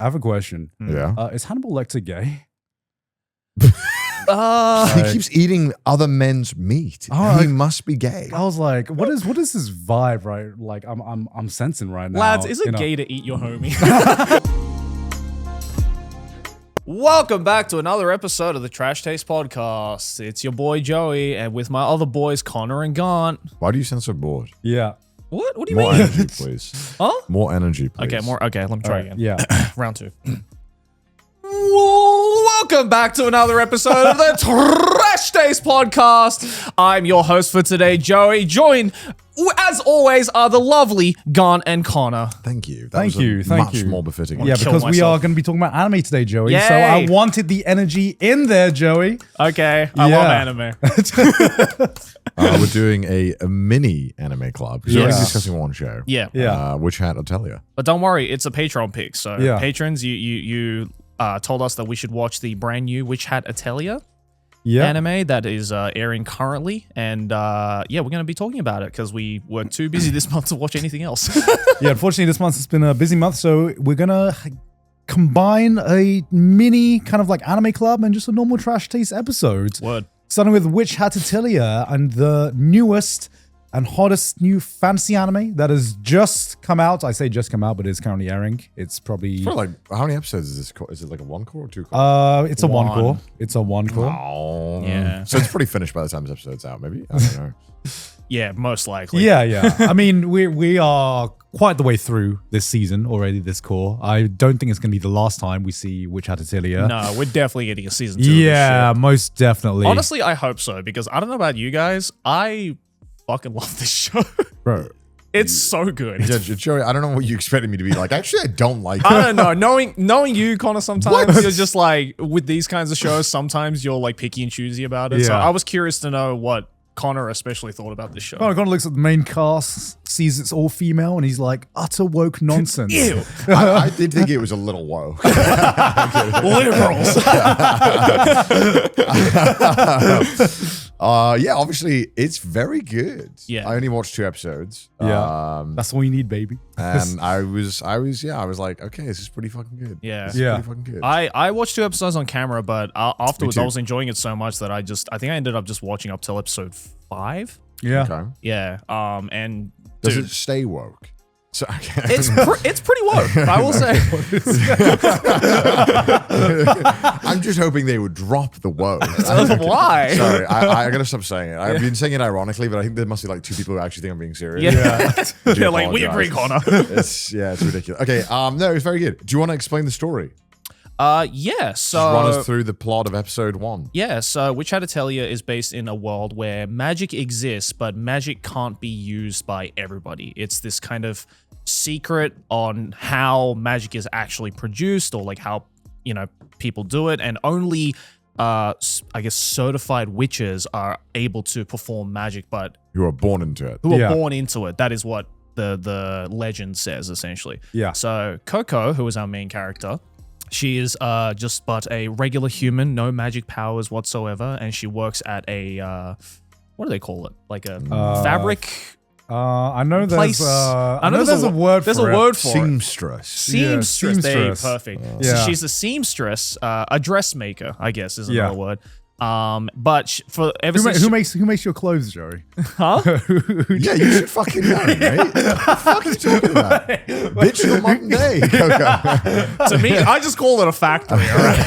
I have a question. Yeah. Is Hannibal Lecter gay? He keeps eating other men's meat. He must be gay. I was like, what is this vibe, right? Like I'm sensing right now. Lads, is it gay to eat your homie? Welcome back to another episode of the Trash Taste Podcast. It's your boy Joey, and with my other boys Connor and Garnt. Why do you sound so bored? Yeah. What? What do you More mean? energy, please. Huh? More energy, please. Okay, more. Okay, let me try again. Yeah. Round two. Welcome back to another episode of the Trash Taste Podcast. I'm your host for today, Joey. Joined, as always, are the lovely Garnt and Connor. Thank you. Thank you. Much more befitting. Yeah, because we are going to be talking about anime today, Joey. So I wanted the energy in there, Joey. Okay, I love anime. We're doing a mini anime club. We're only discussing one show. Yeah. Witch Hat Atelier. But don't worry, it's a Patreon pick. So patrons, you told us that we should watch the brand new Witch Hat Atelier anime that is airing currently. And we're going to be talking about it because we were too busy this month to watch anything else. Unfortunately, this month has been a busy month. So we're going to combine a mini kind of like anime club and just a normal Trash Taste episode. Word. Starting with Witch Hat Atelier and the newest and hottest new fantasy anime that has just come out. I say just come out, but it's currently airing. It's probably... For like, how many episodes is this? Is it like a one core or two core? It's a one core. It's a one core. Oh. Yeah. So it's pretty finished by the time this episode's out, maybe? I don't know. Yeah, most likely. Yeah. I mean, we are quite the way through this season already, this core. I don't think it's going to be the last time we see Witch Hat Atelier. No, we're definitely getting a season 2 Yeah, of this shit. most definitely. Honestly, I hope so, because I don't know about you guys. I fucking love this show. Bro. It's so good. Joey, I don't know what you expected me to be like. Actually, I don't like it. I don't know. Knowing you, Connor, sometimes you're just like, with these kinds of shows, sometimes you're like picky and choosy about it. So I was curious to know what Connor especially thought about this show. Connor looks at the main cast, sees it's all female, and he's like, utter woke nonsense. Ew. I did think it was a little woke. Liberals. Obviously, it's very good. Yeah. I only watched 2 episodes. Yeah. That's all you need, baby. And I was like, okay, this is pretty fucking good. Yeah. This is pretty fucking good. I watched 2 episodes on camera, but afterwards Me too. I was enjoying it so much that I think I ended up just watching up till episode 5. Yeah. Okay. Yeah. And Does dude, it stay woke? So, okay. it's pretty woke, I will say. I'm just hoping they would drop the woke. Why? Sorry, I gotta stop saying it. I've been saying it ironically, but I think there must be like 2 people who actually think I'm being serious. Yeah. I do They're like, we apologize. agree, Connor. It's ridiculous. Okay, no, it's very good. Do you want to explain the story? So Just run us through the plot of episode 1. Yeah, so Witch Hat Atelier is based in a world where magic exists, but magic can't be used by everybody. It's this kind of secret on how magic is actually produced, or like how, people do it, and only I guess certified witches are able to perform magic, but Who are born into it. who are born into it. That is what the legend says, essentially. Yeah. So Coco, who is our main character, she is just but a regular human, no magic powers whatsoever, and she works at a what do they call it? Like a fabric. I know place. there's a word for it. There's a word for it. Seamstress. Seamstress. Yeah, There, seamstress. perfect. Yeah. So she's a seamstress, a dressmaker, I guess is another word. But for ever since Who makes your clothes, Joey? huh? Yeah, you should fucking know, mate. What the fuck are you talking about? Bitch, your modern day, Coco. To me, I just call it a factory. All right?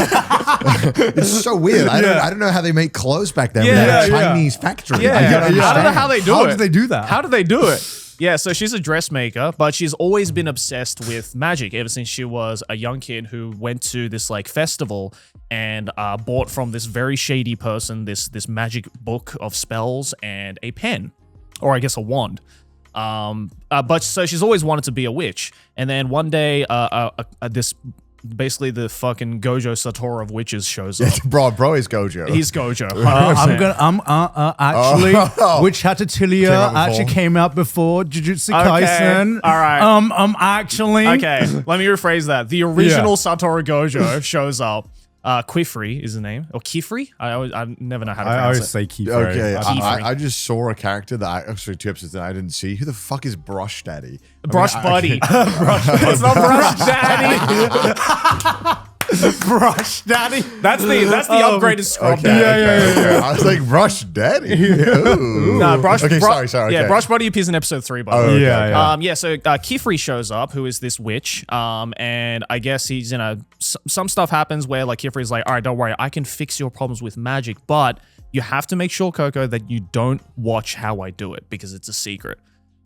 It's so weird. I don't know how they make clothes back then. Yeah, We had a yeah. Chinese factory. Yeah, I don't I don't know understand. how they do How it. did they do that? How did they do it? Yeah, so she's a dressmaker, but she's always been obsessed with magic ever since she was a young kid who went to this like festival and bought from this very shady person this magic book of spells and a pen, or I guess a wand. But so she's always wanted to be a witch, and then one day this basically the fucking Gojo Satoru of witches shows up. Bro is Gojo. He's Gojo. Actually, Witch Hat Atelier Came out actually before. came out before Jujutsu Okay, Kaisen. all right. Actually. Okay, let me rephrase that. The original Satoru Gojo shows up, Quifrey is the name, or Kifrey. I never know how to I pronounce always it. say Keith. Okay, Keyframe. I just saw a character that actually 2 episodes that I didn't see. Who the fuck is Brush Daddy? Brush Buddy. It's not Brush Daddy. Brush Daddy. That's the upgraded scrub daddy. Okay. I was like, Brush Daddy? Ooh. No, Brush. Okay, sorry. Yeah, Okay. Brush Buddy appears in episode 3, by the way. Okay. Yeah. So Kifri shows up, who is this witch, and I guess he's some stuff happens where like Kifri's like, all right, don't worry, I can fix your problems with magic, but you have to make sure, Coco, that you don't watch how I do it because it's a secret.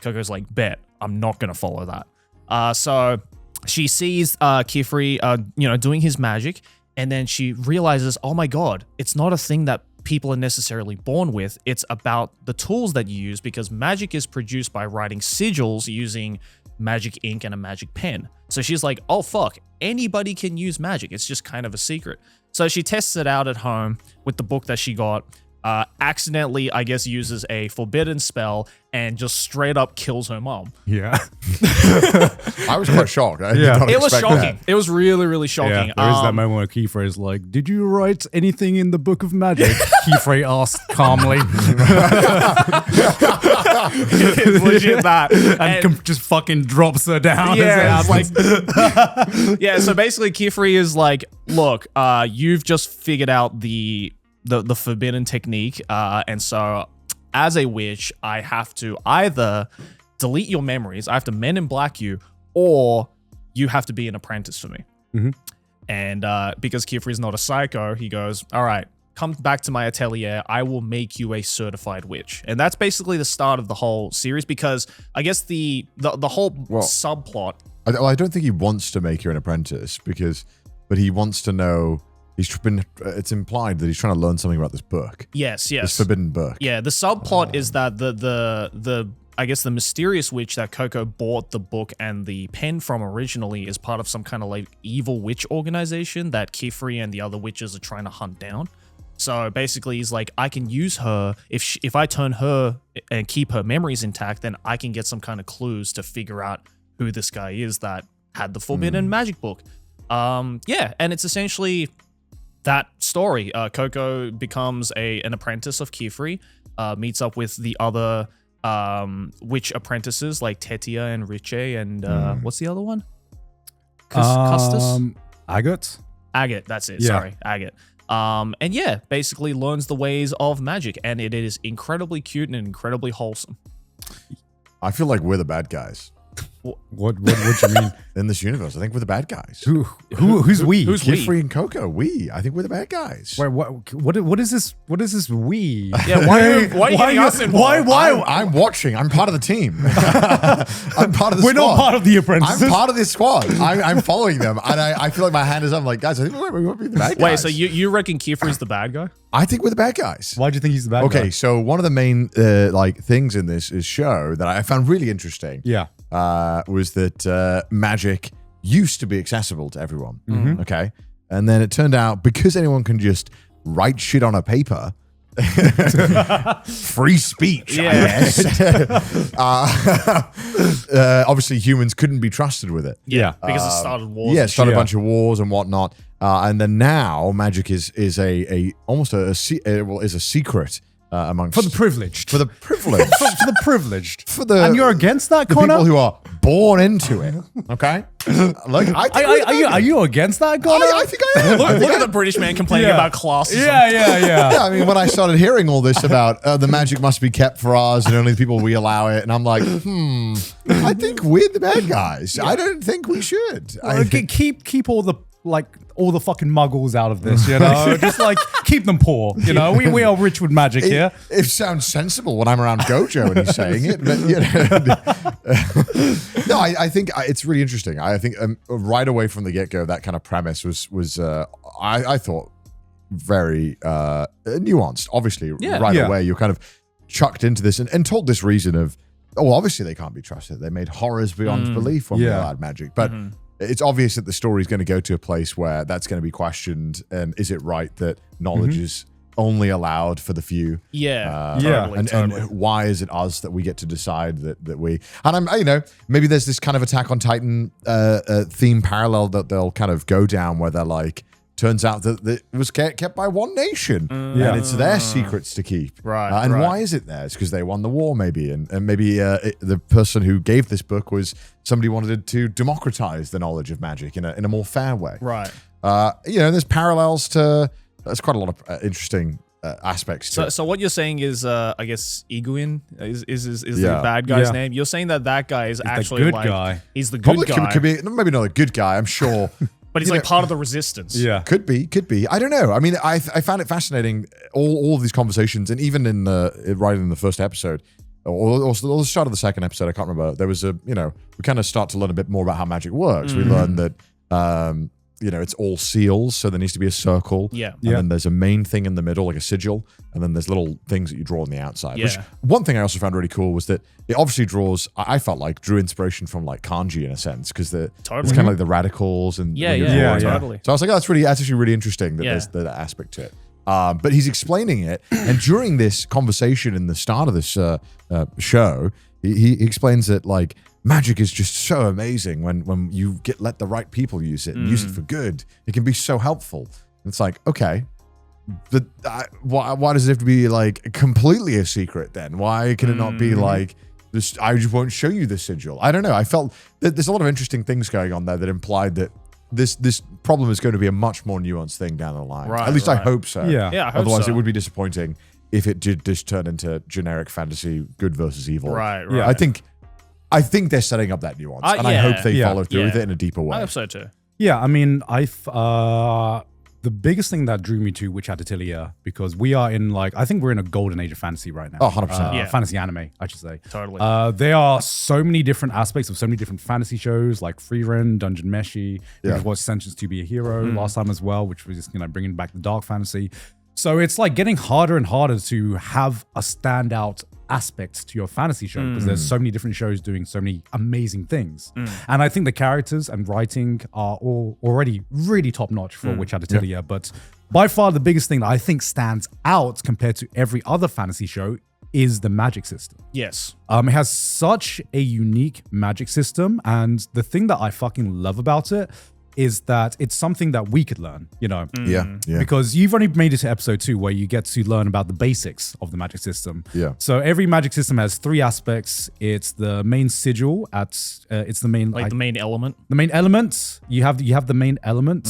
Coco's like, bet, I'm not gonna follow that. So she sees Kifri, doing his magic, and then she realizes, oh my god, it's not a thing that people are necessarily born with. It's about the tools that you use, because magic is produced by writing sigils using magic ink and a magic pen. So she's like, oh fuck, anybody can use magic. It's just kind of a secret. So she tests it out at home with the book that she got. Accidentally, I guess, uses a forbidden spell and just straight up kills her mom. Yeah. I was quite shocked. I did Yeah. not It was expect shocking. that. It was really, really shocking. Yeah, there is that moment where Kiefer is like, did you write anything in the book of magic? Kiefer asked calmly. It's legit that. And just fucking drops her down. Yeah, as it's it happens. like, yeah. So basically, Kifri is like, look, you've just figured out the forbidden technique, and so as a witch, I have to either delete your memories, I have to Men in Black you, or you have to be an apprentice for me. Mhm. And because Kifri is not a psycho, he goes, all right, come back to my atelier. I will make you a certified witch. And that's basically the start of the whole series, because I guess the whole subplot. I don't think he wants to make you an apprentice but he wants to know. It's implied that he's trying to learn something about this book. Yes. This forbidden book. Yeah, the subplot is that the I guess the mysterious witch that Coco bought the book and the pen from originally is part of some kind of like evil witch organization that Kifri and the other witches are trying to hunt down. So basically, he's like, I can use her if I turn her and keep her memories intact, then I can get some kind of clues to figure out who this guy is that had the forbidden magic book. And it's essentially that story. Coco becomes an apprentice of Kifri, meets up with the other witch apprentices like Tetia and Riche and what's the other one? Custis? Agate? Agate, that's it. Yeah. Sorry, Agate. And yeah, basically learns the ways of magic, and it is incredibly cute and incredibly wholesome. I feel like we're the bad guys What do you mean? in this universe. I think we're the bad guys. Who's we? Who's we? Kifri and Coco, I think we're the bad guys. Wait, what is this? What is this we? Yeah, why are you getting us involved? I'm watching. I'm part of the team. I'm part of the We're squad. not part of the apprentices. I'm part of this squad. I'm following them. And I feel like my hand is up. I'm like, guys, I think we might be the bad guys. Wait, so you reckon Kifri's the bad guy? I think we're the bad guys. Why do you think he's the bad guy? Okay, so one of the main things in this show that I found really interesting Yeah. was that magic used to be accessible to everyone. Mm-hmm. Okay. And then it turned out because anyone can just write shit on a paper, free speech, I guess. Obviously, humans couldn't be trusted with it. Yeah. Because it started wars. Yeah, and started a Yeah. bunch of wars and whatnot. And then now magic is almost a secret amongst For the privileged. for the privileged. For the privileged. For the And you're against that, the Connor? people who are born into it. Okay, like Are you against that, Connor? I think I am. Look at the British man complaining Yeah. about classism. Yeah. Yeah, I mean, when I started hearing all this about the magic must be kept for us and only the people we allow it, and I'm like, I think we're the bad guys. I don't think we should. I think, Keep all the fucking muggles out of this, you know? Just like keep them poor, you know? We are rich with magic here. it sounds sensible when I'm around Gojo and he's saying it, but you know, no, I think it's really interesting. I think right away from the get-go, that kind of premise was I thought very nuanced. Obviously, right away you're kind of chucked into this and told this reason of, obviously they can't be trusted. They made horrors beyond belief when we allowed magic, but. It's obvious that the story is going to go to a place where that's going to be questioned. And is it right that knowledge is only allowed for the few? Yeah. And why is it us that we get to decide that we? And I'm, maybe there's this kind of Attack on Titan theme parallel that they'll kind of go down where they're like, turns out that it was kept by one nation, and it's their secrets to keep. Right. And why is it theirs? Because they won the war, maybe, and maybe the person who gave this book was somebody wanted to democratize the knowledge of magic in a more fair way. Right. There's parallels to. There's quite a lot of interesting aspects to it. So what you're saying is, I guess Iguin is the bad guy's name. You're saying that guy is actually the good like guy. He's the good guy. Could be maybe not a good guy. I'm sure. But he's like part of the resistance. Yeah. Could be. I don't know. I mean, I found it fascinating, all of these conversations, and even in the first episode, or the start of the second episode, I can't remember, there was we kind of start to learn a bit more about how magic works. We learn that, it's all seals, so there needs to be a circle. Yeah. And then there's a main thing in the middle, like a sigil, and then there's little things that you draw on the outside. Yeah. Which, one thing I also found really cool was that it obviously I felt like drew inspiration from like kanji in a sense, because it's kind of like the radicals and totally. So I was like, that's actually really interesting that there's that aspect to it. But he's explaining it, and during this conversation in the start of this show, he explains that like magic is just so amazing when you let the right people use it and use it for good. It can be so helpful. And it's like, okay, but why does it have to be like completely a secret then? Why can it not be like this? I just won't show you the sigil. I don't know. I felt that there's a lot of interesting things going on there that implied that this problem is going to be a much more nuanced thing down the line. Right, At least I hope so. Yeah. Yeah, I hope Otherwise, so. it would be disappointing if it did just turn into generic fantasy, good versus evil. Right. Yeah. I think they're setting up that nuance, and I hope they follow through with it in a deeper way. I hope so too. Yeah, I mean, the biggest thing that drew me to Witch Hat Atelier, because we are in I think we're in a golden age of fantasy right now. Oh, 100%. Fantasy anime, I should say. Totally. There are so many different aspects of so many different fantasy shows, like Freerun, Dungeon Meshi, which was Sentenced to be a Hero last time as well, which was bringing back the dark fantasy. So it's like getting harder and harder to have a standout aspect to your fantasy show, because there's so many different shows doing so many amazing things. And I think the characters and writing are all already really top notch for Witch Hat Atelier. But by far the biggest thing that I think stands out compared to every other fantasy show is the magic system. Yes. It has such a unique magic system, and the thing that I fucking love about it is that it's something that we could learn, Yeah. Because you've only made it to episode 2 where you get to learn about the basics of the magic system. Yeah. So every magic system has 3 aspects. It's the main sigil it's the main The main element. the main element. You have the main element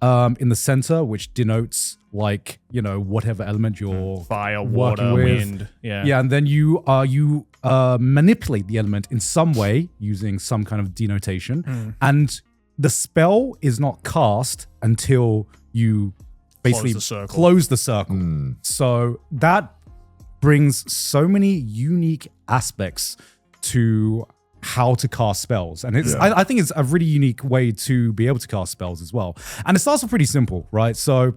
in the center, which denotes whatever element you're Fire, working water, with. wind. Yeah. Yeah, and then you manipulate the element in some way using some kind of denotation, and the spell is not cast until you basically close the circle. So that brings so many unique aspects to how to cast spells. And I think it's a really unique way to be able to cast spells as well. And it starts off pretty simple, right? So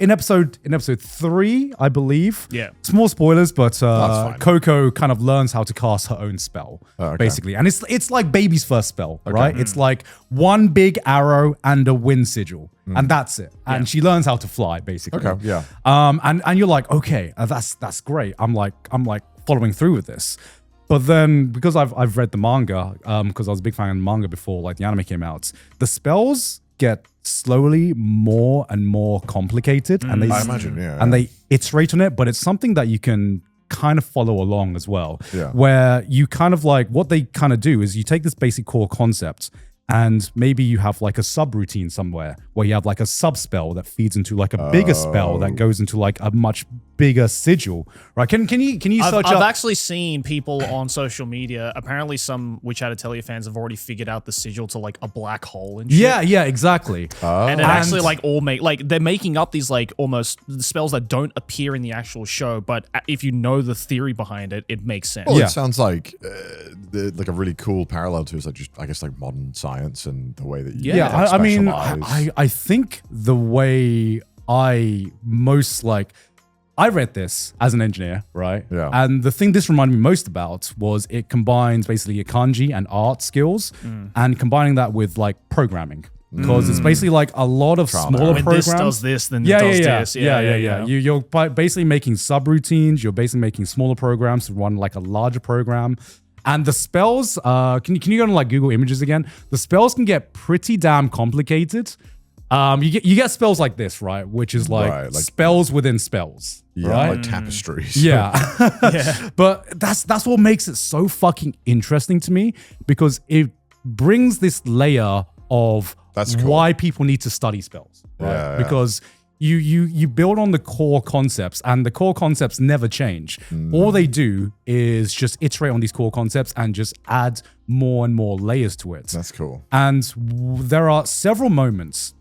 in episode 3, I believe. Yeah. Small spoilers, but fine. Coco kind of learns how to cast her own spell, basically. And it's like baby's first spell, right? It's like one big arrow and a wind sigil, and that's it. And she learns how to fly, basically. Okay, yeah. And you're like, okay, that's great. I'm like following through with this. But then, because I've read the manga, because I was a big fan of the manga before the anime came out, the spells get slowly more and more complicated, and I imagine, and they iterate on it, but it's something that you can kind of follow along as well. Yeah. Where you kind of what they kind of do is you take this basic core concept, and maybe you have a subroutine somewhere where you have a sub spell that feeds into a bigger spell that goes into a much bigger sigil, right? Can you search I've up? actually seen people on social media. Apparently, some Witch Hat Atelier fans have already figured out the sigil to a black hole and shit. Yeah, exactly. And it actually all they're making up these almost spells that don't appear in the actual show, but if you know the theory behind it, it makes sense. Well, it sounds like a really cool parallel to modern science and the way that you I mean, specialize. I think the way I most I read this as an engineer, right? Yeah. And the thing this reminded me most about was it combines basically your kanji and art skills, and combining that with programming. Because it's basically a lot of smaller When programs. this does this, then it does this. Yeah. You're basically making subroutines. You're basically making smaller programs to run a larger program. And the spells, can you go to Google Images again? The spells can get pretty damn complicated. You get spells like this, right? Which is like spells within spells. Yeah, right? like tapestries. Yeah. But that's what makes it so fucking interesting to me, because it brings this layer of why people need to study spells. Right? Yeah. Because you build on the core concepts, and the core concepts never change. All they do is just iterate on these core concepts and just add more and more layers to it. That's cool. And there are several moments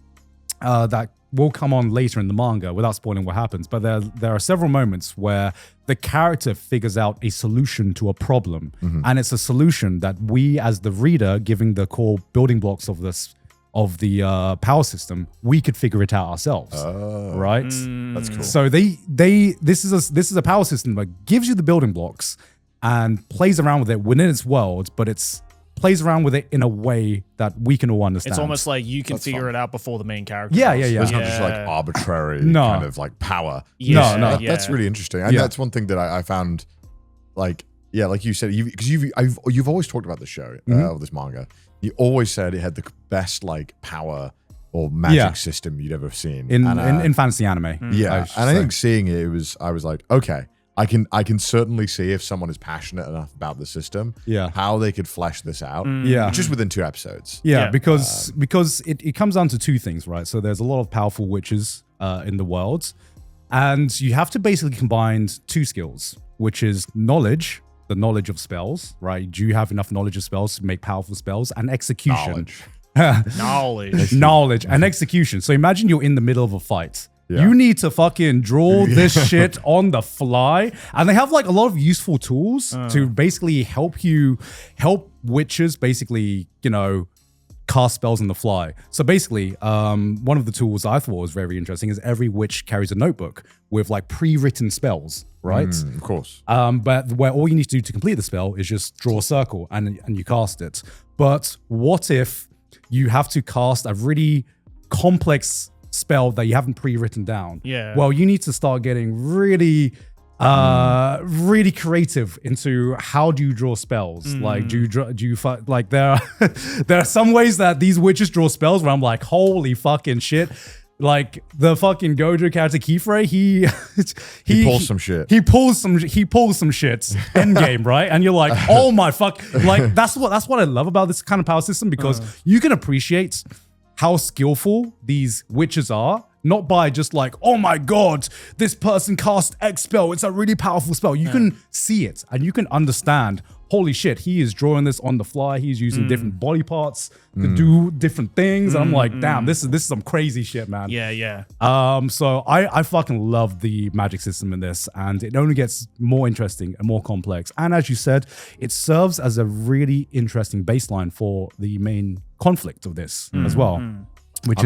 that will come on later in the manga without spoiling what happens, but there are several moments where the character figures out a solution to a problem, and it's a solution that we as the reader, giving the core building blocks of the power system, we could figure it out ourselves. Right? That's cool. So this is a power system that gives you the building blocks and plays around with it within its world, but it's plays around with it in a way that we can all understand. It's almost like you can figure it out before the main character. Yeah. It's not just like arbitrary kind of like power. No. That's really interesting. And that's one thing that I found, like you said, because you've always talked about the show, or this manga. You always said it had the best like power or magic system you'd ever seen in fantasy anime. Yeah, I think seeing it, I was like, okay, I can certainly see if someone is passionate enough about the system, how they could flesh this out, just within 2 episodes. Because it comes down to 2 things, right? So there's a lot of powerful witches in the world, and you have to basically combine 2 skills, which is knowledge, the knowledge of spells, right? Do you have enough knowledge of spells to make powerful spells? And execution. Knowledge and execution. So imagine you're in the middle of a fight. You need to fucking draw this shit on the fly. And they have like a lot of useful tools to basically help witches basically, cast spells on the fly. So basically, one of the tools I thought was very interesting is every witch carries a notebook with like pre-written spells, right? Of course. But where all you need to do to complete the spell is just draw a circle and you cast it. But what if you have to cast a really complex spell that you haven't pre-written down? Well, you need to start getting really creative into how do you draw spells. Like do you like there are some ways that these witches draw spells where I'm like, holy fucking shit. Like the fucking Gojo character Kifre, he pulls some shit. He pulls some shit end game, right? And you're like, oh my fuck. Like that's what I love about this kind of power system, because you can appreciate how skillful these witches are, not by just like, oh my god, this person cast X spell, it's a really powerful spell. You can see it and you can understand, holy shit, he is drawing this on the fly. He's using different body parts to do different things. And I'm like, damn, this is some crazy shit, man. So I fucking love the magic system in this, and it only gets more interesting and more complex. And as you said, it serves as a really interesting baseline for the main conflict of this as well. I'm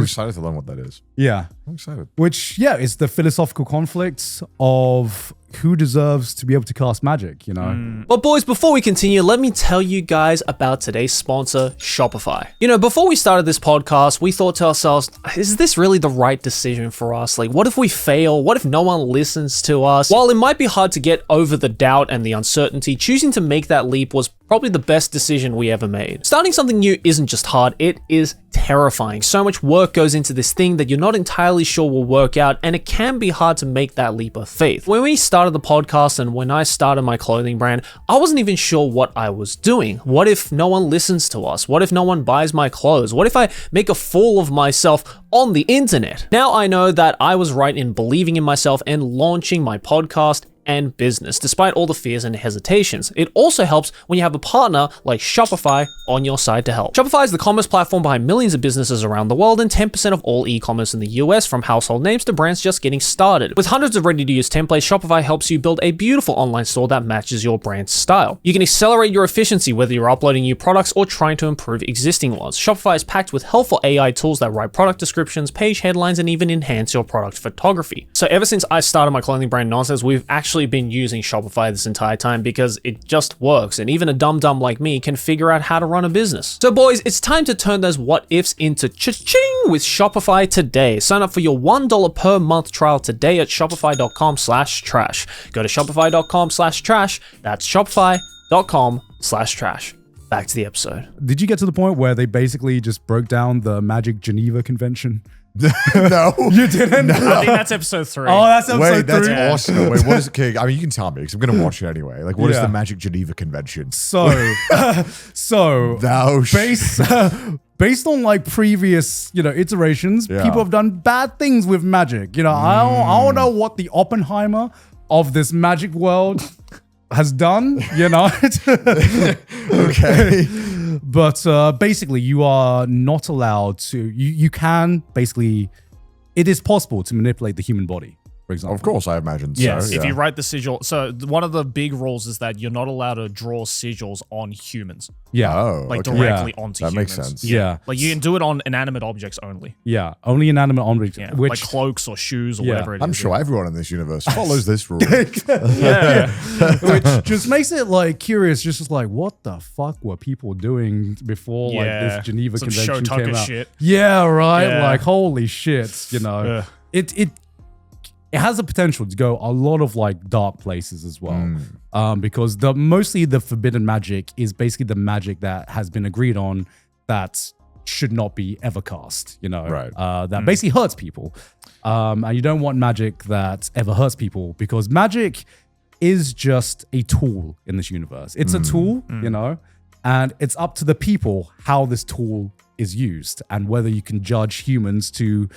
excited to learn what that is. Yeah. I'm excited. Which, is the philosophical conflict of who deserves to be able to cast magic, But boys, before we continue, let me tell you guys about today's sponsor, Shopify. Before we started this podcast, we thought to ourselves, is this really the right decision for us? Like, what if we fail? What if no one listens to us? While it might be hard to get over the doubt and the uncertainty, choosing to make that leap was probably the best decision we ever made. Starting something new isn't just hard, it is terrifying. So much work goes into this thing that you're not entirely sure will work out, and it can be hard to make that leap of faith. When we started the podcast and when I started my clothing brand, I wasn't even sure what I was doing. What if no one listens to us? What if no one buys my clothes? What if I make a fool of myself on the internet? Now I know that I was right in believing in myself and launching my podcast and business, despite all the fears and hesitations. It also helps when you have a partner like Shopify on your side to help. Shopify is the commerce platform behind millions of businesses around the world and 10% of all e-commerce in the US, from household names to brands just getting started. With hundreds of ready-to-use templates, Shopify helps you build a beautiful online store that matches your brand's style. You can accelerate your efficiency whether you're uploading new products or trying to improve existing ones. Shopify is packed with helpful AI tools that write product descriptions, page headlines, and even enhance your product photography. So ever since I started my clothing brand Nonsense, we've actually been using Shopify this entire time because it just works, and even a dum-dum like me can figure out how to run a business. So boys, it's time to turn those what ifs into cha-ching with Shopify today. Sign up for your $1 per month trial today at shopify.com/trash. Go to shopify.com/trash. That's shopify.com/trash. back to the episode. Did you get to the point where they basically just broke down the Magic Geneva Convention? No. You didn't? I think that's episode 3. Oh, that's episode Wait, that's 3. awesome. Wait, what is it? I mean, you can tell me because I'm going to watch it anyway. Like, what is Yeah. the Magic Geneva Convention? So, Thou based on like previous, iterations, Yeah. people have done bad things with magic. I don't know what the Oppenheimer of this magic world has done, Okay. But basically, you are not allowed to. You can basically. It is possible to manipulate the human body, for example. Of course, I imagine Yes. so. If yeah. you write the sigil, so one of the big rules is that you're not allowed to draw sigils on humans, Yeah. Oh, like okay. directly onto That humans. makes sense. Yeah. Like you can do it on inanimate objects only. Yeah. Only inanimate objects, Yeah. which like cloaks or shoes or Yeah. whatever it is. I'm sure everyone in this universe follows this rule. Yeah. which just makes it like curious, just like what the fuck were people doing before like Yeah. this Geneva Some Convention Shotucker came out? shit. Yeah, right. Yeah. Like holy shit, Ugh. It has the potential to go a lot of like dark places as well, Hmm. because mostly the forbidden magic is basically the magic that has been agreed on that should not be ever cast. Right. That basically hurts people, and you don't want magic that ever hurts people because magic is just a tool in this universe. It's a tool, and it's up to the people how this tool is used and whether you can judge humans to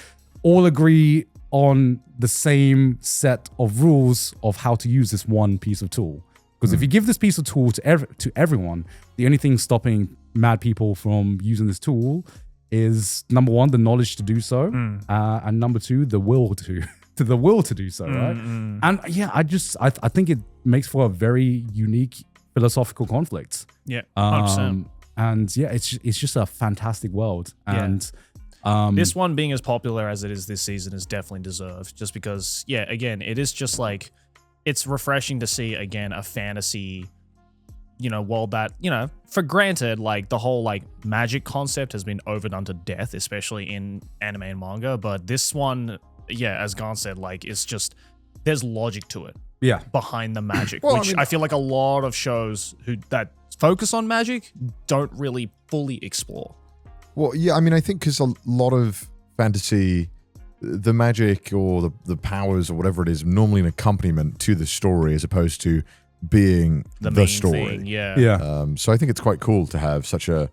all agree on the same set of rules of how to use this one piece of tool. Because if you give this piece of tool to everyone, the only thing stopping mad people from using this tool is number one, the knowledge to do so, and number two, the will to do so, right? And yeah, I think it makes for a very unique philosophical conflict. Yeah. 100%. And yeah, it's just a fantastic world. And This one being as popular as it is this season is definitely deserved, just because, yeah, again, it is just like, it's refreshing to see, again, a fantasy, world that, for granted, like, the whole, like, magic concept has been overdone to death, especially in anime and manga, but this one, yeah, as Garnt said, like, it's just, there's logic to it. yeah, Behind the magic, Well, which I feel like a lot of shows that focus on magic don't really fully explore. Well, yeah, I mean, I think because a lot of fantasy, the magic or the powers or whatever it is, normally an accompaniment to the story as opposed to being the main story. thing, yeah. yeah. So I think it's quite cool to have such an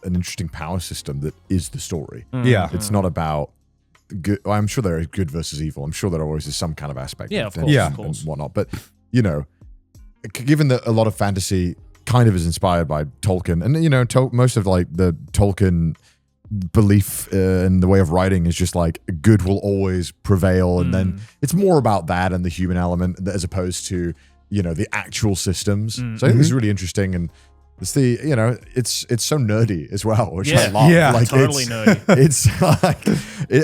interesting power system that is the story. Yeah. It's not about good. I'm sure there is good versus evil. I'm sure there always is some kind of aspect Yeah, of of fantasy course, of course. and whatnot. But, given that a lot of fantasy kind of is inspired by Tolkien, and, most of like the Tolkien belief in the way of writing is just like good will always prevail. And then it's more about that and the human element as opposed to, the actual systems. So I think this is really interesting. And it's it's so nerdy as well, which I Yeah. love. Yeah, like, totally nerdy. It's like,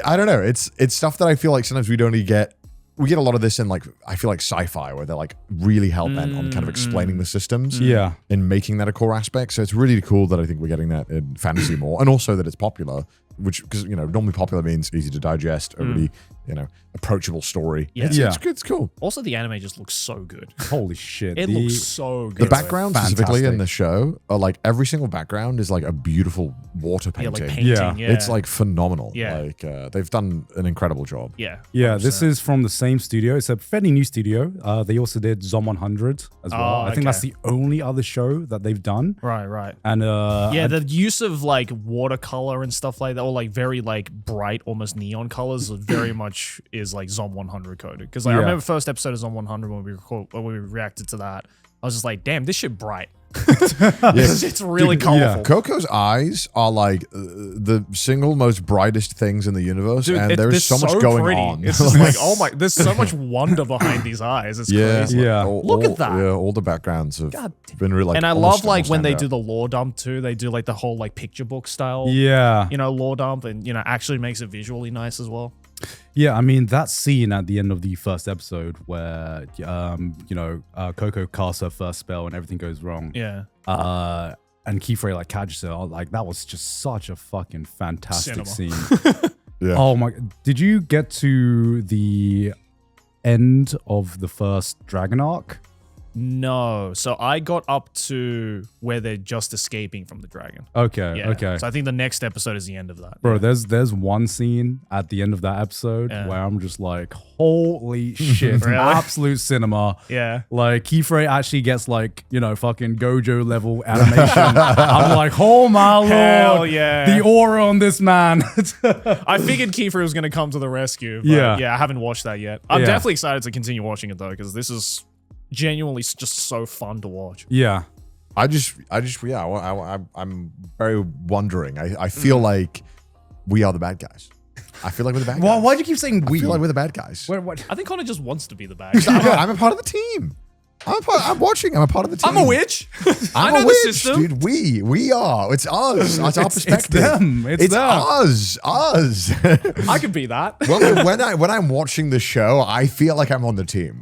I don't know. It's stuff that I feel like sometimes we don't really get. We get a lot of this in like, I feel like sci-fi where they're like really hell-bent on kind of explaining the systems Yeah. and making that a core aspect. So it's really cool that I think we're getting that in fantasy more. And also that it's popular, which, because, normally popular means easy to digest, a really, approachable story. Yeah. It's, Yeah. it's good. It's cool. Also, the anime just looks so good. Holy shit. It looks so good. The background specifically in fantastic. the show are like every single background is like a beautiful water Yeah, painting. like painting. Yeah. Yeah. It's like phenomenal. Yeah. Like they've done an incredible job. Yeah. Yeah, 100%. this is from the same studio. It's a fairly new studio. They also did Zom 100 as well. Oh, I think okay. that's the only other show that they've done. Right. And Yeah, the use of like watercolor and stuff like that, or like very like bright, almost neon colors, very much is like Zom 100 coded. Because like I Yeah. remember first episode of Zom 100 when we reacted to that, I was just like, damn, this shit bright. Yes. It's really Dude, colorful. yeah. Coco's eyes are like the single most brightest things in the universe, Dude, and they're there's so much going pretty. on. It's just like, oh my, there's so much wonder behind these eyes. It's yeah, crazy. Yeah. Look at that. Yeah, all the backgrounds have God been really like. And I almost love like when they stand do out. the lore dump too. They do like the whole like picture book style, yeah. lore dump, and actually makes it visually nice as well. Yeah, I mean, that scene at the end of the first episode where, Coco casts her first spell and everything goes wrong. Yeah. And Keyfrey like catches her. Like, that was just such a fucking fantastic Cinema. scene. Yeah. Oh my, did you get to the end of the first Dragon arc? No. So I got up to where they're just escaping from the dragon. Okay, Yeah. okay. So I think the next episode is the end of that. Bro, there's one scene at the end of that episode where I'm just like, holy shit, Really? absolute cinema. Yeah. Like, Keyfrey actually gets like, fucking Gojo level animation. I'm like, oh my lord. Hell yeah. The aura on this man. I figured Kiefer was going to come to the rescue. But Yeah. I haven't watched that yet. I'm Yeah. definitely excited to continue watching it though, because this is genuinely just so fun to watch. Yeah. I'm very wondering. I feel like we are the bad guys. I feel like we're the bad guys. Why do you keep saying we? I feel like we're the bad guys. What? I think Connor just wants to be the bad guy. I'm a part of the team. I'm watching. I'm a part of the team. I'm a witch. I I'm know a the witch, system. dude. We are. It's us. It's our perspective. It's them. It's them. us. I could be that. when I'm watching the show, I feel like I'm on the team.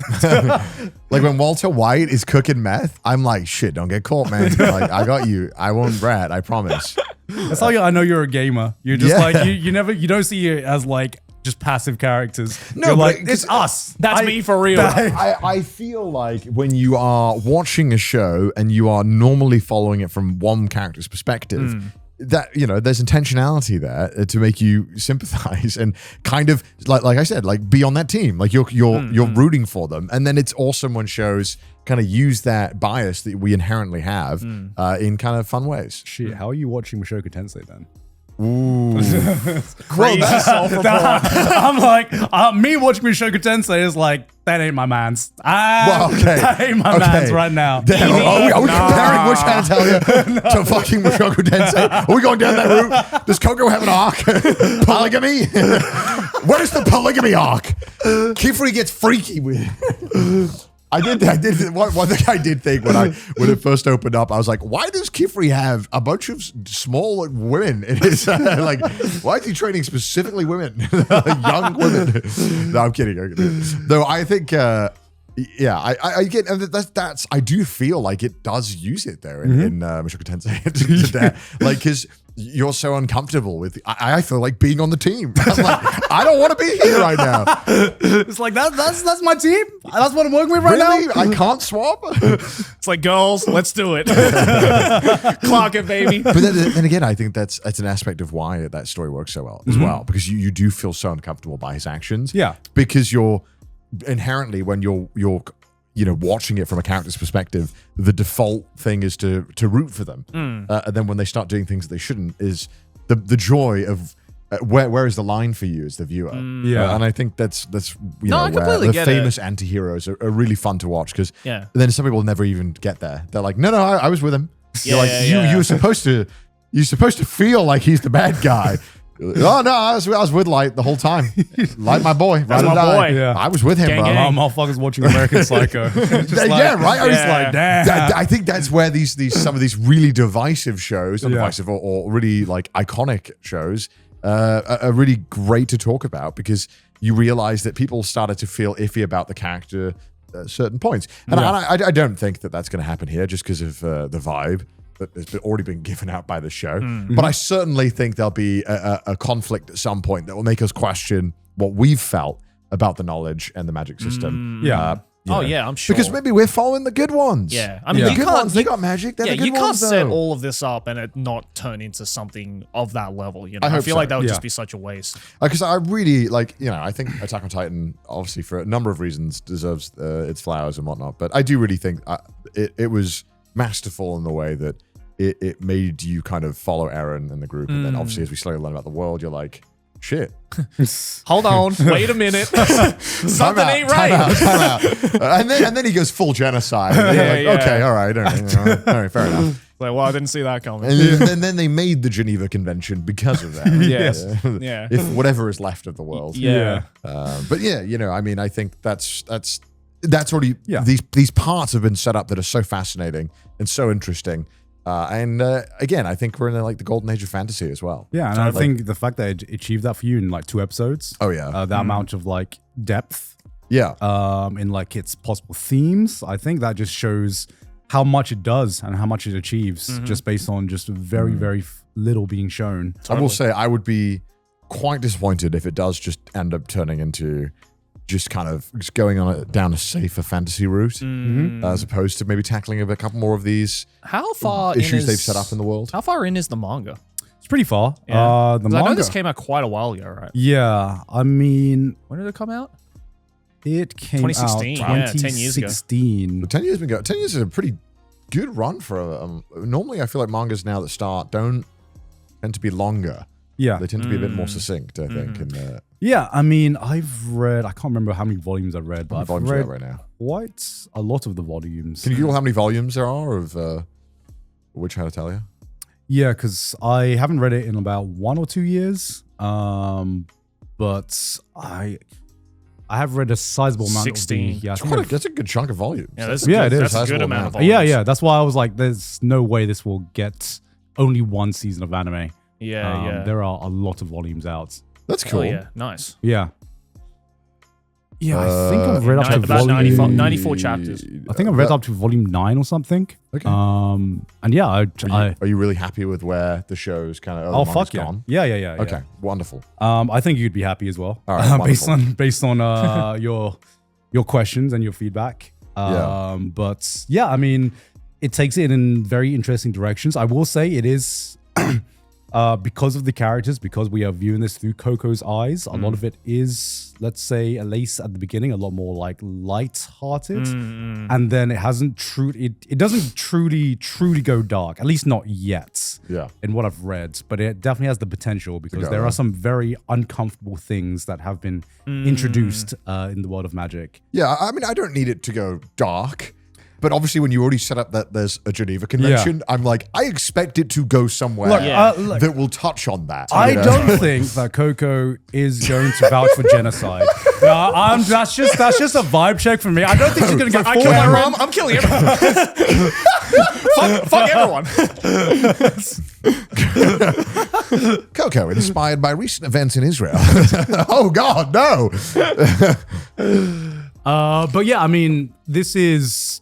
Like when Walter White is cooking meth, I'm like, shit, don't get caught, man. Like, I got you. I won't rat. I promise. That's how I know you're a gamer. You're just Yeah. like, you don't see it as like just passive characters. No, you're but like, it- it's us. That's me for real. I feel like when you are watching a show and you are normally following it from one character's perspective, that there's intentionality there to make you sympathize and kind of like I said, like be on that team. Like you're rooting for them, and then it's awesome when shows kind of use that bias that we inherently have in kind of fun ways. Shit, how are you watching Mushoku Tensei then? Ooh, Crazy self-report. I'm like, me watching Mushoku Tensei is like, that ain't my man's. That ain't my man's right now. Are we comparing Witch Hat Atelier to fucking Mushoku Tensei? Are we going down that route? Does Coco have an arc? Polygamy? What is the polygamy arc? Kifri gets freaky with. I did. One thing I did think when it first opened up, I was like, why does Kifri have a bunch of small women in his like? Why is he training specifically women, young women? No, I'm kidding. Though I think, I get that's. I do feel like it does use it there in Mushoku Tensei, like because. You're so uncomfortable with. I feel like being on the team. I'm like, I don't want to be here right now. It's like that's my team. That's what I'm working with right Really? now. I can't swap. It's like, girls, let's do it. Clock it, baby. But then again, I think that's an aspect of why that story works so well as well, because you do feel so uncomfortable by his actions. Yeah. Because you're inherently when you're watching it from a character's perspective, the default thing is to root for them. And then when they start doing things that they shouldn't, is the joy of where is the line for you as the viewer? Yeah. And I think that's I completely where the get famous anti-heroes are really fun to watch, because Yeah. then some people never even get there. They're like, no, I was with him. You're like, Yeah. you're supposed to feel like he's the bad guy. Oh no, I was with Light the whole time. Light, my boy. That's my boy. Yeah. I was with him, Gang, bro. gang. Motherfuckers watching American Psycho. Yeah, right. I was Yeah. like, I think that's where some of these really divisive shows, not Yeah. divisive or really like iconic shows, are really great to talk about, because you realize that people started to feel iffy about the character at certain points, and I don't think that that's going to happen here just because of the vibe that has already been given out by the show. But I certainly think there'll be a conflict at some point that will make us question what we've felt about the knowledge and the magic system. I'm sure. Because maybe we're following the good ones. Yeah. I mean, the you good can't- ones, they got magic. They're the good you can't ones, set though. all of this up and it not turn into something of that level. I I hope feel so. like that would Yeah. just be such a waste. Because I really I think Attack on Titan, obviously for a number of reasons, deserves its flowers and whatnot. But I do really think it was masterful in the way that it made you kind of follow Eren and the group. And then obviously as we slowly learn about the world, you're like, shit. Hold on, wait a minute. Something ain't right. Time out. And then he goes full genocide. And you're like, Yeah. okay, all right, fair enough. Like, well, I didn't see that coming. And then they made the Geneva Convention because of that. Yes. Yeah. If whatever is left of the world. Yeah. But yeah, I mean, I think that's already Yeah. these parts have been set up that are so fascinating and so interesting. And again, I think we're in the golden age of fantasy as well. Yeah, and I think the fact that it achieved that for you in like 2 episodes. Oh yeah, That amount of like depth yeah. in like its possible themes, I think that just shows how much it does and how much it achieves just based on just very, very little being shown. I will say I would be quite disappointed if it does just end up turning into just kind of going down a safer fantasy route, as opposed to maybe tackling a couple more of these how far issues they've set up in the world. How far in is the manga? It's pretty far. Yeah. The manga. I know this came out quite a while ago, right? Yeah, I mean, When did it come out? it came 2016, out yeah, 10 years ago. 2016. But 10 years been going. 10 years is a pretty good run for. Normally, I feel like mangas now that start don't tend to be longer. Yeah, They tend to be a bit more succinct, I think. And yeah. I mean, I've read. I can't remember how many volumes I've read, but I've volumes read are out right now. quite a lot of the volumes. Can you Google how many volumes there are of Witch Hat Atelier? Yeah, because I haven't read it in about 1 or 2 years. But I have read a sizable amount. 16. Of the, yeah, I think I've- That's a good chunk of volumes. Yeah, that's Yeah, good. it is. That's a good Sizable amount of amount. volumes. yeah. That's why I was like, there's no way this will get only one season of anime. Yeah. There are a lot of volumes out. That's Oh, cool. yeah. Nice. Yeah. Yeah, I think I've read up to About volume 94 chapters. I think I've read up to volume 9 or something. Okay. And yeah, Are you really happy with where the show's kind of? oh fuck yeah. Gone? Yeah. Okay, wonderful. I think you'd be happy as well. All right, based on your questions and your feedback. Yeah. But yeah, I mean, it takes it in very interesting directions. I will say it is because of the characters, because we are viewing this through Coco's eyes, a lot of it is, let's say, at least at the beginning, a lot more like light-hearted. And then it doesn't truly go dark, at least not yet. Yeah. In what I've read, but it definitely has the potential because go there there. are some very uncomfortable things that have been introduced in the world of magic. Yeah, I mean, I don't need it to go dark, but obviously when you already set up that there's a Geneva Convention, I'm like, I expect it to go somewhere Look, that will touch on that. I you know? don't think that Coco is going to vouch for genocide. That's just a vibe check for me. I don't think she's going to go I kill forward. everyone. I'm killing everyone. fuck everyone. Coco, inspired by recent events in Israel. Oh God, no! But yeah, I mean, this is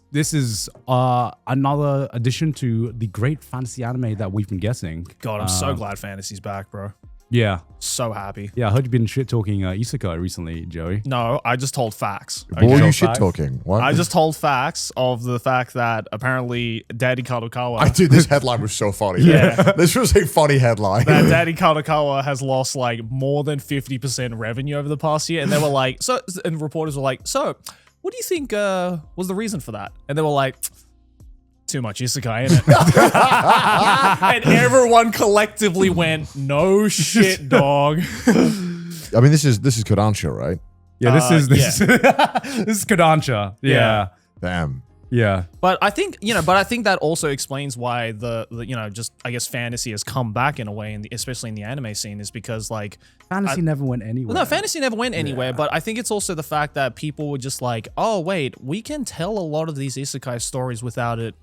another addition to the great fantasy anime that we've been getting. God, I'm so glad fantasy's back, bro. Yeah, So happy. I heard you've been shit talking isekai recently, Joey. No, I just told facts. Boy, Okay. you shit Facts. talking. What? I just told facts of the fact that apparently Daddy Kadokawa, Dude, this headline was so funny. Yeah. This was a funny headline. that Daddy Kadokawa has lost like more than 50% revenue over the past year. And they were like, and reporters were like, so what do you think was the reason for that? And they were like, too much isekai in it. And everyone collectively went, no shit, dog. I mean, this is Kodansha, right? Yeah, this is this is Kodansha. Yeah. Damn. Yeah. But I think, that also explains why the just, I guess, fantasy has come back in a way, especially in the anime scene, is because, like... Fantasy never went anywhere. No, fantasy never went anywhere, but I think it's also the fact that people were just like, oh, wait, we can tell a lot of these isekai stories without it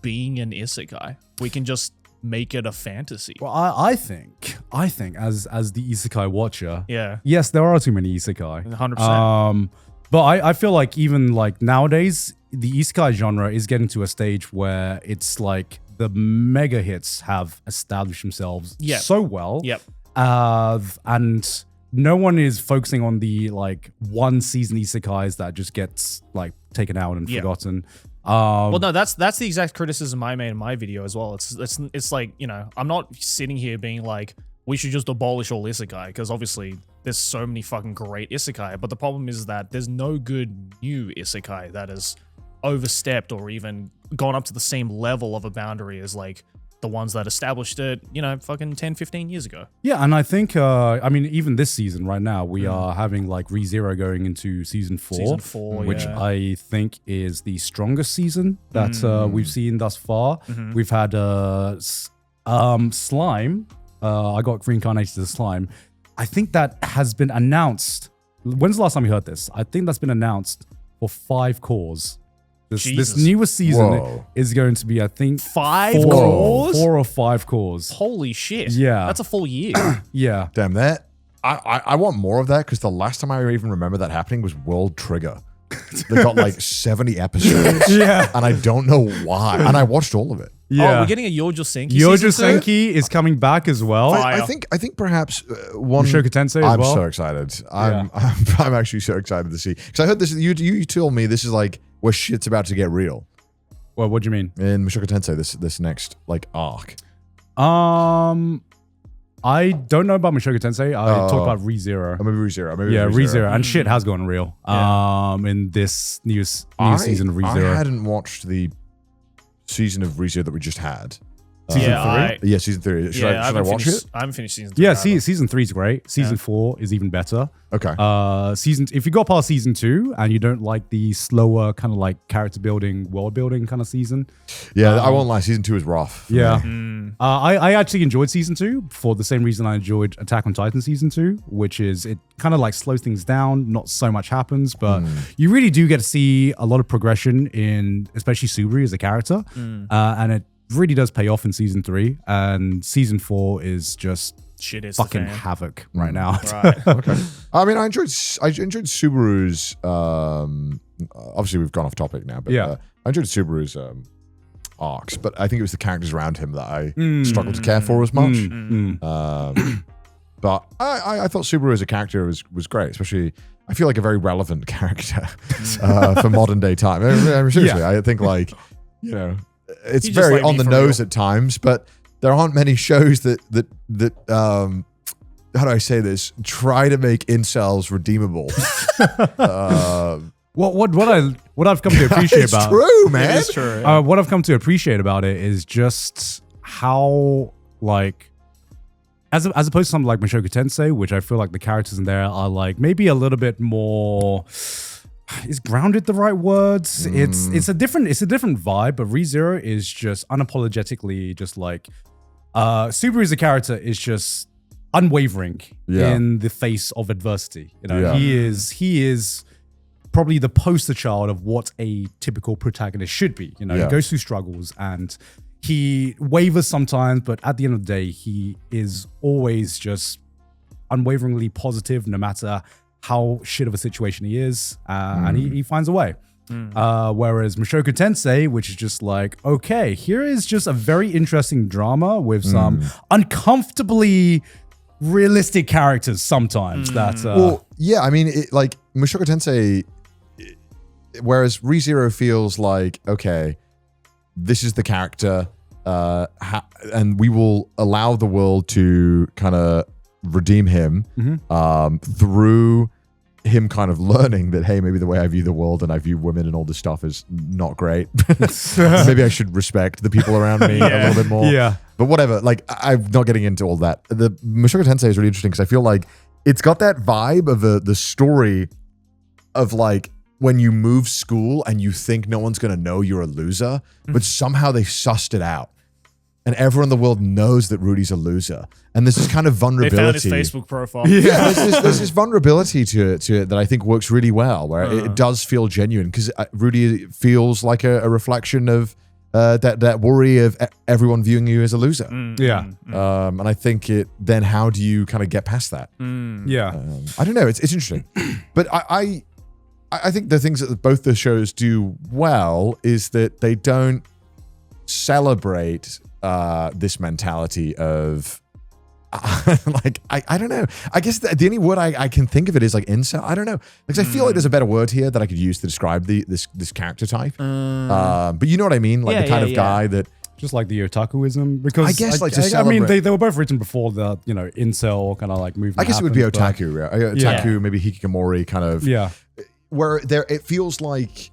being an isekai. We can just make it a fantasy. Well, I think as the isekai watcher, Yeah. yes, there are too many isekai. 100%. But I feel like even like nowadays, the isekai genre is getting to a stage where it's like the mega hits have established themselves so well. Yep. And no one is focusing on the like one season isekais that just gets like taken out and forgotten. Well, no, that's the exact criticism I made in my video as well. It's like, I'm not sitting here being like, we should just abolish all isekai, because obviously there's so many fucking great isekai, but the problem is that there's no good new isekai that has overstepped or even gone up to the same level of a boundary as like the ones that established it, fucking 10, 15 years ago. Yeah, and I think, I mean, even this season right now, we are having like ReZero going into season 4. Season 4, which yeah. I think is the strongest season that we've seen thus far. We've had Slime. I got reincarnated as Slime. I think that has been announced. When's the last time you heard this? I think that's been announced for 5 cores. This newest season is going to be, I think, 5 cores? 4 or 5 cores. Holy shit. Yeah. That's a full year. Yeah. Damn that. I want more of that, because the last time I even remember that happening was World Trigger. They got like 70 episodes. Yeah. And I don't know why. And I watched all of it. Yeah. Oh, we're getting a Yojo Senki. Yojo season 2? Senki is coming back as well. Fire. I think perhaps one. Mushoku Tensei as I'm well. so excited. I'm actually so excited to see, because I heard this. You told me this is like where shit's about to get real Well, what do you mean? in Mushoku Tensei. This next like arc. I don't know about Mushoku Tensei. I talk about ReZero. Or maybe ReZero. Maybe Yeah, ReZero. ReZero. And shit has gone real. In this new season of ReZero. I hadn't watched the season of ReZero that we just had. Season Yeah, season 3. Should I watch it? I haven't finished season 3. Yeah, season 3 is great. Season 4 is even better. Okay. If you got past season 2 and you don't like the slower kind of like character building, world building kind of season. Yeah, I won't lie. Season 2 is rough. Yeah. I actually enjoyed season 2 for the same reason I enjoyed Attack on Titan season 2, which is it kind of like slows things down. Not so much happens, but you really do get to see a lot of progression in especially Subaru as a character. And it really does pay off in season 3. And season 4 is just Shit is fucking the fan. havoc right now. Right. Okay. I mean, I enjoyed Subaru's. Obviously, we've gone off topic now, but Yeah. I enjoyed Subaru's arcs. But I think it was the characters around him that I struggled to care for as much. But I thought Subaru as a character was great, especially. I feel like a very relevant character for modern day time. I mean, seriously, I think like it's He's just very like on me the for nose real. at times, but there aren't many shows that how do I say this? Try to make incels redeemable. What I've come to appreciate It's about true, man. It's true. what I've come to appreciate about it is just how like as opposed to something like Mushoku Tensei, which I feel like the characters in there are like maybe a little bit more. Is grounded the right words? It's a different vibe, but ReZero is just unapologetically just like Subaru as a character is just unwavering in the face of adversity. He is probably the poster child of what a typical protagonist should be. He goes through struggles and he wavers sometimes, but at the end of the day, he is always just unwaveringly positive no matter how shit of a situation he is, and he finds a way. Whereas Mushoku Tensei, which is just like, okay, here is just a very interesting drama with some uncomfortably realistic characters sometimes. Well, yeah, I mean, like Mushoku Tensei, whereas ReZero feels like, okay, this is the character, and we will allow the world to kind of redeem him through him kind of learning that, hey, maybe the way I view the world and I view women and all this stuff is not great. Maybe I should respect the people around me a little bit more. Yeah. But whatever, like I'm not getting into all that. The Mushoku Tensei is really interesting because I feel like it's got that vibe of the story of like when you move school and you think no one's going to know you're a loser, but somehow they sussed it out. And everyone in the world knows that Rudy's a loser. And there's this kind of They vulnerability. found his Facebook profile. Yeah, there's this vulnerability to it that I think works really well, where it does feel genuine because Rudy feels like a reflection of that worry of everyone viewing you as a loser. And I think then how do you kind of get past that? I don't know. It's interesting, but I think the things that both the shows do well is that they don't celebrate this mentality of like I don't know. I guess the only word I can think of it is like incel. I don't know, because I feel like there's a better word here that I could use to describe this character type. But you know what I mean, like the kind of guy that just like the otakuism, because I guess like to I mean celebrate- they were both written before the incel kind of like movement. I guess it would be happened, but- otaku, right? Otaku, maybe hikikomori kind of. Yeah. Where it feels like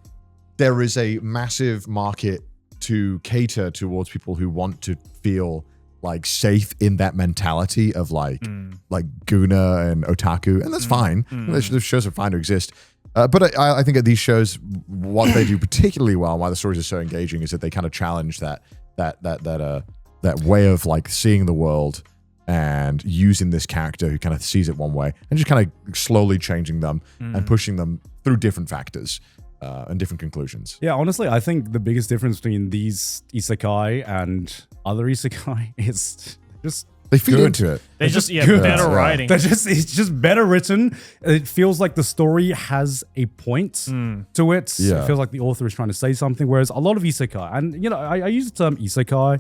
there is a massive market to cater towards people who want to feel like safe in that mentality of like Guna and otaku, and that's fine. Those shows are fine to exist. But I think at these shows, what they do particularly well, and why the stories are so engaging, is that they kind of challenge that way of like seeing the world and using this character who kind of sees it one way and just kind of slowly changing them and pushing them through different factors and different conclusions. Yeah, honestly, I think the biggest difference between these isekai and other isekai is just They feed good. into it. They just good. better writing. It's just better written. It feels like the story has a point to it. Yeah. It feels like the author is trying to say something. Whereas a lot of isekai, and I use the term isekai,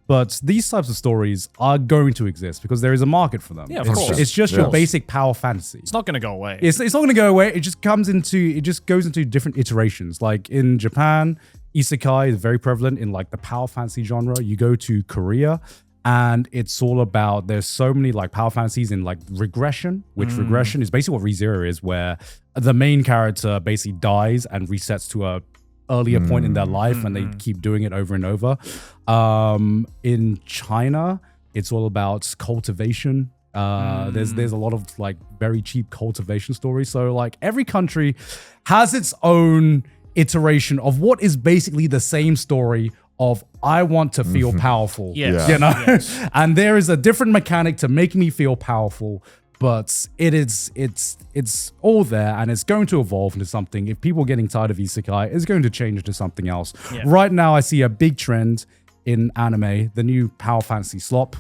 but these types of stories are going to exist because there is a market for them. Yeah, of course. It's just your basic power fantasy. It's not going to go away. It's not going to go away. It just goes into different iterations. Like in Japan, isekai is very prevalent in like the power fantasy genre. You go to Korea, and it's all about, there's so many like power fantasies in like regression, which regression is basically what ReZero is, where the main character basically dies and resets to a earlier point in their life, and they keep doing it over and over. In China, it's all about cultivation. There's a lot of like very cheap cultivation stories. So like every country has its own iteration of what is basically the same story of I want to feel powerful. Yes. You know? Yes. And there is a different mechanic to make me feel powerful, but it's all there, and it's going to evolve into something. If people are getting tired of isekai, it's going to change into something else. Yeah. Right now I see a big trend in anime, the new power fantasy slop,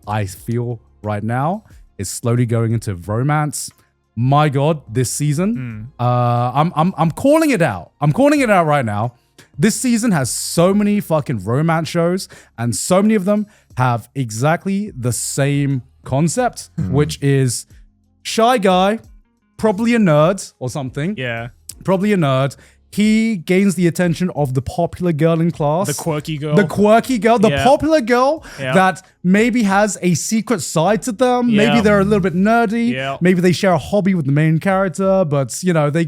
I feel right now is slowly going into romance. My God, this season, I'm calling it out. I'm calling it out right now. This season has so many fucking romance shows, and so many of them have exactly the same concept, which is shy guy, probably a nerd or something. Yeah. Probably a nerd. He gains the attention of the popular girl in class. The quirky girl. The quirky girl. The Yeah. popular girl Yeah. that maybe has a secret side to them. Yeah. Maybe they're a little bit nerdy. Yeah. Maybe they share a hobby with the main character, but you know, they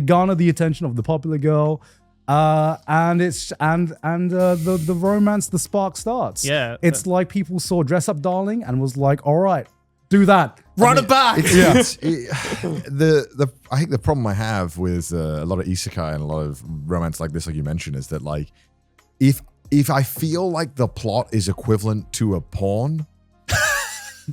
garner the attention of the popular girl. And the romance, the spark starts. Yeah. It's like people saw Dress Up Darling and was like, all right, do that. Run it back. I think the problem I have with a lot of isekai and a lot of romance like this, like you mentioned, is that like if I feel like the plot is equivalent to a porn,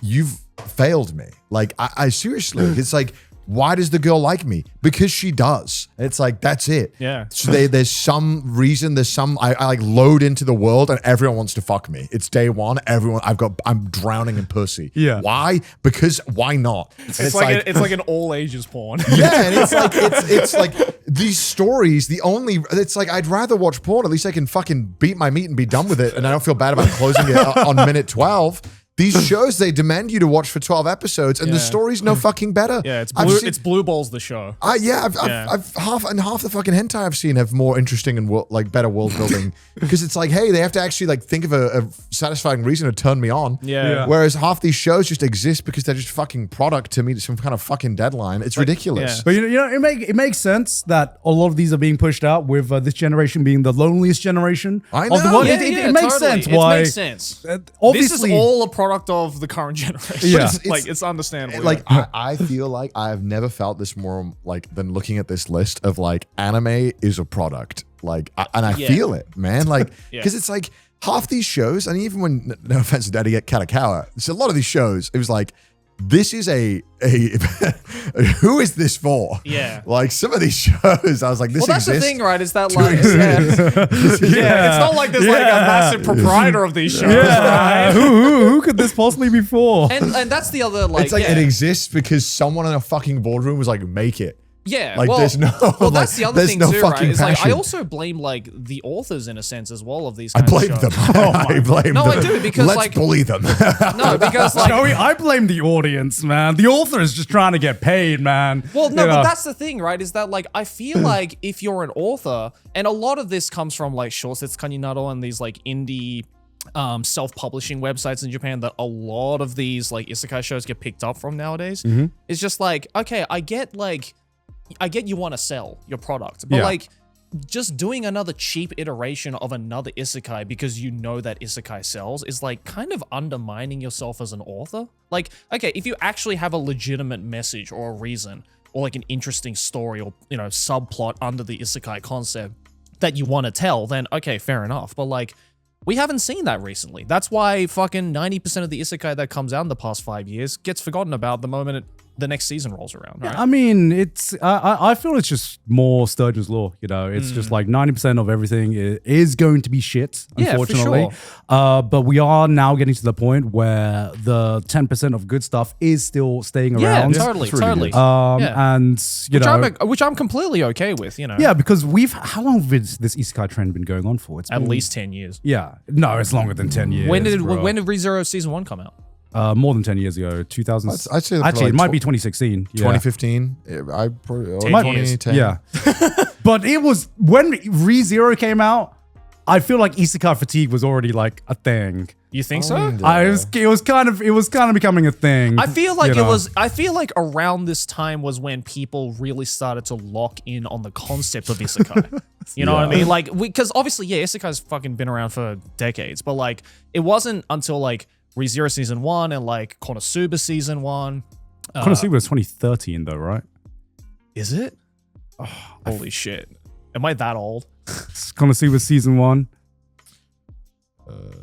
you've failed me. Like I seriously, it's like, why does the girl like me? Because she does. It's like, that's it. Yeah. So there's some reason, I like load into the world and everyone wants to fuck me. It's day one. I'm drowning in pussy. Yeah. Why? Because why not? It's like an all ages porn. Yeah, and it's like these stories, it's like I'd rather watch porn. At least I can fucking beat my meat and be done with it, and I don't feel bad about closing it on minute 12. These shows, they demand you to watch for 12 episodes, and the story's no fucking better. Yeah, it's Blue Balls the show. I've half the fucking hentai I've seen have more interesting and better world building, because it's like, hey, they have to actually like think of a satisfying reason to turn me on. Yeah. Whereas half these shows just exist because they're just fucking product to meet some kind of fucking deadline. It's ridiculous. yeah. But you know, it makes sense that a lot of these are being pushed out, with this generation being the loneliest generation I of the know. world. Yeah, It makes totally. sense why. It makes sense. Obviously, This is all a product of the current generation. Yeah. It's understandable. Like I feel like I have never felt this more like than looking at this list of like anime is a product. Like, and I feel it, man. Like, because it's like half these shows, and even when, no offense to Daddy Katakawa, it's a lot of these shows, it was like, this is a who is this for? Yeah. Like some of these shows, I was like, this that's exists. the thing, right? Is that like, it's not like there's like a massive proprietor of these shows, right? who could this possibly be for? And that's the other like, It's like it exists because someone in a fucking boardroom was like, make it. Yeah, Like, well, there's no, well, like, that's the other there's thing no too, right? fucking It's like I passion. also blame like the authors in a sense as well of these. I Kinds blame of them. shows. I blame No, them. I do, because, let's like- bully them. No, because like, Joey, I blame the audience, man. The author is just trying to get paid, man. well, no, You know? but that's the thing, right? Is that like I feel like if you're an author, and a lot of this comes from like Shorsetsu Kaninaro and these like indie self-publishing websites in Japan that a lot of these like isekai shows get picked up from nowadays. It's just like, okay, I get you want to sell your product, but like just doing another cheap iteration of another isekai because you know that isekai sells is like kind of undermining yourself as an author. Like, okay, if you actually have a legitimate message or a reason or like an interesting story or, you know, subplot under the isekai concept that you want to tell, then okay, fair enough. But like, we haven't seen that recently. That's why fucking 90% of the isekai that comes out in the past 5 years gets forgotten about the moment it the next season rolls around, right? I mean, it's I feel it's just more Sturgeon's law. You know, it's just like 90% of everything is going to be shit, unfortunately. For But we are now getting to the point where the 10% of good stuff is still staying around. Totally. And which I'm completely okay with. You know, yeah, because how long has this isekai trend been going on for? It's at been, least 10 years. Yeah, no, it's longer than 10 years. When did bro. ReZero season 1 come out? More than 10 years ago, 2000. I'd say actually, it might be 2016. Yeah. 2015. I probably 10 Yeah. But it was when ReZero came out, I feel like isekai fatigue was already like a thing. You think so? It was kind of becoming a thing. I feel like I feel like around this time was when people really started to lock in on the concept of isekai. You know what I mean? Like, because obviously, isekai's fucking been around for decades, but like, it wasn't until like ReZero season 1 and like Konosuba season 1. Konosuba was 2013 though, right? Is it? Oh, holy shit. Am I that old? Konosuba season 1.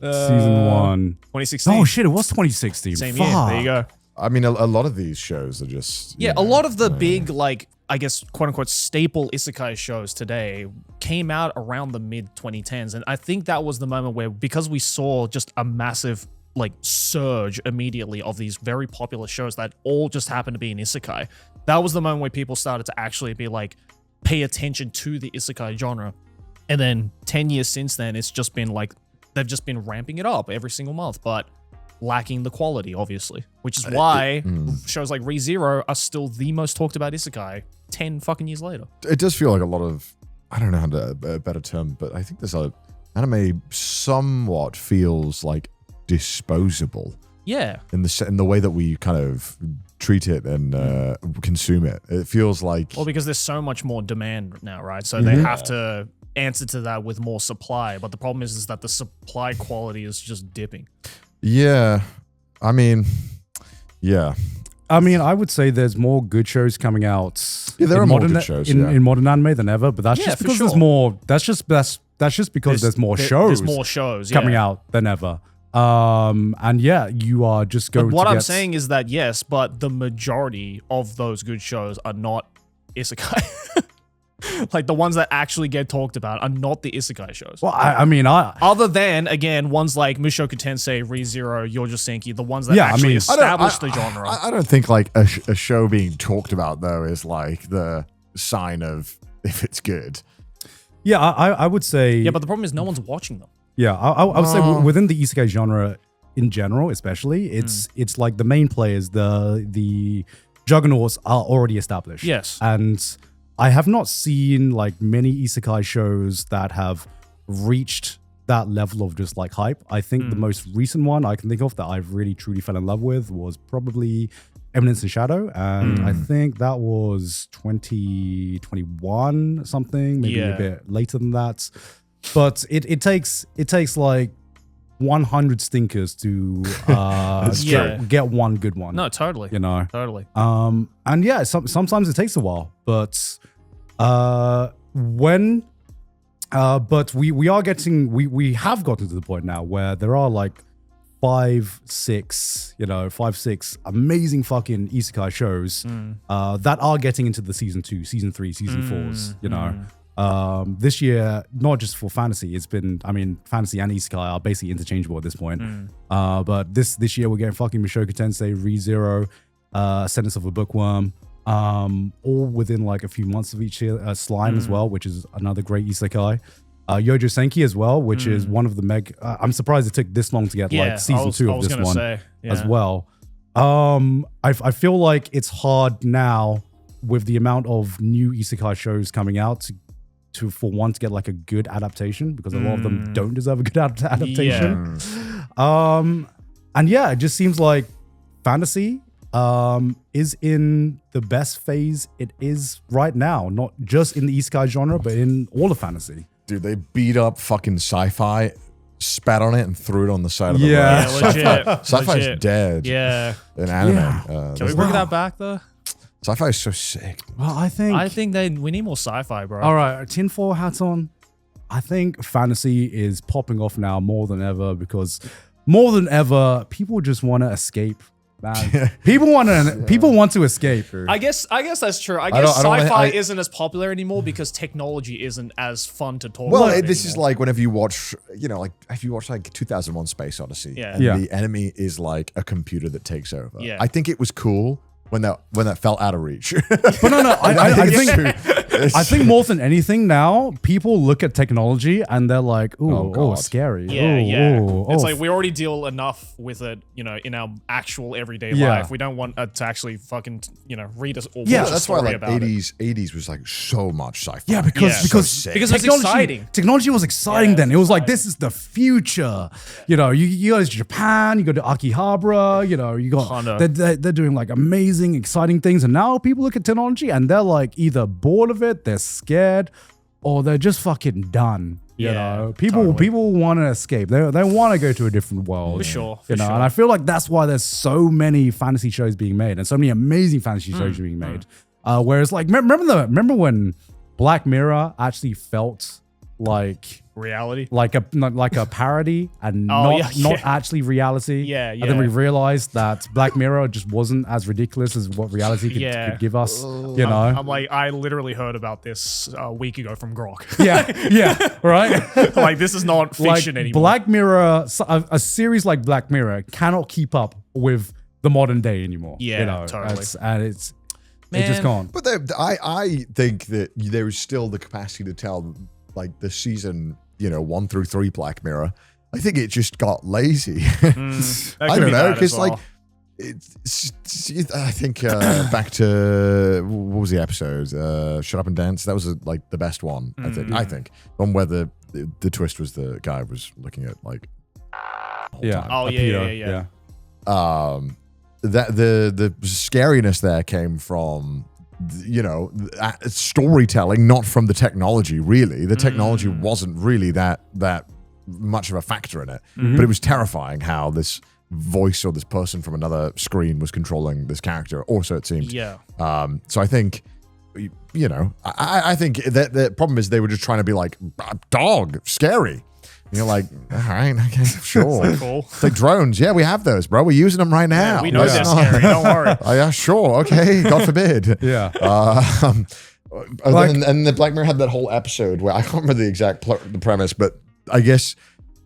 Season 1. 2016. Oh shit, it was 2016. Same Fuck. year. There you go. I mean, a lot of these shows are just A lot of the big, like, I guess, quote unquote, staple isekai shows today came out around the mid 2010s. And I think that was the moment where, because we saw just a massive, like, surge immediately of these very popular shows that all just happened to be in isekai, that was the moment where people started to actually be like, pay attention to the isekai genre. And then 10 years since then, it's just been like, they've just been ramping it up every single month, but lacking the quality, obviously, which is why shows like ReZero are still the most talked about isekai 10 fucking years later. It does feel like a lot of, I don't know how to, a better term, but I think there's anime somewhat feels like disposable. Yeah. In the way that we kind of treat it and consume it. It feels like... Well, because there's so much more demand now, right? So they have to answer to that with more supply. But the problem is that the supply quality is just dipping. Yeah. I mean, yeah. I mean, I would say there's more good shows coming out. Yeah, there are more good shows in modern anime than ever, but that's just because there's more. That's just because there's more shows. There's more shows coming out than ever. And yeah, you are just going. But what to I'm saying is that yes, but the majority of those good shows are not isekai. Like the ones that actually get talked about are not the isekai shows. Well, I mean, other than again ones like Mushoku Tensei, ReZero, Yojosenki, the ones that actually establish the genre. I don't think like a show being talked about though is like the sign of if it's good. Yeah, I would say. Yeah, but the problem is no one's watching them. Yeah, I would say within the isekai genre in general, especially, it's like the main players, the juggernauts are already established. Yes, and I have not seen like many isekai shows that have reached that level of just like hype. I think the most recent one I can think of that I've really truly fell in love with was probably Eminence and Shadow, and I think that was 2021 something, maybe a bit later than that. But it takes like 100 stinkers to get one good one. No, totally. You know, totally. And yeah, sometimes it takes a while, but we have gotten to the point now where there are like 5-6 amazing fucking isekai shows that are getting into the season 2, season 3, season 4s. You know. This year, not just for fantasy, fantasy and isekai are basically interchangeable at this point. But this year we're getting fucking Mushoku Tensei, ReZero, Sentence of a Bookworm, all within like a few months of each year. Slime as well, which is another great isekai. Yojosenki as well, which is one of the I'm surprised it took this long to get like season 2 of this one as well. I feel like it's hard now with the amount of new isekai shows coming out for one to get like a good adaptation, because a lot of them don't deserve a good adaptation. And yeah, it just seems like fantasy is in the best phase it is right now, not just in the isekai genre, but in all of fantasy. Dude, they beat up fucking sci-fi, spat on it, and threw it on the side of the road. Yeah, legit. Sci-fi's dead. Yeah. In anime. Yeah. Can we bring that back though? Sci-fi is so sick. Well, I think we need more sci-fi, bro. All right, tinfoil hats on. I think fantasy is popping off now more than ever, because more than ever, people just want to escape man. People want to escape. I guess that's true. I don't- guess I don't- sci-fi I- isn't as popular anymore because technology isn't as fun to talk Well, about. this is anymore. like whenever you watch, like if you watch like 2001 Space Odyssey, Yeah. and Yeah. the enemy is like a computer that takes over. Yeah. I think it was cool when that felt out of reach. But no, I It's think more than anything now, people look at technology and they're like, Oh, "Ooh, God. scary." Yeah, Ooh, yeah. ooh, It's oh, like we already deal enough with it, in our actual everyday Yeah. life. We don't want to actually fucking, read us or Yeah, watch a that's why story like about it. 80s was like so much sci-fi. yeah, because Yeah. because So sick. Because it's exciting. Technology was exciting Yeah, then. it's It was like exciting. this is the future. You go to Japan, you go to Akihabara. You got Honda. they're doing like amazing, exciting things, and now people look at technology and they're like either bored of it, they're scared, or they're just fucking done. Yeah, People totally. want to escape. They want to go to a different world. For sure, You for know, sure. and I feel like that's why there's so many fantasy shows being made and so many amazing fantasy Mm, shows being made. Whereas, like, remember when Black Mirror actually felt like Reality. a parody and Oh, not yeah. actually reality. Yeah, And then we yeah. realized that Black Mirror just wasn't as ridiculous as what reality could give us. You know? I'm like, I literally heard about this a week ago from Grok. yeah, right. Like, this is not fiction like anymore. Black Mirror, a series like Black Mirror cannot keep up with the modern day anymore. Yeah, totally. It's just Man. gone. But I think that there is still the capacity to tell like the season 1 through 3 Black Mirror. I think it just got lazy. That I could don't be know that because as well. like I think back to what was the episode? Shut Up and Dance. That was like the best one. I think one where the twist was the guy was looking at like Yeah. Oh, a yeah, pedo, yeah. that the scariness there came from storytelling, not from the technology. Really, the technology wasn't really that much of a factor in it, but it was terrifying how this voice or this person from another screen was controlling this character, or so it seemed. Yeah. So I think I think that the problem is they were just trying to be like dog scary. And you're like, all right, okay, sure. Cool. It's like drones. Yeah, we have those, bro. We're using them right now. We know Let's they're not- scary. Don't worry. Oh, yeah, sure. Okay. God forbid. Yeah. And the Black Mirror had that whole episode where I can't remember the exact the premise, but I guess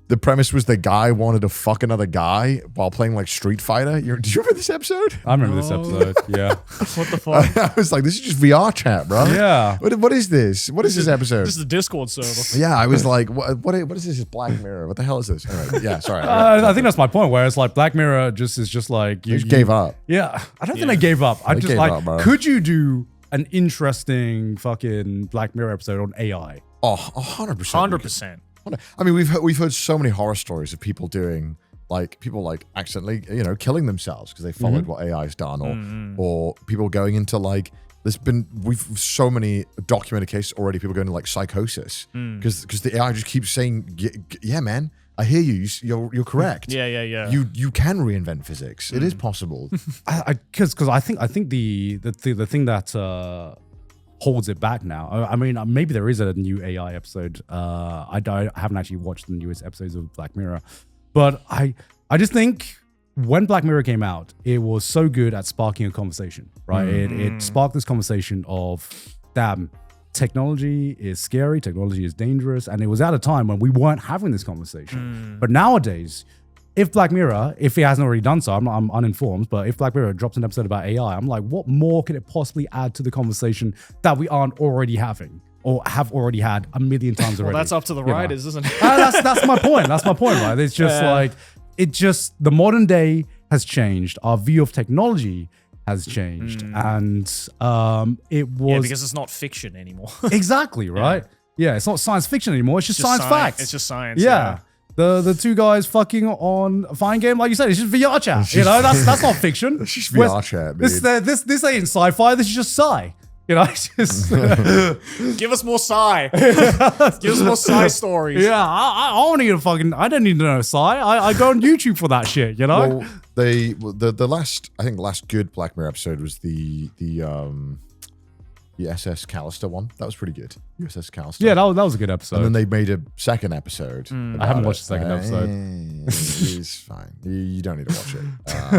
the premise was the guy wanted to fuck another guy while playing like Street Fighter. Do you remember this episode? I remember this episode. Yeah. What the fuck? I was like, this is just VR chat, bro. Yeah. What is this? What is this episode? This is the Discord server. Yeah, I was like, what is this? It's Black Mirror. What the hell is this? Anyway, yeah, sorry. I think that's my point. Where it's like Black Mirror is just like You just gave up. Yeah, I don't think they gave up. I just gave like, up, bro. could you do an interesting fucking Black Mirror episode on AI? Oh, 100%. 100%. I mean, we've heard so many horror stories of people doing people accidentally, killing themselves because they followed what AI's done, or people going into like we've so many documented cases already. People going into like psychosis because the AI just keeps saying, yeah, man, I hear you. You're correct. Yeah. You can reinvent physics. It is possible. Because I think the thing that holds it back now. I mean, maybe there is a new AI episode. I haven't actually watched the newest episodes of Black Mirror, but I just think when Black Mirror came out, it was so good at sparking a conversation, right? It sparked this conversation of, damn, technology is scary, technology is dangerous, and it was at a time when we weren't having this conversation. But nowadays, if Black Mirror, if it hasn't already done so, I'm uninformed, but if Black Mirror drops an episode about AI, I'm like, what more could it possibly add to the conversation that we aren't already having or have already had a million times already? Well, that's up to the writers, isn't it? That's my point. That's my point, right? It's just the modern day has changed. Our view of technology has changed, and it was Yeah, because it's not fiction anymore. exactly right. Yeah, it's not science fiction anymore. It's just science facts. It's just science. Yeah. The two guys fucking on a fine game, like you said, it's just VR chat. That's not fiction. It's just VR chat, This ain't sci-fi. This is just sci. It's just Give us more sci. Give us more sci stories. yeah. I don't need I don't need to know sci. I go on YouTube for that shit. Well, the last good Black Mirror episode was the USS Callister one. That was pretty good. USS Callister. Yeah, that was a good episode. And then they made a second episode. I haven't watched the second episode. It's fine. You don't need to watch it.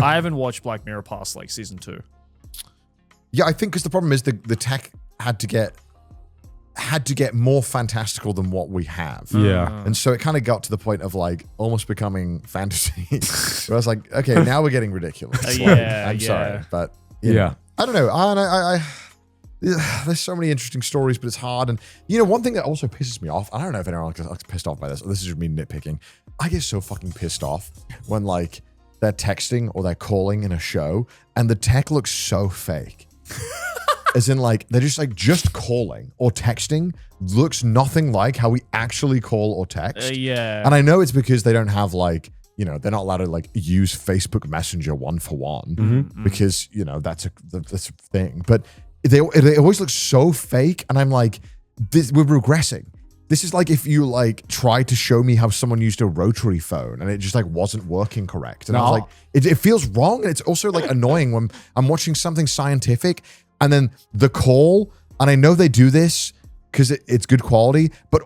I haven't watched Black Mirror past like season 2. Yeah, I think because the problem is the tech had to get more fantastical than what we have. Yeah. And so it kind of got to the point of like almost becoming fantasy. Where I was like, okay, now we're getting ridiculous. I'm sorry, but you know, I don't know. I there's so many interesting stories, but it's hard. And you know, one thing that also pisses me off, I don't know if anyone gets pissed off by this. This is just me nitpicking. I get so fucking pissed off when like they're texting or they're calling in a show and the tech looks so fake. As in like, they're just calling or texting looks nothing like how we actually call or text. Yeah. And I know it's because they don't have like, you know, they're not allowed to like use Facebook Messenger one-for-one because, you know, that's a thing. But they always look so fake. And I'm like, we're regressing. This is like if you like tried to show me how someone used a rotary phone and it just like wasn't working correct. And I was like, it feels wrong. And it's also like annoying when I'm watching something scientific and then the call, and I know they do this because it's good quality, but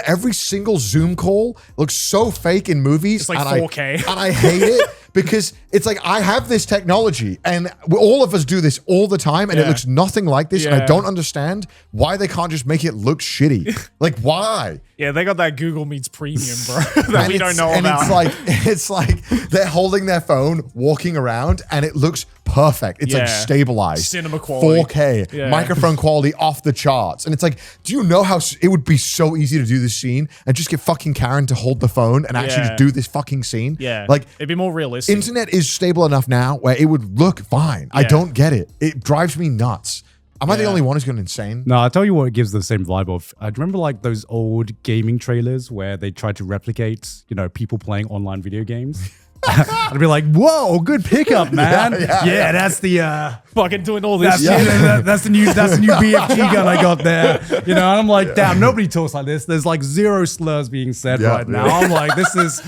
every single Zoom call looks so fake in movies. It's like 4K. And I hate it because it's like, I have this technology and all of us do this all the time and it looks nothing like this. And I don't understand why they can't just make it look shitty. Like, why? Yeah, they got that Google Meets Premium, bro, that we don't know about. And it's like they're holding their phone, walking around, and it looks perfect. It's like stabilized. Cinema quality. 4K. Microphone quality off the charts. And it's like, do you know how it would be so easy to do this scene and just get fucking Karen to hold the phone and actually just do this fucking scene? Yeah. Like, it'd be more realistic. Internet is stable enough now where it would look fine. I don't get it. It drives me nuts. Am I the only one who's going insane? No, I'll tell you what it gives the same vibe of. I remember like those old gaming trailers where they tried to replicate, you know, people playing online video games. I'd be like, whoa, good pickup, man. Yeah, that's the fucking doing all this shit. That's the new BFG gun I got there. You know, and I'm like, damn, nobody talks like this. There's like zero slurs being said right now. I'm like, there's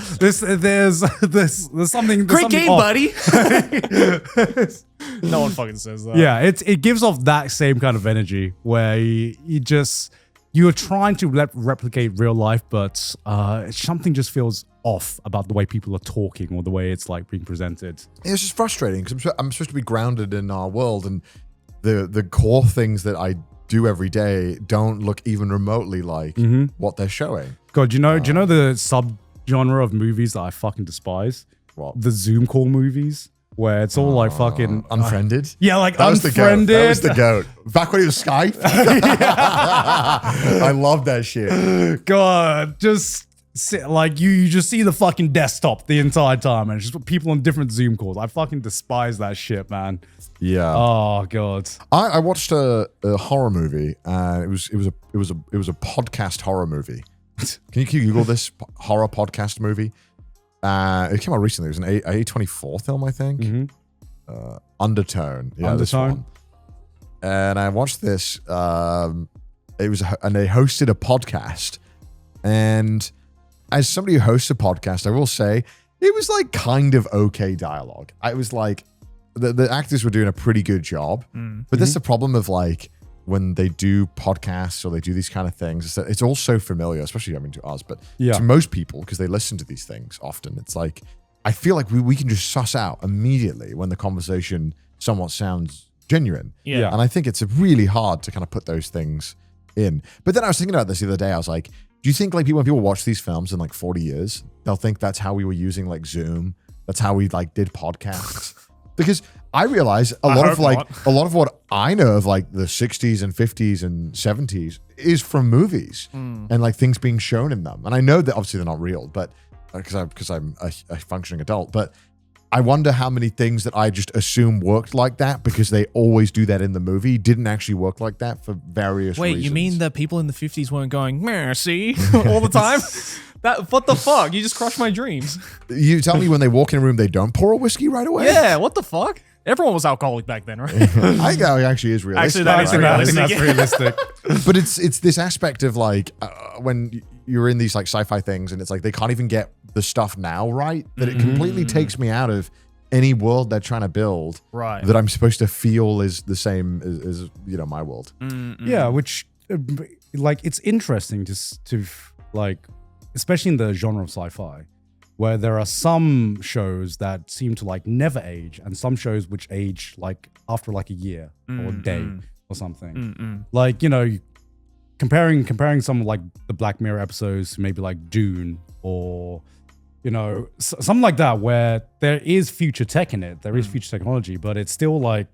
something. Great game, off. buddy. No one fucking says that. Yeah, it gives off that same kind of energy where you're trying to replicate real life, but something just feels off about the way people are talking or the way it's like being presented. It's just frustrating because I'm supposed to be grounded in our world, and the core things that I do every day don't look even remotely like what they're showing. God, do you know the subgenre of movies that I fucking despise? What? The Zoom call movies. Where it's all like fucking Unfriended. Yeah, like that Unfriended. That was the goat. Back when it was Skype. I love that shit. God, just like you just see the fucking desktop the entire time, and it's just people on different Zoom calls. I fucking despise that shit, man. Yeah. Oh god. I watched a horror movie, and it was a podcast horror movie. Can you Google this horror podcast movie? It came out recently. It was an A24 film, I think. Undertone. Yeah, Undertone. This one. And I watched this. And they hosted a podcast. And as somebody who hosts a podcast, I will say it was like kind of okay dialogue. I was like, the actors were doing a pretty good job. But that's the problem of like when they do podcasts or they do these kind of things, it's all so familiar, especially to us, but to most people, because they listen to these things often, it's like, I feel like we can just suss out immediately when the conversation somewhat sounds genuine. Yeah. And I think it's really hard to kind of put those things in. But then I was thinking about this the other day. I was like, do you think like when people watch these films in like 40 years, they'll think that's how we were using like Zoom? That's how we like did podcasts? Because I realize a lot of what I know of like the 60s and 50s and 70s is from movies and like things being shown in them. And I know that obviously they're not real, but because I'm a functioning adult, but I wonder how many things that I just assume worked like that because they always do that in the movie didn't actually work like that for various reasons. Wait, you mean that people in the 50s weren't going, see, all the time? What the fuck? You just crushed my dreams. You tell me when they walk in a room, they don't pour a whiskey right away? Yeah, what the fuck? Everyone was alcoholic back then, right? I think that actually is realistic. Actually, that's realistic. But it's this aspect of like when you're in these like sci-fi things and it's like they can't even get the stuff now right, that it completely takes me out of any world they're trying to build that I'm supposed to feel is the same as my world. Yeah, which like it's interesting to like, especially in the genre of sci-fi, where there are some shows that seem to like never age, and some shows which age like after like a year or a day or something. Like, comparing some like the Black Mirror episodes, maybe like Dune or something like that, where there is future tech in it, there is future technology, but it's still like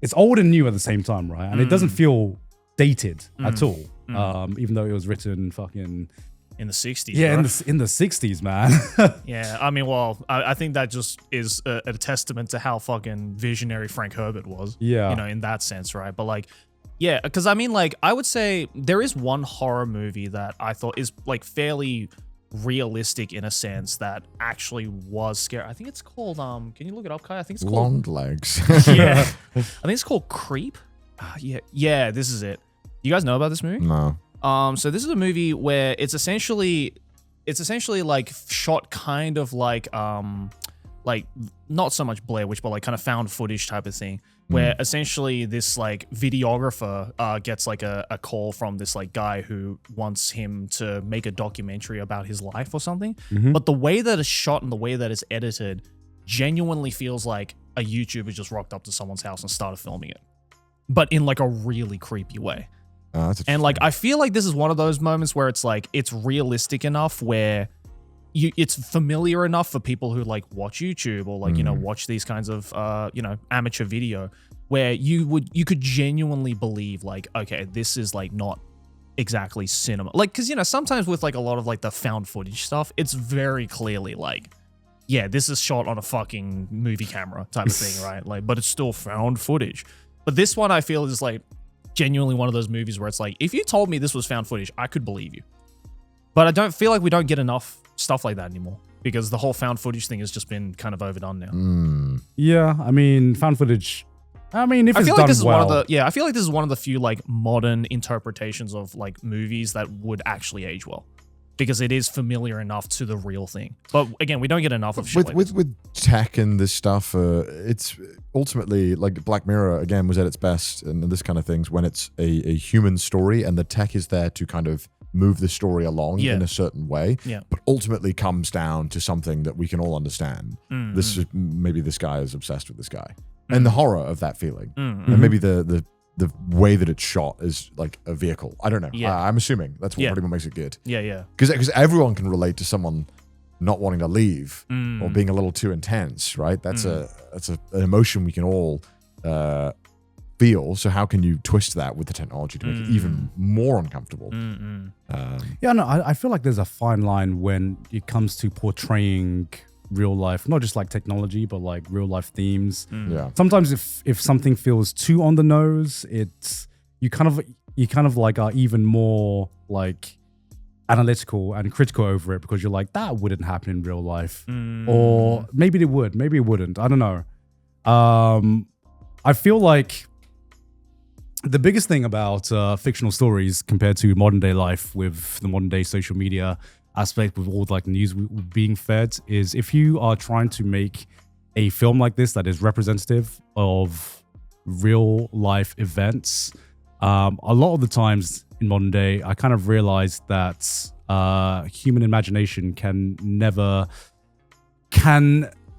it's old and new at the same time, right? And it doesn't feel dated at all, even though it was written fucking in the 60s. Yeah, right? in the 60s, man. Yeah, I mean, well, I think that just is a testament to how fucking visionary Frank Herbert was. Yeah. In that sense, right? But like, yeah, because I mean, like, I would say there is one horror movie that I thought is like fairly realistic in a sense that actually was scary. I think it's called, can you look it up, Kai? I think it's called Long Legs. Yeah. I think it's called Creep. Yeah, this is it. You guys know about this movie? No. So this is a movie where it's essentially like shot kind of like not so much Blair Witch, but like kind of found footage type of thing, where essentially this like videographer gets like a call from this like guy who wants him to make a documentary about his life or something. But the way that it's shot and the way that it's edited genuinely feels like a YouTuber just rocked up to someone's house and started filming it, but in like a really creepy way. And like, I feel like this is one of those moments where it's like, it's realistic enough where it's familiar enough for people who like watch YouTube or like, watch these kinds of, amateur video, where you could genuinely believe like, okay, this is like not exactly cinema. Like, cause sometimes with like a lot of like the found footage stuff, it's very clearly like, yeah, this is shot on a fucking movie camera type of thing, right? Like, but it's still found footage. But this one I feel is like, genuinely one of those movies where it's like, if you told me this was found footage, I could believe you. But I don't feel like we don't get enough stuff like that anymore, because the whole found footage thing has just been kind of overdone now. Yeah, I mean, found footage. I mean, if I it's feel done like this well, is one of the I feel like this is one of the few like modern interpretations of like movies that would actually age well, because it is familiar enough to the real thing. But again, we don't get enough of shit with tech and this stuff. It's ultimately like Black Mirror again was at its best and this kind of things when it's a human story and the tech is there to kind of move the story along in a certain way. Yeah. But ultimately comes down to something that we can all understand. This is maybe this guy is obsessed with this guy and the horror of that feeling, and maybe the way that it's shot is like a vehicle. I don't know. Yeah. I'm assuming that's what pretty much makes it good. Yeah. Because everyone can relate to someone not wanting to leave or being a little too intense, right? That's an emotion we can all feel. So how can you twist that with the technology to make it even more uncomfortable? I feel like there's a fine line when it comes to portraying real life, not just like technology, but like real life themes. Yeah. Sometimes if something feels too on the nose, it's you kind of like are even more like analytical and critical over it, because you're like, that wouldn't happen in real life, or maybe it would, maybe it wouldn't. I don't know. I feel like the biggest thing about fictional stories compared to modern day life with the modern day social media aspect, with all like news being fed, is if you are trying to make a film like this that is representative of real life events, a lot of the times in modern day, I kind of realized that human imagination can never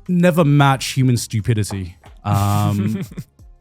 match human stupidity.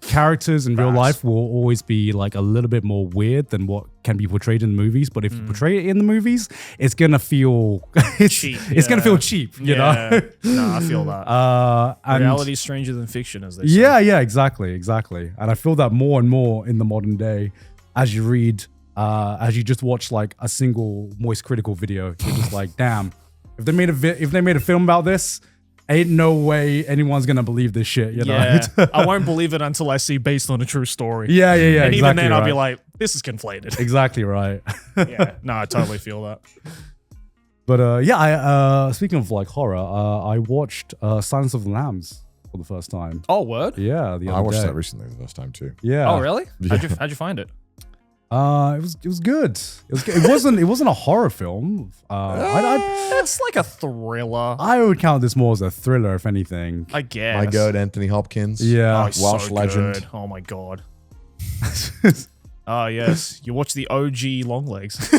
Characters in real life will always be like a little bit more weird than what can be portrayed in the movies. But if you portray it in the movies, it's gonna feel cheap. It's gonna feel cheap, you know? No, I feel that. Reality is stranger than fiction, as they say. Yeah, exactly. And I feel that more and more in the modern day, as you read, as you just watch like a single Moist Critical video, you're just like, damn, if they made a film about this, ain't no way anyone's gonna believe this shit, you know? Yeah, I won't believe it until I see based on a true story. Yeah. And exactly even then, I'll be right. like, this is conflated. Exactly right. Yeah, no, I totally feel that. But I speaking of like horror, I watched Silence of the Lambs for the first time. Oh, word? Yeah, I watched that recently the first time too. Yeah. Oh, really? Yeah. How'd you find it? It was good. It wasn't a horror film. It's like a thriller, I would count this more as a thriller, if anything. I guess. My God, Anthony Hopkins. Yeah. Oh, he's Welsh so legend. good. Oh my God. Oh yes, you watch the OG Longlegs.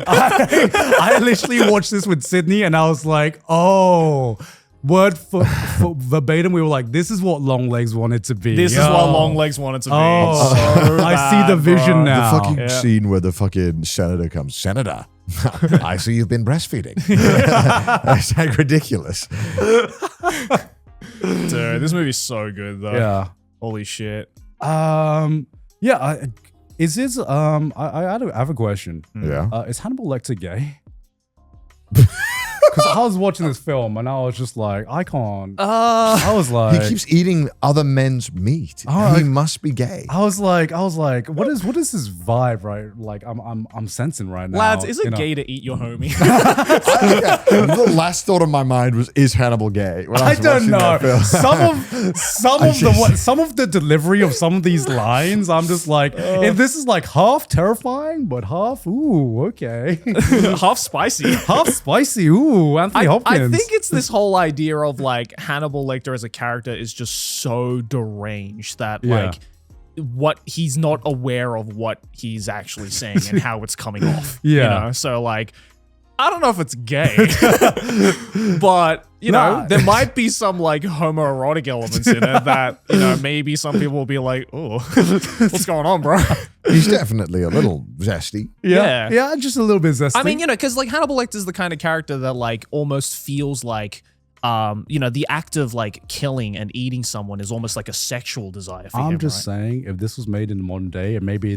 I literally watched this with Sydney, and I was like, oh. Word for verbatim, we were like, "This is what Longlegs wanted to be. This is what Longlegs wanted to be." Oh, So I see the bad, vision bro. now. The fucking scene where the fucking senator comes. Senator, I see you've been breastfeeding. It's like ridiculous. Dude, this movie's so good though. Yeah. Holy shit. Yeah. Is this? I have a question. Yeah. Is Hannibal Lecter gay? Because I was watching this film and I was just like, I can't. I was like, He keeps eating other men's meat. Oh, He must be gay. I was like, what is this vibe, right? Like I'm sensing right now. Lads, is you it know? gay to eat your homie? The last thought of my mind was, is Hannibal gay? When I was don't watching know. that film. Some of the delivery of some of these lines, I'm just like, if this is like half terrifying, but half okay, Half spicy. half spicy. Ooh, Anthony Hopkins. I think it's this whole idea of like Hannibal Lecter as a character is just so deranged that Yeah. like he's not aware of what he's actually saying and how it's coming off. Yeah. You know? So like I don't know if it's gay, but you know, Nah. there might be some like homoerotic elements in it that, you know, maybe some people will be like, oh, what's going on, bro? He's definitely a little zesty. yeah, just a little bit zesty. I mean, you know, because like Hannibal Lecter is the kind of character that like almost feels like, you know, the act of like killing and eating someone is almost like a sexual desire for him. I'm just right? saying, if this was made in the modern day, and maybe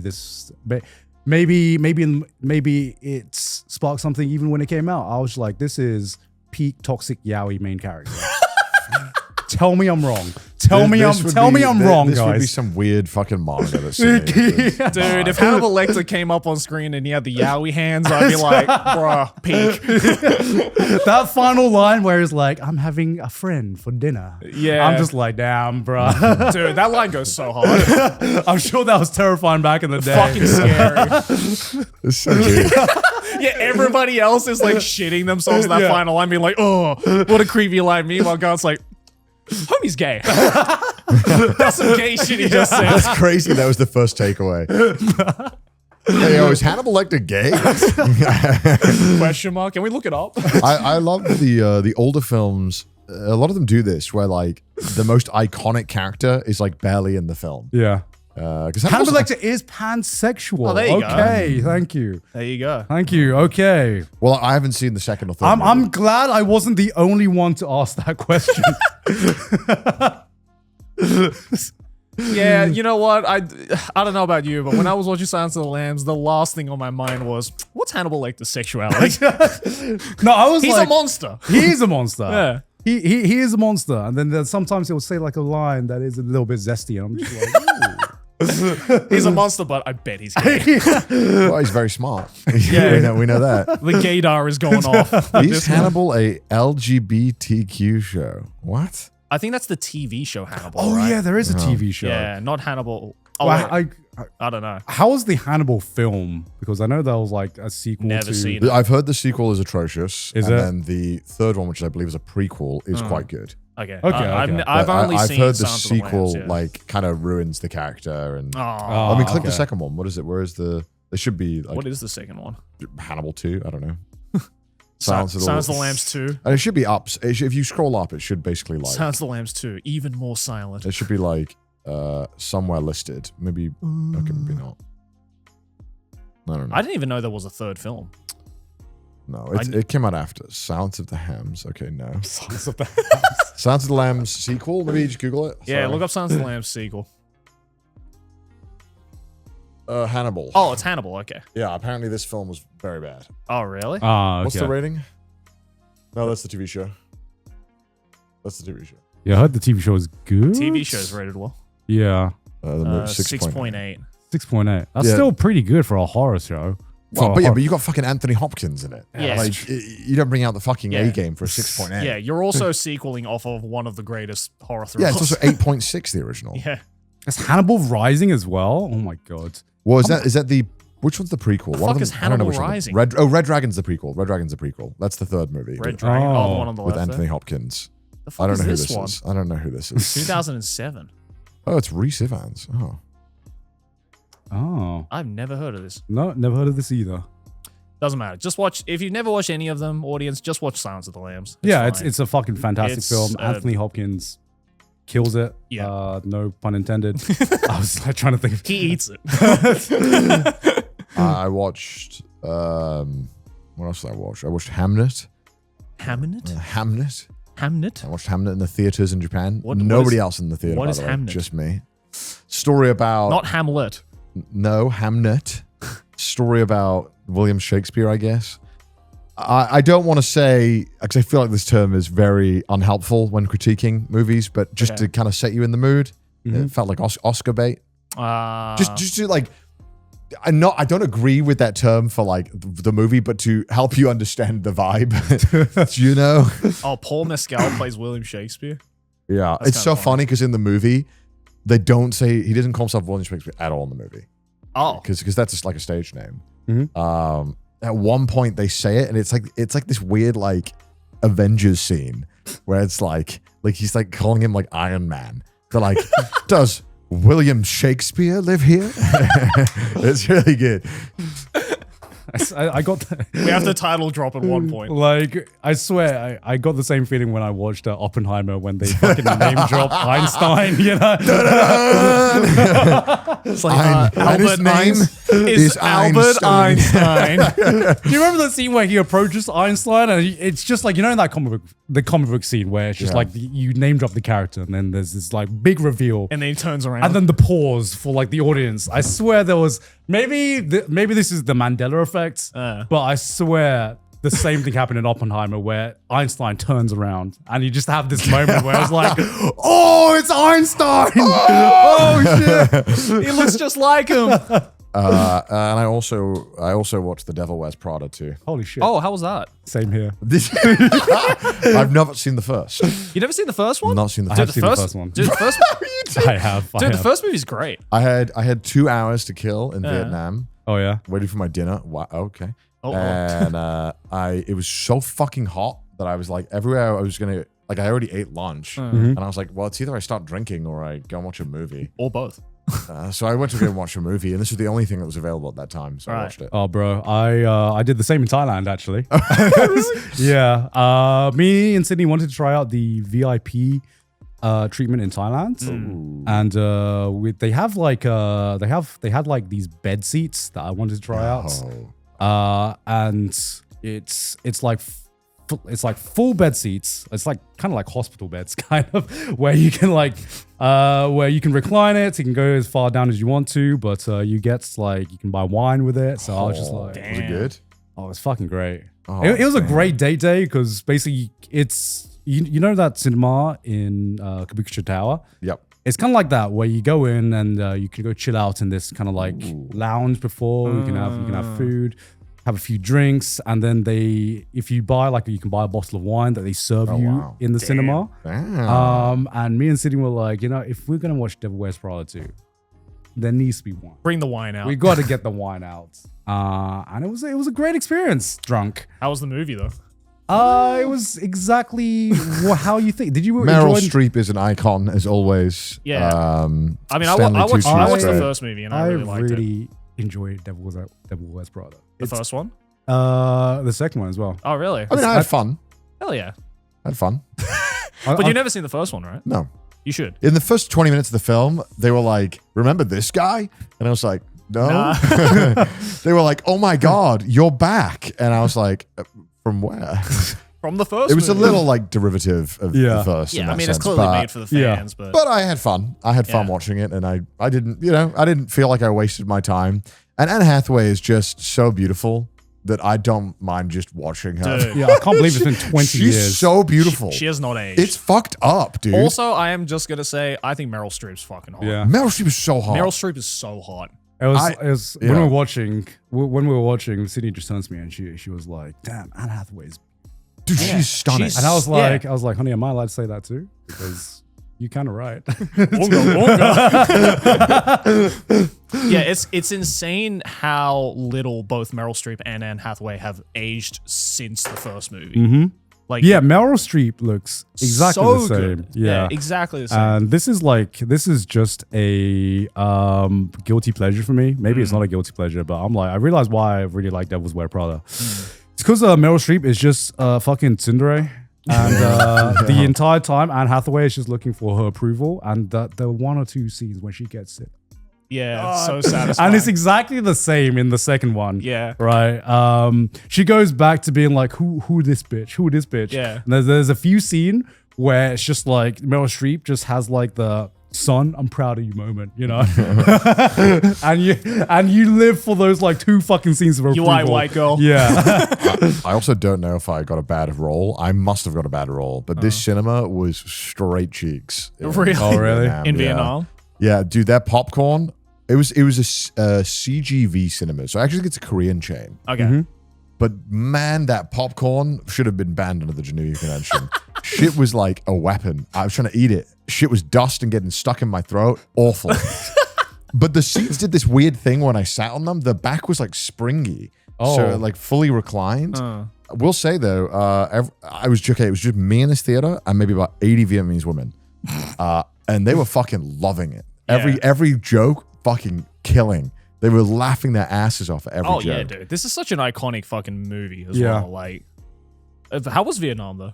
it sparked something even when it came out. I was like, this is peak toxic yaoi main character. Tell me I'm wrong. Tell me I'm wrong, This would be guys. some weird fucking manga that's made. Dude, if Hannibal Lecter came up on screen and he had the yaoi hands, I'd be like, bruh, peak. That final line where he's like, I'm having a friend for dinner. Yeah. I'm just like, damn, bruh. Dude, that line goes so hard. I'm sure that was terrifying back in the day. Fucking scary. It's so weird. Yeah, everybody else is like shitting themselves in that final line, being like, oh, what a creepy line. Meanwhile, Garnt's like, homie's gay. That's some gay shit he just said. That's crazy. That was the first takeaway. Hey, is Hannibal Lecter gay? Question mark. Can we look it up? I love the older films. A lot of them do this, where like the most iconic character is like barely in the film. Yeah. Because Hannibal Lecter is pansexual. Oh, there you go. Okay, thank you. There you go. Thank you. Okay. Well, I haven't seen the second or third. I'm glad I wasn't the only one to ask that question. Yeah, you know what? I don't know about you, but when I was watching Silence of the Lambs, the last thing on my mind was, what's Hannibal Lecter's sexuality? No, I was He's like, a monster. he is a monster. Yeah. He is a monster. And then sometimes he'll say like a line that is a little bit zesty. And I'm just like, ooh. He's a monster, but I bet he's gay. Well, he's very smart. Yeah. we know that. The gaydar is going off. Is Hannibal a LGBTQ show? What? I think that's the TV show Hannibal. Oh, right? yeah, there is a TV show. Yeah, not Hannibal. Oh, Well, wait, I don't know. how was the Hannibal film? Because I know that was like a sequel Never to... seen it. I've heard the sequel is atrocious. Is and it? then the third one, which I believe is a prequel, is quite good. Okay. Okay, I've okay. I've But only I've seen heard the Silence of the sequel Lambs, yeah. like kind of ruins the character. And Oh, I mean, click the okay. second one. What is it? Where is the? There should be like what is the second one? Hannibal 2. I don't know. Silence of the Lambs 2. And it should be up. If you scroll up, it should basically like Silence of the Lambs 2. Even more silent. it should be like somewhere listed. Maybe okay, maybe not. I don't know. I didn't even know there was a third film. No, it came out after Silence of the Hams. Okay, no. Sons of the- Silence of the Lambs sequel. Maybe you just Google it. Yeah, Sorry. look up Silence of the Lambs sequel. Hannibal. Oh, it's Hannibal. Okay. Yeah, apparently this film was very bad. Oh, really? Ah, What's the okay. rating? No, that's the TV show. That's the TV show. Yeah, I heard the TV show is good. TV show's rated well. Yeah. The movie 6.8. 6.8. That's Yeah. still pretty good for a horror show. Well, For but a yeah, hor- but you got fucking Anthony Hopkins in it. Yeah. Like, you don't bring out the fucking Yeah. A game for a 6.8. Yeah, you're also sequeling off of one of the greatest horror thrillers. Yeah, it's also 8.6 the original. Yeah. It's Hannibal Rising as well. Oh my god. Well, is that the which one's the prequel? The fuck is Hannibal Rising? Red Dragon's the prequel. Red Dragon's the prequel. That's the third movie. Red Dragon. Oh, the one on the with left. Anthony Hopkins. The fuck I don't is know who this this one? is. I don't know who this is. 2007. Oh, it's Rhys Ifans. Oh. Oh. I've never heard of this. No, never heard of this either. Doesn't matter. Just watch. If you've never watched any of them, audience, just watch Silence of the Lambs. Yeah, fine. it's a fucking fantastic It's, film. Anthony Hopkins kills it. Yeah. No pun intended. I was like trying to think of He eats it. I watched. What else did I watch? I watched Hamnet. Hamnet? Hamnet. Hamnet? I watched Hamnet in the theaters in Japan. What Nobody is- else in the theater. what by is the way, Hamnet? Just me. Story about Not Hamlet. no Hamnet. Story about William Shakespeare, I guess. I don't want to say, because I feel like this term is very unhelpful when critiquing movies, but just to kind of set you in the mood, it felt like Oscar bait. Just to like, I don't agree with that term for like the movie, but to help you understand the vibe, you know? Oh, Paul Mescal plays William Shakespeare. Yeah, That's it's so kinda funny. funny because in the movie, they don't say, he doesn't call himself William Shakespeare at all in the movie. Oh, Because that's just like a stage name. Mhm. At one point they say it, and it's like this weird like Avengers scene where it's like he's like calling him like Iron Man. They're like, does William Shakespeare live here? It's really good. I got the, we have the title drop at one point. like I swear I got the same feeling when I watched Oppenheimer when they fucking name dropped Einstein. You know, It's like and his name is Albert Einstein. do you remember the scene where he approaches Einstein and it's just like, you know, in that the comic book scene where it's just like you name drop the character and then there's this like big reveal And then he turns around. and then the pause for like the audience. I swear there was maybe this is the Mandela effect, but I swear the same thing happened in Oppenheimer where Einstein turns around and you just have this moment where it's like, oh, it's Einstein! Oh shit! he looks just like him. And I also watched The Devil Wears Prada too. Holy shit! Oh, how was that? Same here. I've never seen the first. You never seen the first one? Not seen the I first. have seen the first one. Dude, the first, I have. dude, the first movie's great. I had 2 hours to kill in Vietnam, Oh yeah. waiting for my dinner. Wow, okay. Oh, And it was so fucking hot that I was like, everywhere I was gonna like, I already ate lunch, and I was like, well, it's either I start drinking or I go and watch a movie. or both. So I went to go and watch a movie, and this was the only thing that was available at that time, so I Right. watched it. Oh, bro, I did the same in Thailand actually. Yeah. Me and Sydney wanted to try out the VIP treatment in Thailand, and they have like they had like these bed seats that I wanted to try out. And it's like full bed seats. It's like kind of like hospital beds, kind of, where you can recline it. You can go as far down as you want to, but you get like you can buy wine with it. So I was just like, Was it good? oh, it's fucking great. Oh, It was a damn. great date day because basically it's you know that cinema in Kabukicho Tower. Yep. It's kind of like that where you go in and you can go chill out in this kind of like lounge before you can have food, have a few drinks, and then if you buy you can buy a bottle of wine that they serve you wow. in the cinema. Damn. And me and Sydney were like, you know, if we're gonna watch Devil Wears Prada 2, there needs to be wine. Bring the wine out. We got to get the wine out. And it was a great experience drunk. How was the movie though? It was exactly how you think. Did you Meryl enjoy? Streep is an icon as always. Yeah. I mean, I Stanley watched Tucci's the great. first movie and I I really liked it. really enjoyed Devil Wears Prada. The first one? The second one as well. Oh, really? I mean, I had fun. Hell yeah. I had fun. But you've never seen the first one, right? No. You should. In the first 20 minutes of the film, they were like, remember this guy? And I was like, no. Nah. They were like, oh my God, you're back. And I was like, from where? From the first It was a movie. little like derivative of the first. in Yeah, I that mean, it's sense, clearly but- made for the fans, but But I had fun. I had fun Yeah. watching it, and I didn't feel like I wasted my time. And Anne Hathaway is just so beautiful that I don't mind just watching her. Dude. Yeah, I can't believe it's been 20 She's years. so beautiful. she has not aged. It's fucked up, dude. Also, I am just going to say, I think Meryl Streep's fucking hot. Yeah. Meryl Streep is so hot. Meryl Streep is so hot. It was yeah. when we were watching, Sydney just turns to me and she was like, "Damn, Anne Hathaway's." Dude, she's stunning. she's- And I was Yeah. like, honey, am I allowed to say that too? Because you're kind of right. Yeah, it's insane how little both Meryl Streep and Anne Hathaway have aged since the first movie. Mm-hmm. Like, yeah, Meryl Streep looks exactly so the same. good. Yeah, exactly the same. And this is just a guilty pleasure for me. Maybe it's not a guilty pleasure, but I realize why I really like Devil's Wear Prada. It's because Meryl Streep is just fucking tsundere. And the entire time, Anne Hathaway is just looking for her approval. And the one or two scenes when she gets it. Yeah, so satisfying. And it's exactly the same in the second one. Yeah. Right. She goes back to being like, who this bitch? Who this bitch? Yeah. And there's a few scene where it's just like Meryl Streep just has like the son, I'm proud of you moment, you know? and you live for those like 2 fucking scenes of approval. You like white girl. Yeah. I also don't know if I got a bad role. I must have got a bad role, but this cinema was straight cheeks. Really? Oh, really? In Vietnam? Yeah, dude, that popcorn. It was a CGV cinema, so I actually think it's a Korean chain. Okay. But man, that popcorn should have been banned under the Geneva Convention. Shit was like a weapon. I was trying to eat it. Shit was dust and getting stuck in my throat. Awful. But the seats did this weird thing when I sat on them. The back was like springy, so like fully reclined. I will say though, I was okay. It was just me in this theater and maybe about 80 Vietnamese women, and they were fucking loving it. Every joke, fucking killing. They were laughing their asses off at every joke. Oh yeah, dude. This is such an iconic fucking movie as well. Like, how was Vietnam though?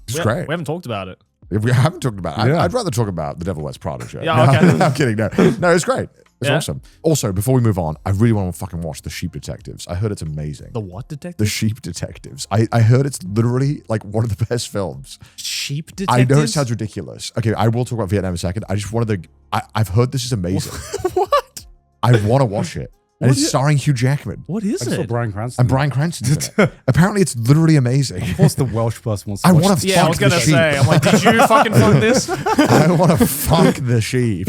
It's great. We haven't talked about it. If we haven't talked about it, I'd rather talk about the Devil Wears Prada joke. Yeah, okay. I'm kidding. No, it's great. It's awesome. Also, before we move on, I really want to fucking watch The Sheep Detectives. I heard it's amazing. The what detectives? The Sheep Detectives. I heard it's literally like one of the best films. Sheep Detectives? I know it sounds ridiculous. Okay, I will talk about Vietnam in a second. I just wanted I've heard this is amazing. What? I want to watch it. And it's starring Hugh Jackman. What is I saw it? Bryan Cranston. And Bryan Cranston's in it. Apparently, it's literally amazing. Of course, the Welsh person wants to I watch want to Yeah, I was fuck gonna the sheep. say. I'm like, did you fucking fuck this? I want to fuck the sheep.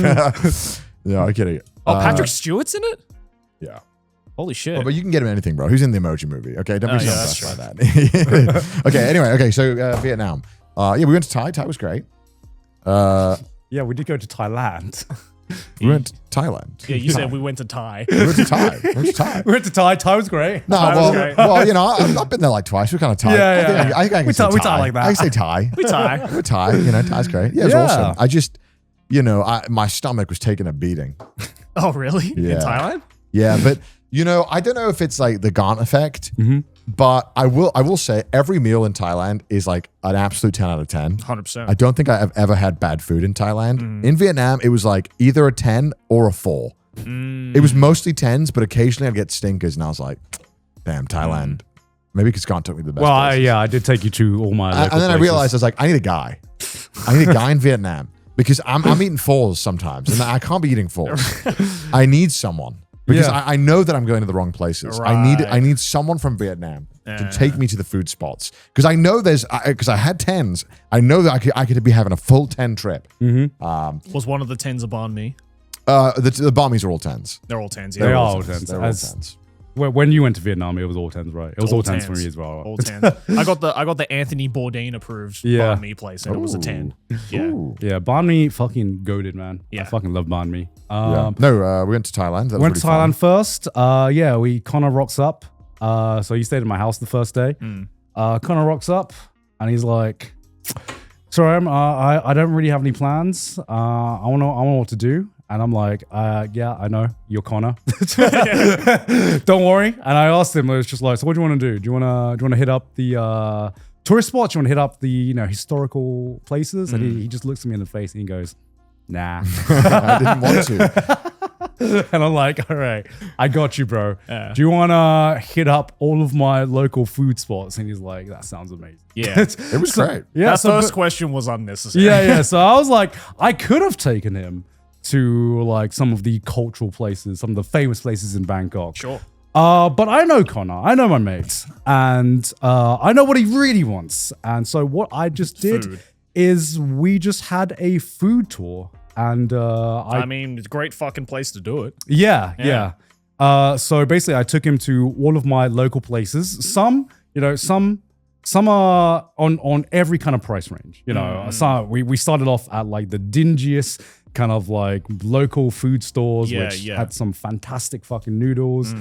No, I'm kidding. Oh, Patrick Stewart's in it? Yeah. Holy shit. But you can get him anything, bro. Who's in the Emoji Movie? Okay, don't be so that's impressed by that. Okay, anyway. Okay, so Vietnam. Yeah, we went to Thai. Thai was great. Yeah, we did go to Thailand. We went to Thailand. Yeah, you said we went to Thai. We went to Thai. We went to Thai. We went to Thai. Thai was great. No, well, you know, I've been there like twice. We're kind of Thai. Yeah, I can say we Thai like that. I say Thai. We Thai. We're Thai. You know, Thai's great. Yeah, it was awesome. I just, you know, my stomach was taking a beating. Oh, really? Yeah. In Thailand? Yeah, but you know, I don't know if it's like the Garnt effect, but I will say every meal in Thailand is like an absolute 10 out of 10. 100%. I don't think I have ever had bad food in Thailand. In Vietnam, it was like either a 10 or a 4. It was mostly 10s, but occasionally I'd get stinkers, and I was like, damn, Thailand. Maybe because Garnt took me to the best places. I did take you to all my local And then I places. realized I was like, I need a guy. I need a guy in Vietnam because I'm eating 4s sometimes, and I can't be eating 4s. I need someone. Because I know that I'm going to the wrong places. Right. I need someone from Vietnam to take me to the food spots. Because I know because I had 10s. I know that I could be having a full 10 trip. Was one of the 10s a banh mi? The bombies are all 10s. They're all 10s. They Yeah. are all 10s. They're all 10s. When you went to Vietnam, it was all 10s, right? It was all 10s for me as well. All 10s. I got the Anthony Bourdain approved banh mi place, and it was a 10. Yeah. Ooh. Yeah, banh mi fucking goated, man. Yeah. I fucking love banh mi. Yeah. No, we went to Thailand. That was Went to really Thailand first. Connor rocks up. So he stayed at my house the first day. Connor rocks up and he's like, sorry, I don't really have any plans. I want to know what to do. And I'm like, yeah, I know. You're Connor. Don't worry. And I asked him, it was just like, so what do you want to do? Do you want to hit up the tourist spots? Do you want to hit up the historical places? And he just looks at me in the face and he goes, nah. I didn't want to. And I'm like, all right, I got you, bro. Do you want to hit up all of my local food spots? And he's like, that sounds amazing. Yeah. It was great. Yeah. That first question was unnecessary. Yeah. So I was like, I could have taken him to like some of the cultural places, some of the famous places in Bangkok. Sure. But I know Connor. I know my mates. And I know what he really wants. And so what I just did is we just had a food tour. And I mean, it's a great fucking place to do it. Yeah. So basically, I took him to all of my local places. Some some are on every kind of price range. You know, we started off at like the dingiest kind of like local food stores, which had some fantastic fucking noodles.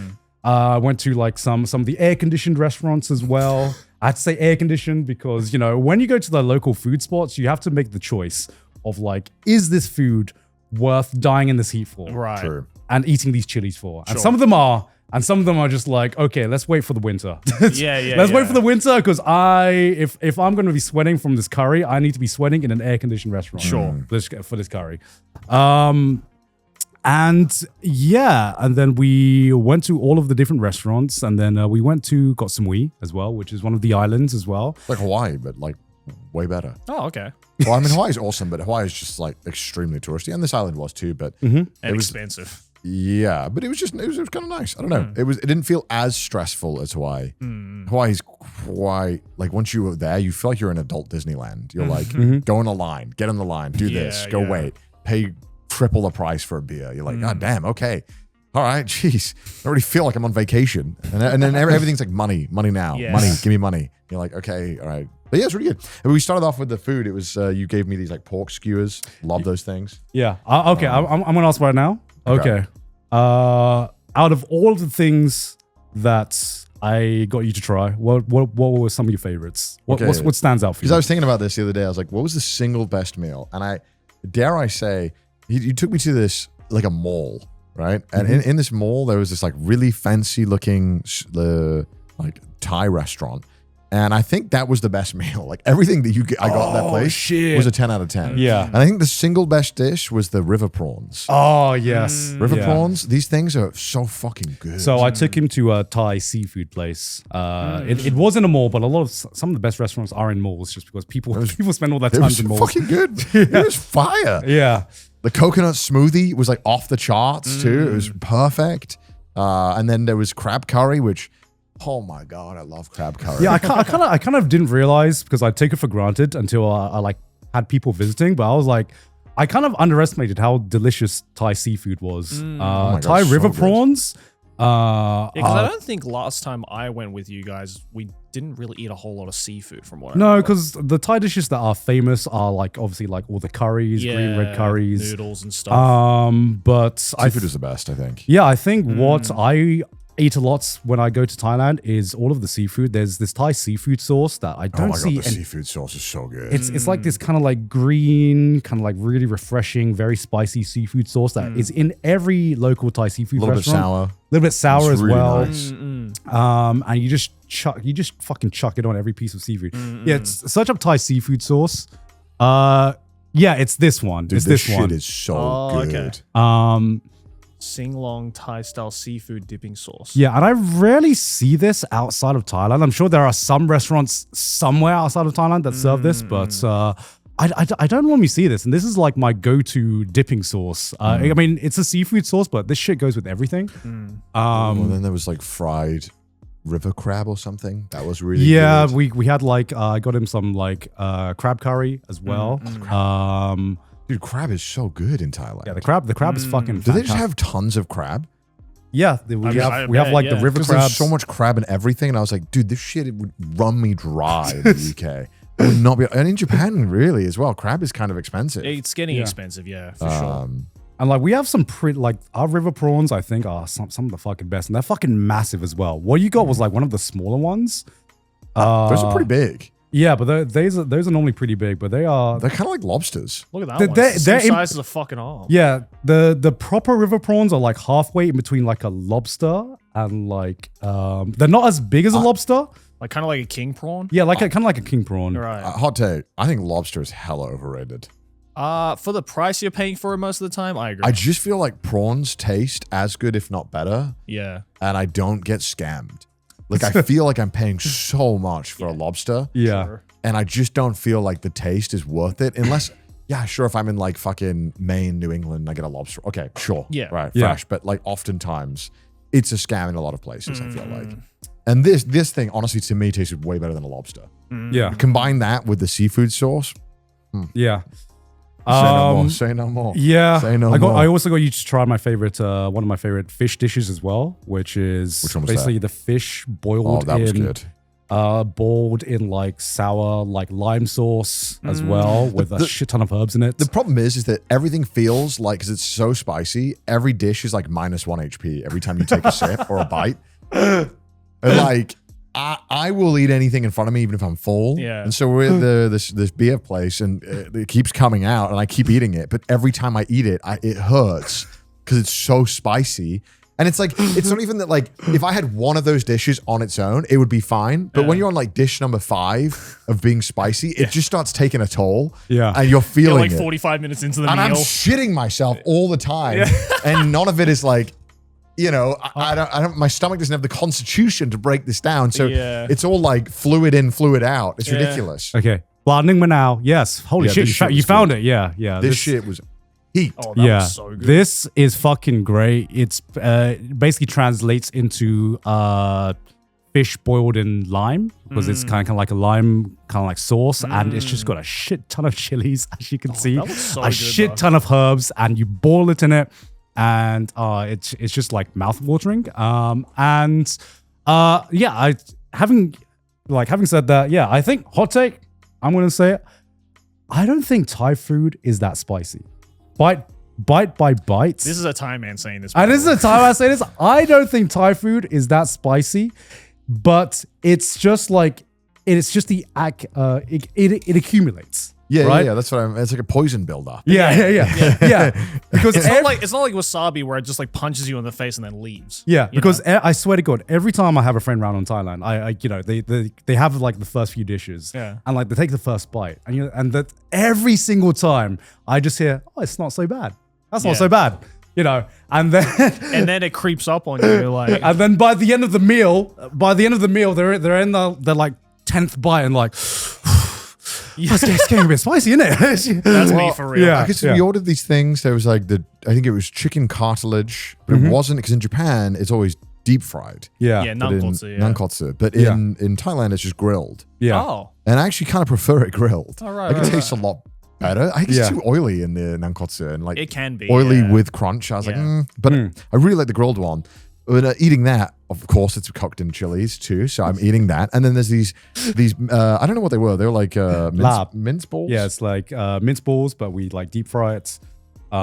Went to like some of the air-conditioned restaurants as well. I had to say air-conditioned because, you know, when you go to the local food spots, you have to make the choice of like, is this food worth dying in this heat for? Right. True. And eating these chilies for. And some of them are, and some of them are just like, okay, let's wait for the winter. Let's wait for the winter because if I'm going to be sweating from this curry, I need to be sweating in an air-conditioned restaurant. Sure. For this curry. And then we went to all of the different restaurants, and then we went to Koh Samui as well, which is one of the islands as well. Like Hawaii, but like way better. Oh, okay. Well, I mean, Hawaii's awesome, but Hawaii is just like extremely touristy, and this island was too. But and expensive. Yeah, but it was kind of nice. I don't know. It didn't feel as stressful as Hawaii. Hawaii's quite like once you were there, you feel like you're in adult Disneyland. You're like, go in a line, get on the line, do this, go wait, pay triple the price for a beer. You're like, God damn, okay. All right, jeez. I already feel like I'm on vacation. And then everything's like money now. Money, give me money. You're like, okay, all right. But yeah, it's really good. And we started off with the food. It was, you gave me these like pork skewers. Love those things. Yeah. Okay, I'm going to ask right now. Okay. Out of all of the things that I got you to try, what were some of your favorites? What stands out for you? Because I was thinking about this the other day. I was like, what was the single best meal? And dare I say, you took me to this, like a mall, right? And in this mall, there was this like really fancy looking like Thai restaurant. And I think that was the best meal. Like everything that I got at that place was a 10 out of 10. Yeah. And I think the single best dish was the river prawns. Oh, yes. River prawns, these things are so fucking good. So I took him to a Thai seafood place. It wasn't a mall, but some of the best restaurants are in malls just because people spend all their time in malls. It was fucking good. It was fire. Yeah. The coconut smoothie was like off the charts too. It was perfect. And then there was crab curry, which... Oh my God, I love crab curry. Yeah, I kind of didn't realize because I take it for granted until I like had people visiting, but I was like, I kind of underestimated how delicious Thai seafood was. Thai river prawns. Because I don't think last time I went with you guys, we didn't really eat a whole lot of seafood from what I remember. No, because the Thai dishes that are famous are like obviously like all the curries, green, red curries. Noodles and stuff. But seafood is the best, I think. Yeah, I think what I eat a lot when I go to Thailand is all of the seafood. There's this Thai seafood sauce that I don't see. God, the seafood sauce is so good. It's like this kind of like green, kind of like really refreshing, very spicy seafood sauce that is in every local Thai seafood restaurant. A little bit sour as really well. Nice. And you just fucking chuck it on every piece of seafood. Yeah, search up Thai seafood sauce. Yeah, it's this one. Dude, this shit is so good. Okay. Singlong Thai style seafood dipping sauce. Yeah, and I rarely see this outside of Thailand. I'm sure there are some restaurants somewhere outside of Thailand that serve this, but I don't normally see this. And this is like my go-to dipping sauce. I mean, it's a seafood sauce, but this shit goes with everything. And then there was like fried river crab or something. That was really good. we had like, I got him some like crab curry as well. Dude, crab is so good in Thailand. Yeah, the crab is fucking fantastic. Do they just have tons of crab? Yeah, we have like the river crabs. There's so much crab and everything, and I was like, dude, this shit would run me dry in the UK. It would not be, and in Japan really as well. Crab is kind of expensive. It's getting expensive, yeah, for sure. And like we have some pretty like our river prawns, I think, are some of the fucking best, and they're fucking massive as well. What you got was like one of the smaller ones. Those are pretty big. Yeah, but those are normally pretty big, but they're kind of like lobsters. Look at that one. They're the size of a fucking arm. Yeah, the proper river prawns are like halfway in between like a lobster and like they're not as big as a lobster. Like kind of like a king prawn. Yeah, like kind of like a king prawn. Right. Hot take. I think lobster is hella overrated. For the price you're paying for it most of the time, I agree. I just feel like prawns taste as good, if not better. Yeah. And I don't get scammed. Like, I feel like I'm paying so much for a lobster. Yeah. Sure. And I just don't feel like the taste is worth it unless, sure, if I'm in like fucking Maine, New England, I get a lobster. Okay, sure. Yeah. Right, fresh. But like oftentimes, it's a scam in a lot of places, I feel like. And this thing, honestly, to me, tasted way better than a lobster. Yeah. Combine that with the seafood sauce. Yeah. Say no more. Yeah. Say no more. I also got you to try my favorite, one of my favorite fish dishes as well, which is Which one was basically the fish boiled that was good. boiled in like sour like lime sauce as well with a shit ton of herbs in it. The problem is that everything feels like, because it's so spicy, every dish is like -1 HP every time you take a sip or a bite. And like, I will eat anything in front of me, even if I'm full. Yeah. And so we're at this beer place, and it keeps coming out, and I keep eating it. But every time I eat it, it hurts because it's so spicy. And it's like, it's not even that, like, if I had one of those dishes on its own, it would be fine. But when you're on like dish number 5 of being spicy, it just starts taking a toll. Yeah. And you're feeling like it. 45 minutes into the And meal. I'm shitting myself all the time. And none of it is like, you know, I don't, my stomach doesn't have the constitution to break this down. So it's all like fluid in, fluid out. It's ridiculous. Okay. Blanding now. Yes. Holy shit. You found it. Yeah. Yeah. This shit was heat. Oh, that was so good. This is fucking great. It's basically translates into fish boiled in lime because it's kind of like a lime kind of like sauce, and it's just got a shit ton of chilies, as you can see, that looks so a good, shit though. ton of herbs, and you boil it in it, and it's just like mouth watering. Having said that, yeah, I think hot take. I'm gonna say it. I don't think Thai food is that spicy. Bite by bite. This is a Thai man saying this. And this is the time I say this. I don't think Thai food is that spicy, but it's just like it accumulates. Yeah, right? yeah, that's what it's like a poison buildup. Yeah. Because it's not like wasabi where it just like punches you in the face and then leaves. Yeah, because I swear to God, every time I have a friend round on Thailand, they have like the first few dishes, and like they take the first bite, and that every single time I just hear, oh, it's not so bad. That's not so bad, and then it creeps up on you, like, and then by the end of the meal, they're in the like 10th bite and like. It's getting a bit spicy, isn't it? That's me for real. Yeah, because we ordered these things. There was like I think it was chicken cartilage, but it wasn't, because in Japan it's always deep fried. Yeah, nankotsu. Nankotsu, but in Thailand it's just grilled. Yeah. Oh. And I actually kind of prefer it grilled. All right, like it right, tastes a lot better. I think it's too oily in the nankotsu, and like It can be oily with crunch. I was like, but I really like the grilled one. But eating that, of course, it's cooked in chilies too. So I'm eating that, and then there's these I don't know what they were. They were like mince balls. Yeah, it's like mince balls, but we like deep fry it.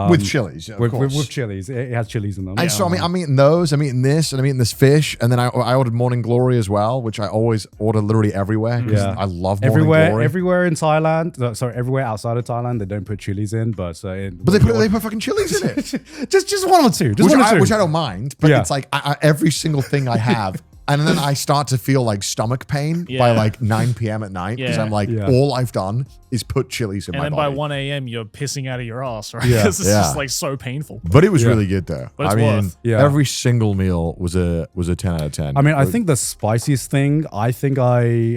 With chilies, of course. With chilies. It has chilies in them. And so I'm eating those, I'm eating this, and I'm eating this fish. And then I ordered Morning Glory as well, which I always order literally everywhere. Yeah. I love Morning Glory. Everywhere in Thailand, everywhere outside of Thailand, they don't put chilies in, but they put fucking chilies in it. just one or two. Which I don't mind, but it's like every single thing I have. And then I start to feel like stomach pain by like 9 p.m. at night, because I'm like, all I've done is put chilies in my body. And then by 1 a.m. you're pissing out of your ass, right? Yeah. Because it's just like so painful. But it was really good though. But it's worth. Every single meal was a 10 out of 10. I mean, I think the spiciest thing I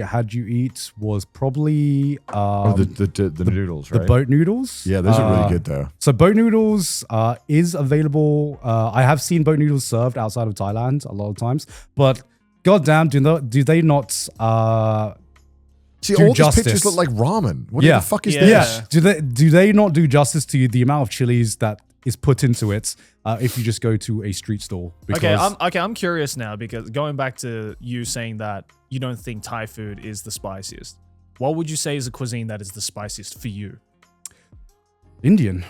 had you eat was probably the noodles, right? The boat noodles. Yeah, those are really good though. So boat noodles is available. I have seen boat noodles served outside of Thailand a lot of times, but goddamn, do they not see do all justice. these pictures look like ramen? What the fuck is Yeah. this? Do they not do justice to the amount of chilies that is put into it if you just go to a street store? I'm curious now, because going back to you saying that you don't think Thai food is the spiciest, what would you say is a cuisine that is the spiciest for you? Indian.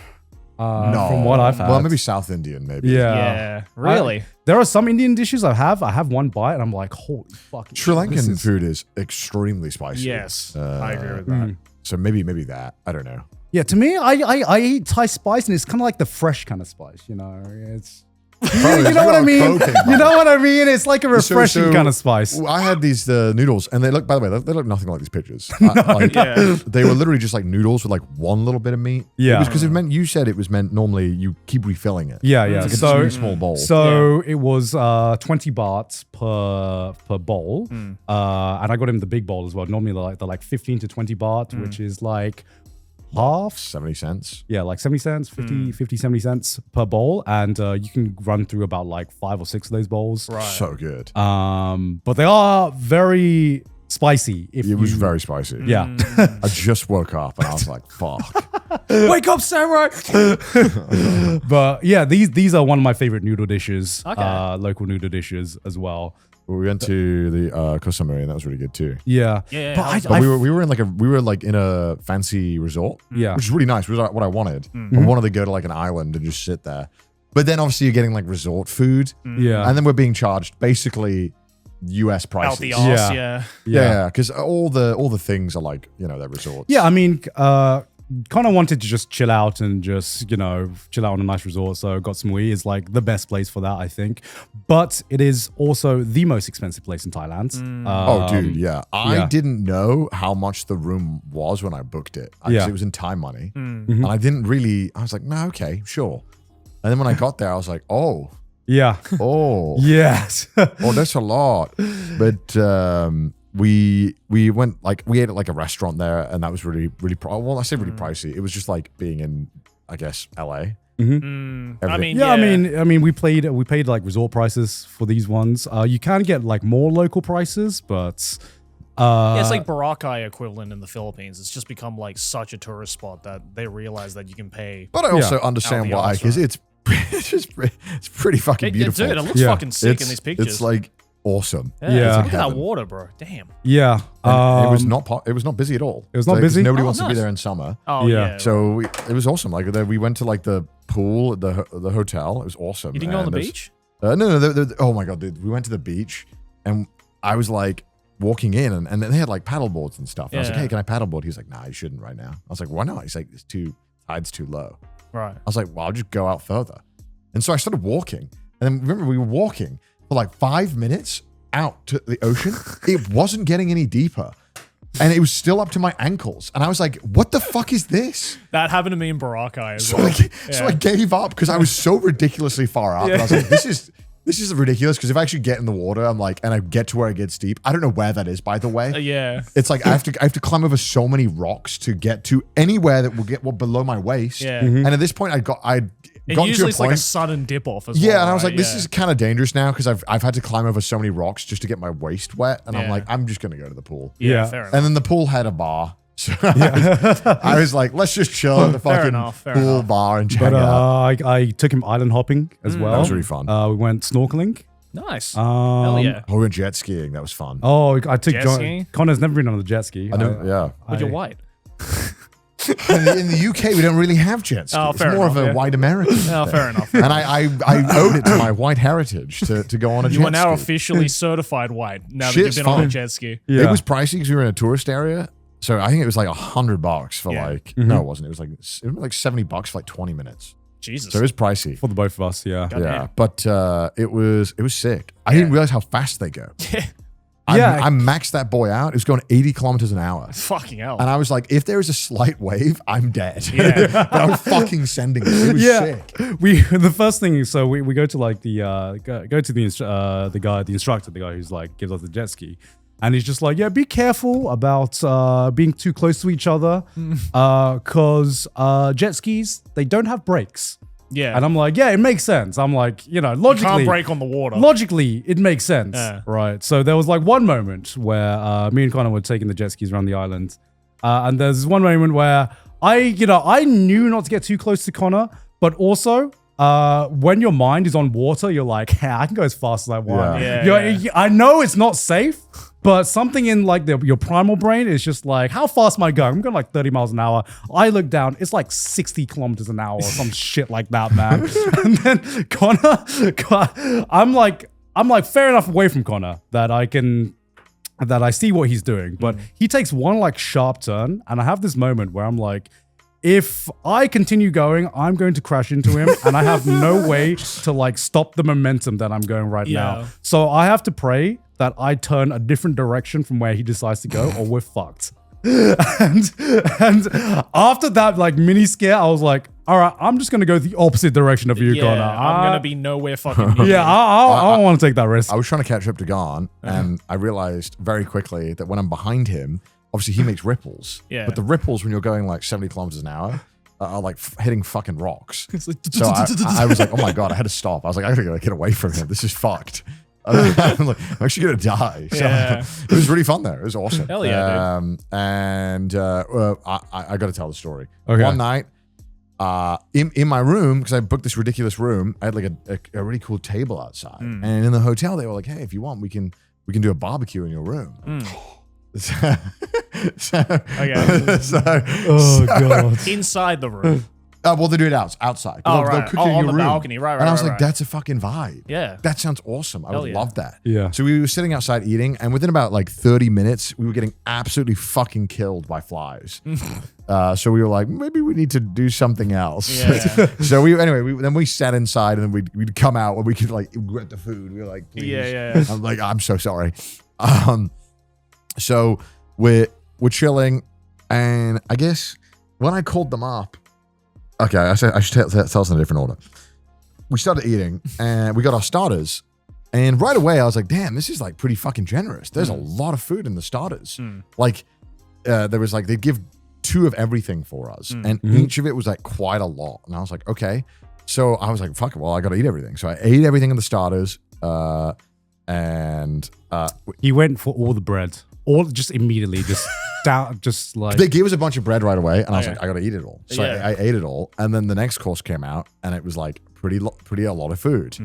No. From what I've had. Well, maybe South Indian, maybe. Yeah. Really? There are some Indian dishes I have one bite and I'm like, holy fuck. Sri Lankan food is extremely spicy. Yes. I agree with that. So maybe that. I don't know. Yeah, to me, I eat Thai spice and it's kind of like the fresh kind of spice, It's you know what I mean? You know what I mean? It's like a refreshing kind of spice. I had these noodles, and they look, by the way, they look nothing like these pictures. They were literally just like noodles with like one little bit of meat. Yeah. Because you said it was meant normally you keep refilling it. Yeah. It's like a really small bowl. So it was 20 bahts per bowl. And I got him the big bowl as well. Normally they're like 15 to 20 baht, which is like half 70 cents. Yeah, like 70 cents, 50, 70 cents per bowl. And you can run through about like 5 or 6 of those bowls. Right. So good. But they are very spicy. It was very spicy. Yeah. I just woke up and I was like, fuck. Wake up, samurai! But yeah, these are one of my favorite noodle dishes. Okay. Local noodle dishes as well. We went to the Koh Samui, and that was really good too. Yeah. But we were in a fancy resort. Yeah. Which is really nice. Which was what I wanted. I wanted to go to like an island and just sit there. But then obviously you're getting like resort food. Yeah. And then we're being charged basically US prices. Out the arse, Yeah, because all the things are like, they're resorts. Yeah, I mean, kind of wanted to just chill out and just, chill out on a nice resort. So Koh Samui is like the best place for that, I think. But it is also the most expensive place in Thailand. Oh, dude, yeah. I didn't know how much the room was when I booked it. It was in Thai money. And I was like, no, okay, sure. And then when I got there, I was like, oh. Yeah. Oh. Yes. Oh, that's a lot. But we went we ate at like a restaurant there, and that was really I say really pricey. It was just like being in, I guess, LA. I mean, I mean, we paid like resort prices for these ones. You can get like more local prices, but it's like Boracay equivalent in the Philippines. It's just become like such a tourist spot that they realize that you can pay. But I also understand why, because it's pretty fucking beautiful. Dude, it looks fucking sick in these pictures. It's like awesome. Yeah. Look at that water, bro. Damn. Yeah. It was not busy at all. It was not busy? Nobody wants to be there in summer. Oh, yeah. So it was awesome. Like we went to like the pool at the hotel. It was awesome. You didn't go on the beach? No. Oh my God, dude. We went to the beach, and I was like walking in, and then they had like paddle boards and stuff. And I was like, hey, can I paddleboard? He's like, nah, you shouldn't right now. I was like, why not? He's like, tide's too low. Right. I was like, well, I'll just go out further. And so I started walking. And then remember, we were walking for like 5 minutes out to the ocean. It wasn't getting any deeper. And it was still up to my ankles. And I was like, what the fuck is this? That happened to me in Boracay as well. So I gave up because I was so ridiculously far up. And I was like, this is ridiculous, because if I actually get in the water, I'm like, and I get to where it gets deep. I don't know where that is, by the way. Yeah. It's like I have to climb over so many rocks to get to anywhere that will get below my waist. Yeah. And at this point, I'd gotten usually to a point, like a sudden dip off as well. Yeah, and I was like, this is kind of dangerous now, because I've had to climb over so many rocks just to get my waist wet, and I'm like, I'm just gonna go to the pool. Yeah, fair enough. And then the pool had a bar. So I was like, let's just chill at the fucking pool bar and check out. I took him island hopping as well. That was really fun. We went snorkeling. Nice. Hell yeah. We went jet skiing. That was fun. Oh, I took skiing? Connor's never been on a jet ski. I know. Yeah. But you're white. In the UK, we don't really have jet skis. Oh, it's more of a white American. Oh, fair enough. And I owed it to my white heritage to go on a jet ski. You are now officially certified white now that you've been on a jet ski. Yeah. It was pricey because we were in a tourist area. So I think it was like $100 for no, it wasn't. It was like $70 for like 20 minutes. Jesus. So it was pricey. For the both of us, yeah. Yeah. But it was sick. I didn't realize how fast they go. Yeah. I maxed that boy out. It was going 80 kilometers an hour. Fucking hell. And I was like, if there is a slight wave, I'm dead. Yeah. But I was fucking sending it. It was sick. The first thing, so we go to like the instructor, the guy who's like gives us the jet ski. And he's just like, yeah, be careful about being too close to each other, because jet skis, they don't have brakes. Yeah. And I'm like, yeah, it makes sense. I'm like, logically. You can't brake on the water. Logically, it makes sense. Right. So there was like one moment where me and Connor were taking the jet skis around the island. And there's one moment where I knew not to get too close to Connor, but also when your mind is on water, you're like, hey, I can go as fast as I want. I know it's not safe, but something in like your primal brain is just like, how fast am I going? I'm going like 30 miles an hour. I look down, it's like 60 kilometers an hour or some shit like that, man. And then Connor, I'm like fair enough away from Connor that I see what he's doing, but he takes one like sharp turn, and I have this moment where I'm like, if I continue going, I'm going to crash into him, and I have no way to like stop the momentum that I'm going right now. So I have to pray that I turn a different direction from where he decides to go, or we're fucked. And after that like mini scare, I was like, all right, I'm just gonna go the opposite direction of you, Connor. I'm gonna be nowhere fucking near. Yeah, I don't want to take that risk. I was trying to catch up to Garnt, and I realized very quickly that when I'm behind him, obviously he makes ripples. Yeah. But the ripples when you're going like 70 kilometers an hour are like hitting fucking rocks. So I was like, oh my God, I had to stop. I was like, I gotta get away from him. This is fucked. I'm actually gonna die. So Yeah. it was really fun there. It was awesome. Hell yeah, dude. And I got to tell the story. Okay. One night, in my room, because I booked this ridiculous room, I had like a really cool table outside, and in the hotel they were like, "Hey, if you want, we can do a barbecue in your room." Okay. God. Inside the room. Well, they do it outside. Oh, They'll right. cook you in On your the room. balcony. Right. And I was right, like, right. that's a fucking vibe. Yeah. That sounds awesome. I Hell would yeah. love that. Yeah. So we were sitting outside eating, and within about like 30 minutes, we were getting absolutely fucking killed by flies. So we were like, maybe we need to do something else. Yeah. So then we sat inside, and then we'd come out, and we could like get the food. We were like, please. Yeah. I'm like, I'm so sorry. So we're chilling, and I guess when I called them up, okay, I should tell us in a different order. We started eating, and we got our starters, and right away I was like, damn, this is like pretty fucking generous. There's a lot of food in the starters. Like, there was like, they'd give 2 of everything for us, and each of it was like quite a lot. And I was like, okay. So I was like, fuck it, well, I got to eat everything. So I ate everything in the starters, and He went for all the bread. All just immediately, just like they gave us a bunch of bread right away, and I was Okay. like, I gotta eat it all. So Yeah. I ate it all, and then the next course came out, and it was like pretty a lot of food.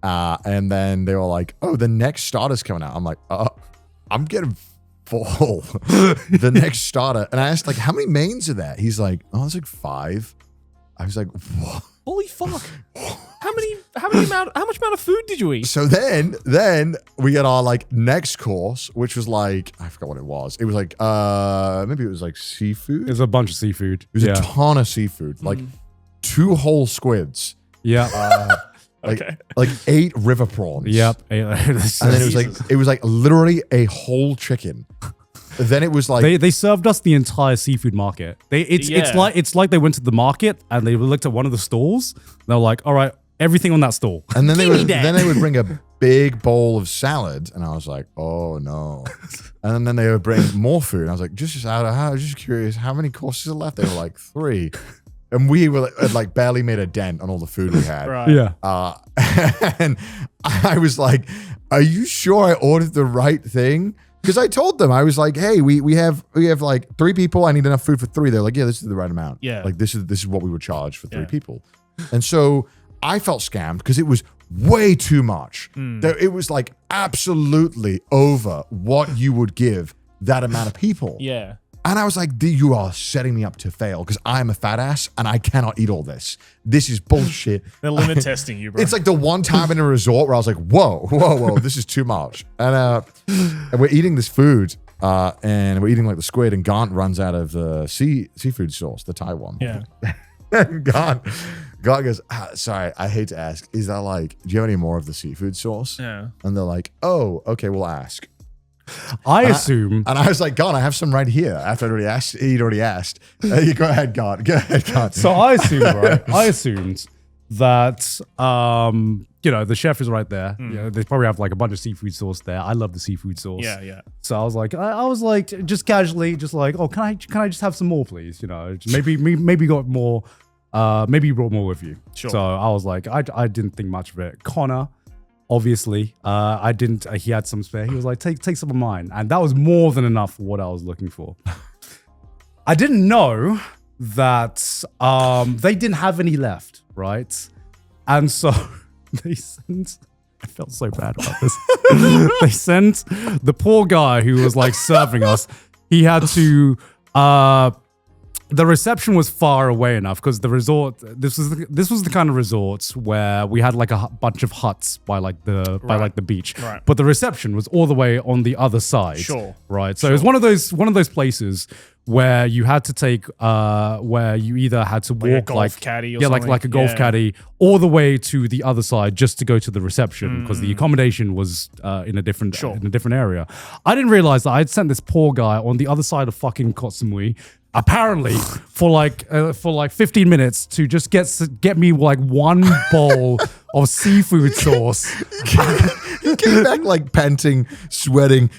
And then they were like, oh, the next starter's coming out. I'm like, I'm getting full. The next starter, and I asked like, how many mains are there? He's like, oh, it's like 5. I was like, what? Holy fuck. How much amount of food did you eat? So then we got our like next course, which was like, I forgot what it was. It was like maybe it was like seafood. there's a bunch of seafood. It was a ton of seafood, like 2 whole squids, Yeah. like 8 river prawns. Yep. And then it was like literally a whole chicken. Then it was like They served us the entire seafood market. It's like they went to the market and they looked at one of the stalls. And they were like, all right, everything on that stall. and then they would bring a big bowl of salad, and I was like, oh no. And then they would bring more food. And I was like, I was just curious, how many courses are left? They were like 3. And we were like barely made a dent on all the food we had. Right. Yeah. And I was like, are you sure I ordered the right thing? Because I told them, I was like, hey, we have like 3 people. I need enough food for 3. They're like, yeah, this is the right amount. Yeah. Like this is what we would charge for 3 people. And so I felt scammed because it was way too much. It was like absolutely over what you would give that amount of people. Yeah. And I was like, you are setting me up to fail because I'm a fat ass and I cannot eat all this. This is bullshit. They're limit testing you, bro. It's like the one time in a resort where I was like, whoa, this is too much. And we're eating this food and we're eating like the squid, and Garnt runs out of the seafood sauce, the Thai one. Yeah. And Garnt goes, sorry, I hate to ask, is that like, do you have any more of the seafood sauce? Yeah. And they're like, oh, okay, we'll ask. I assume. And I was like, God, I have some right here. After he'd already asked. You go ahead, God. Go ahead, God. So I assumed, right? I assumed that the chef is right there. You know, they probably have like a bunch of seafood sauce there. I love the seafood sauce. Yeah. So I was like, just casually, just like, oh, can I just have some more, please? You know, maybe got more. Maybe you brought more with you. Sure. So I was like, I didn't think much of it. Connor, obviously, I didn't. He had some spare. He was like, take some of mine, and that was more than enough for what I was looking for. I didn't know that they didn't have any left, right? And so they sent. I felt so bad about this. They sent the poor guy who was like serving us. He had to. The reception was far away enough because the resort. This was the kind of resorts where we had like a bunch of huts by the beach. Right. But the reception was all the way on the other side. Sure. Right. So it was one of those places where you had to take where you either had to Like a walk golf caddy or like something? a golf Yeah. caddy all the way to the other side just to go to the reception because the accommodation was in a different area. I didn't realize that I'd sent this poor guy on the other side of fucking Koh Samui apparently for like 15 minutes to just get me like one bowl of seafood sauce. He came back like panting, sweating.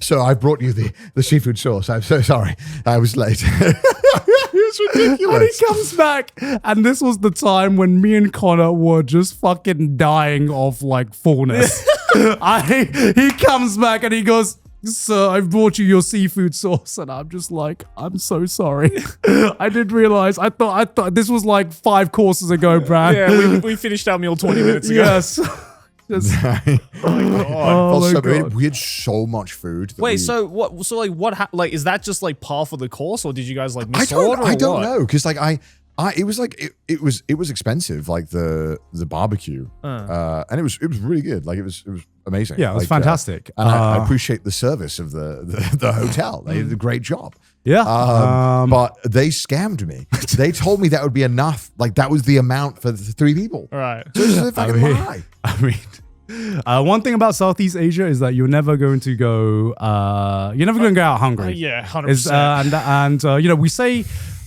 So I brought you the seafood sauce. I'm so sorry. I was late. It's ridiculous. And he comes back, and this was the time when me and Connor were just fucking dying of like fullness. He comes back and he goes, "Sir, I've brought you your seafood sauce," and I'm just like, "I'm so sorry. I didn't realize. I thought this was like 5 courses ago, Brad." Yeah, we finished our meal 20 minutes ago. Yes. Just, Oh my so God. we had so much food. that Wait, we- so what? So like, like, is that just like par for the course, or did you guys like I misorder? don't, I or don't what? know because like it was like it was expensive, like the barbecue, and it was really good. Like it was amazing. yeah, it was Like, fantastic. and I appreciate the service of the hotel. They did a great job. Yeah. But they scammed me. They told me that would be enough. Like that was the amount for the 3 people. All right. So it's a fucking lie. I mean, one thing about Southeast Asia is that you're never going to go. You're never going to go out hungry. Yeah, 100%. Is and you know, we say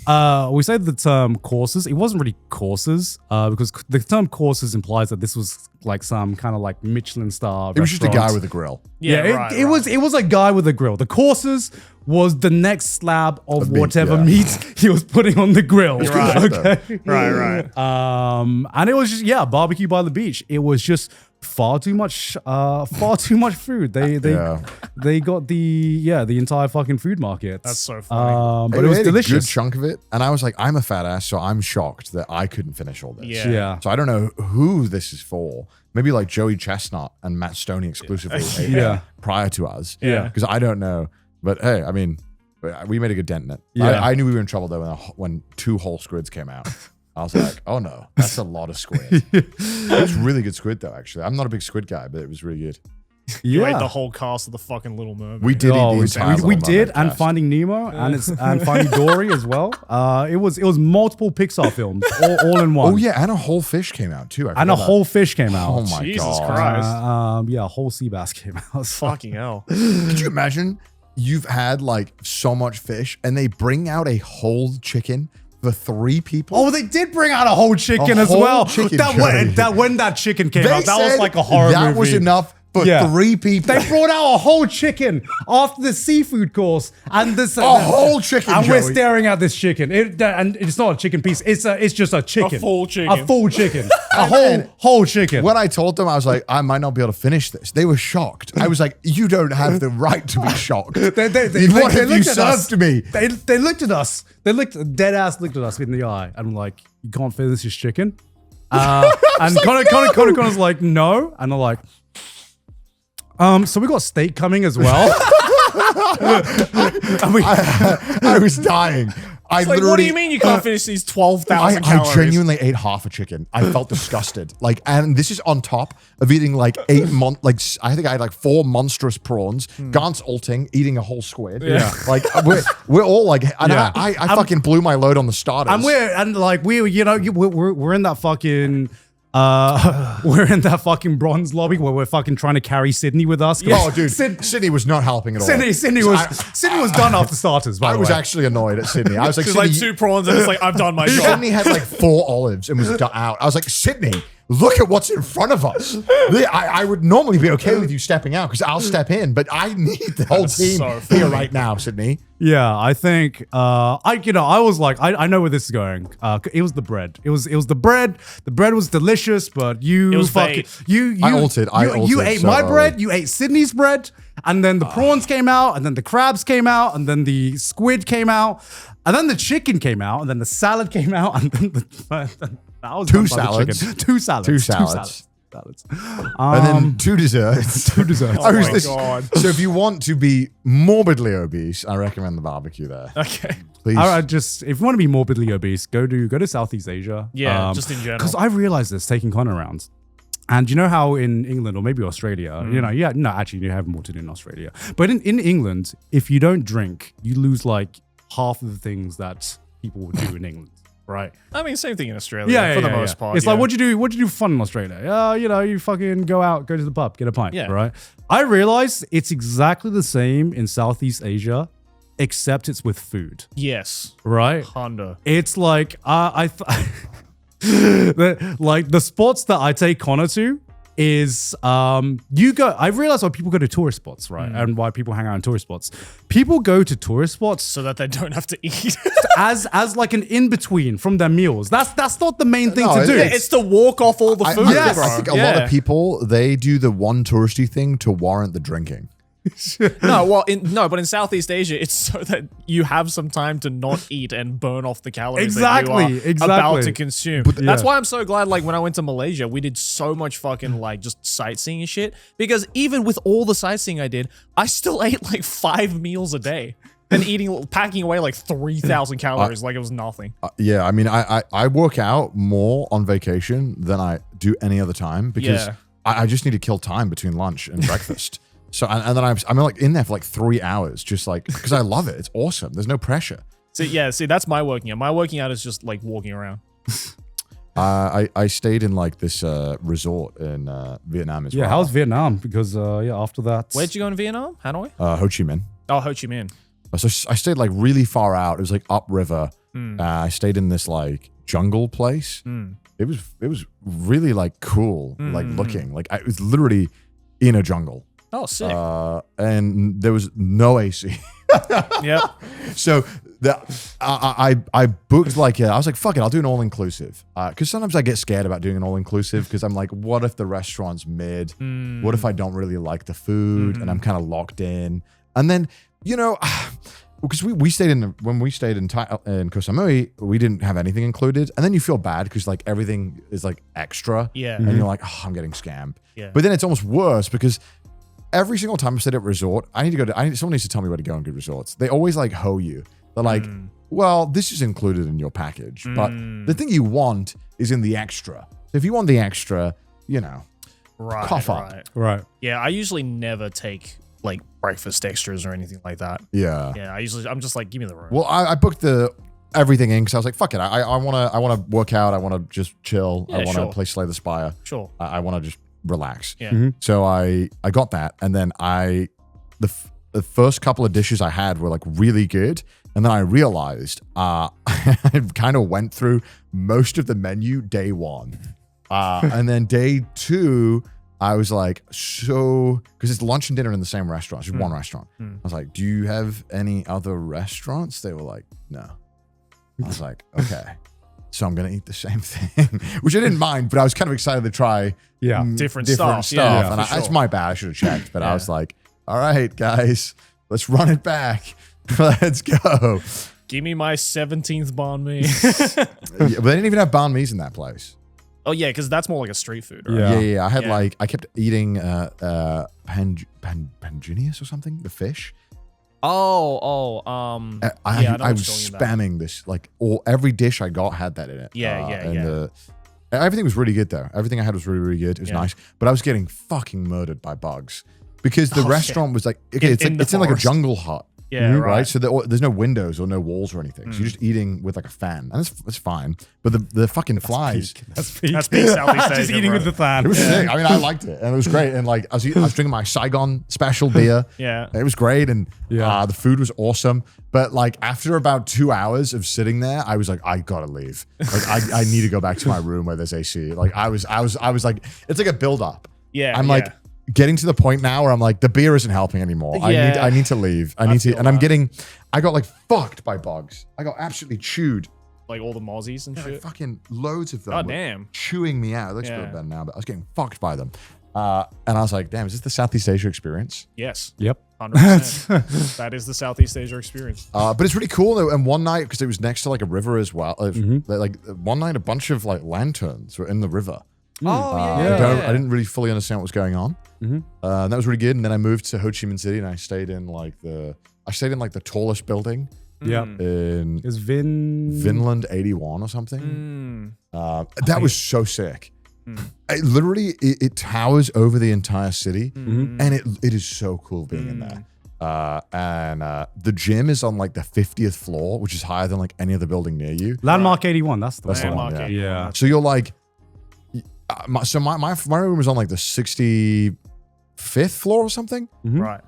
the term courses. It wasn't really courses because the term courses implies that this was like some kind of like Michelin star. It was just a guy with a grill. It was a guy with a grill. The courses was the next slab of meat, whatever yeah. meat he was putting on the grill. Right. Okay. Right. And it was just barbecue by the beach. It was just far too much food. They got the entire fucking food market. That's so funny. But it was had delicious. a good chunk of it, and I was like, I'm a fat ass, so I'm shocked that I couldn't finish all this. Yeah. Yeah. So I don't know who this is for. Maybe like Joey Chestnut and Matt Stoney exclusively Yeah. prior to us. Yeah. Because I don't know. But hey, I mean, we made a good dent in it. Yeah. I knew we were in trouble though when 2 whole squids came out. I was like, oh no, that's a lot of squid. It was really good squid though, actually. I'm not a big squid guy, but it was really good. You ate the whole cast of the fucking Little Mermaid. We did eat the entire we Little did, Mermaid and cast. Finding Nemo and Finding Dory as well. It was multiple Pixar films all in one. Oh yeah, and a whole fish came out too. I And a forgot that. whole fish came out. Oh my Jesus god. Christ. A whole sea bass came out. So- Fucking hell. Could you imagine you've had like so much fish and they bring out a whole chicken for 3 people? Oh, they did bring out a whole chicken A as whole well. chicken, When that chicken came They out, that was said like a horror movie. that was enough for 3 people. They brought out a whole chicken after the seafood course, and this A whole chicken, and we're Joey. staring at this chicken. And it's not a chicken piece. It's just a chicken. A full chicken. A full chicken. A then- whole chicken. When I told them, I was like, I might not be able to finish this. They were shocked. I was like, you don't have the right to be shocked. They What have you looked at us. served to me? They looked at us. They dead ass looked at us in the eye, and I'm like, "You can't finish this chicken." And Connor's like, "No," and I'm like, so we got steak coming as well. I was dying. I Like, literally. what do you mean you can't finish these 12,000 I calories? genuinely ate half a chicken. I felt disgusted. Like, and this is on top of eating like 8 I think I had like 4 monstrous prawns. Garnt's ulting, eating a whole squid. Yeah. Like we're all like, and Yeah. I fucking blew my load on the starters. And we're in that fucking we're in that fucking bronze lobby where we're fucking trying to carry Sydney with us. Oh, dude, Sydney was not helping at all. Sydney was done after starters. By I the was way. actually annoyed at Sydney. I was like, There's like Sydney, 2 prawns and it's like, I've done my job. Sydney had like 4 olives and was out. I was like, Sydney, look at what's in front of us. I would normally be okay with you stepping out because I'll step in, but I need the whole team so here right now, Sydney. Yeah, I think I was like, I know where this is going. It was the bread. It was the bread. The bread was delicious, but It was bait. you I ulted you ate so my early. bread. You ate Sydney's bread, and then the prawns came out, and then the crabs came out, and then the squid came out, and then the chicken came out, and then the salad came out, and then that was 2 done by the chicken. salads. 2 salads. 2 2 salads. salads. And then 2 desserts. 2 desserts. I was my this- God. So if you want to be morbidly obese, I recommend the barbecue there. Okay. Please. All right, just if you want to be morbidly obese, go to Southeast Asia. Yeah, just in general. Because I realized this taking Connor around. And you know how in England or maybe Australia, actually you have more to do in Australia. But in England, if you don't drink, you lose like half of the things that people would do in England, right? I mean, same thing in Australia for the most part. It's like, what'd you do for fun in Australia? You fucking go to the pub, get a pint, Yeah. right? I realized it's exactly the same in Southeast Asia, except it's with food, Yes. right? Honda. It's like the spots that I take Connor to is you go. I realize why people go to tourist spots, right, and why people hang out in tourist spots. People go to tourist spots so that they don't have to eat. as like an in between from their meals. That's not the main thing to do. It's to walk off all the food. Yes. I think a lot of people, they do the one touristy thing to warrant the drinking. But in Southeast Asia, it's so that you have some time to not eat and burn off the calories that you are about to consume. That's why I'm so glad, like, when I went to Malaysia, we did so much fucking, like, just sightseeing and shit. Because even with all the sightseeing I did, I still ate, like, 5 meals a day. And packing away, like, 3,000 calories like it was nothing. Yeah, I mean, I work out more on vacation than I do any other time because I just need to kill time between lunch and breakfast. So and then I'm like in there for like 3 hours, just like because I love it. It's awesome. There's no pressure. See, that's my working out. My working out is just like walking around. I stayed in like this resort in Vietnam as well. Yeah, how's Vietnam? Because after that, Where'd you go in Vietnam? Hanoi? Ho Chi Minh. Oh, Ho Chi Minh. So I stayed like really far out. It was like upriver. I stayed in this like jungle place. It was really like cool, like looking. Like it was literally in a jungle. Oh, sick. And there was no AC. Yep. So I booked like I was like, fuck it, I'll do an all-inclusive. Because sometimes I get scared about doing an all-inclusive because I'm like, what if the restaurant's mid? What if I don't really like the food and I'm kind of locked in? And then, you know, because when we stayed in Koh Samui, we didn't have anything included. And then you feel bad because like everything is like extra. Yeah. And you're like, oh, I'm getting scammed. Yeah. But then it's almost worse because every single time I stayed at a resort, someone needs to tell me where to go on good resorts. They always like hoe you. They're like, well, this is included in your package, but the thing you want is in the extra. So if you want the extra, you know, cough up. right? Yeah, I usually never take like breakfast extras or anything like that. Yeah. Yeah, I'm just like, give me the room. Well, I booked everything in because I was like, fuck it. I want to work out. I want to just chill. Yeah, I want to sure. play Slay the Spire. Sure. I want to just relax. Yeah. So I got that, and then the first couple of dishes I had were like really good, and then I realized I kind of went through most of the menu day one, and then day two I was like, so because it's lunch and dinner in the same restaurant, it's just one restaurant. I was like, do you have any other restaurants? They were like, no. I was like, okay. So I'm going to eat the same thing, which I didn't mind, but I was kind of excited to try different stuff. Yeah, and it's my bad. I should have checked, but I was like, all right, guys, let's run it back. Let's go. Give me my 17th banh mi. But they didn't even have banh mi's in that place. Oh, yeah, because that's more like a street food, right? Yeah. I had I kept eating Panginius or something, the fish. I was spamming this like every dish I got had that in it. Everything was really good though. Everything I had was really, really good. It was nice, but I was getting fucking murdered by bugs because the restaurant was like it's in like a jungle hut. Yeah, right. So there's no windows or no walls or anything. So you're just eating with like a fan, and it's fine. But the fucking flies. That's peak Southeast Asia. Just eating with the fan. It was sick. I mean, I liked it, and it was great. And like I was drinking my Saigon special beer. Yeah, it was great, and the food was awesome. But like after about 2 hours of sitting there, I was like, I gotta leave. Like I need to go back to my room where there's AC. Like I was like, it's like a build up. Yeah, I'm like getting to the point now where I'm like, the beer isn't helping anymore. Yeah. I need to leave. I got like fucked by bugs. I got absolutely chewed. Like all the mozzies and shit. Fucking loads of them. Oh damn. Chewing me out. It looks a bit better now, but I was getting fucked by them. And I was like, damn, is this the Southeast Asia experience? Yes. Yep. 100%. That is the Southeast Asia experience. But it's really cool though. And one night, because it was next to like a river as well, like one night, a bunch of like lanterns were in the river. I didn't really fully understand what was going on. And that was really good. And then I moved to Ho Chi Minh City and I stayed in like the tallest building. Yeah. Is Vinland 81 or something? That was so sick. It towers over the entire city, and it is so cool being in there. And the gym is on like the 50th floor, which is higher than like any other building near you. Landmark 81. That's the Landmark one. 81. Yeah. So you're like, my room was on like the 65th floor or something, Right.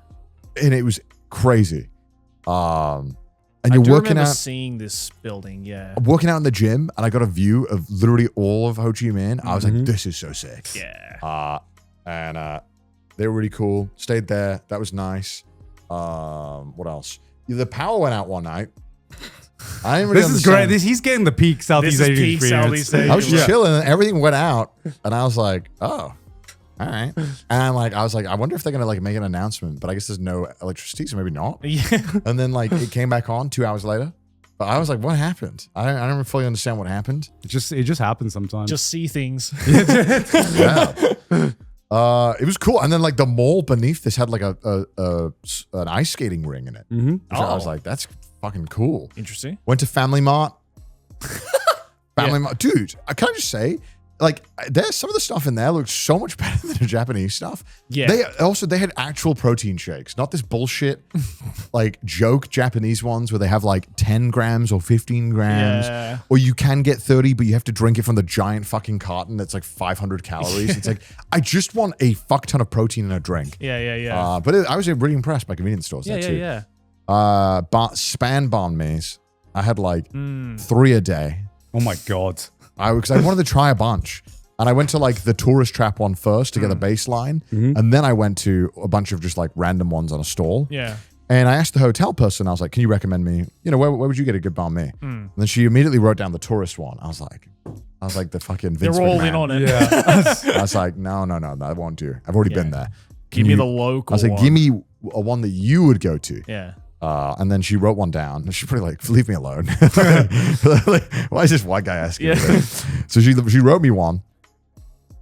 and it was crazy. And I you're do working remember out. seeing this building. Yeah. I'm working out in the gym, and I got a view of literally all of Ho Chi Minh. I was like, this is so sick. Yeah. and they were really cool. Stayed there. That was nice. What else? The power went out one night. I didn't really This is great. He's getting the peak Southeast Asian experience. I was chilling and everything went out, and I was like, oh. All right. And I was like, I wonder if they're gonna like make an announcement, but I guess there's no electricity, so maybe not. Yeah. And then like it came back on 2 hours later. But I was like, what happened? I don't fully understand what happened. It just happens sometimes. Just see things. Yeah. It was cool. And then like the mall beneath this had like an ice skating ring in it. Mm-hmm. I was like, that's fucking cool. Interesting. Went to Family Mart. Mart. Dude, can I just say, like, there's some of the stuff in there looks so much better than the Japanese stuff. Yeah. They had actual protein shakes, not this bullshit, like joke Japanese ones where they have like 10 grams or 15 grams, or you can get 30, but you have to drink it from the giant fucking carton that's like 500 calories. It's like, I just want a fuck ton of protein in a drink. Yeah. But I was really impressed by convenience stores there too. Yeah. Span banh mi's. I had like 3 a day. Oh my God. Because I wanted to try a bunch. And I went to like the tourist trap one first to get a baseline. And then I went to a bunch of just like random ones on a stall. Yeah. And I asked the hotel person, I was like, can you recommend me, where would you get a good banh mi? And then she immediately wrote down the tourist one. I was like the fucking Vince They're all McMahon. in on it. Yeah. I was like, no, that won't do. I've already been there. Give me the local I was like, one. give me a one that you would go to. Yeah. And then she wrote one down. She's pretty like, leave me alone. Like, why is this white guy asking me this? So she wrote me one.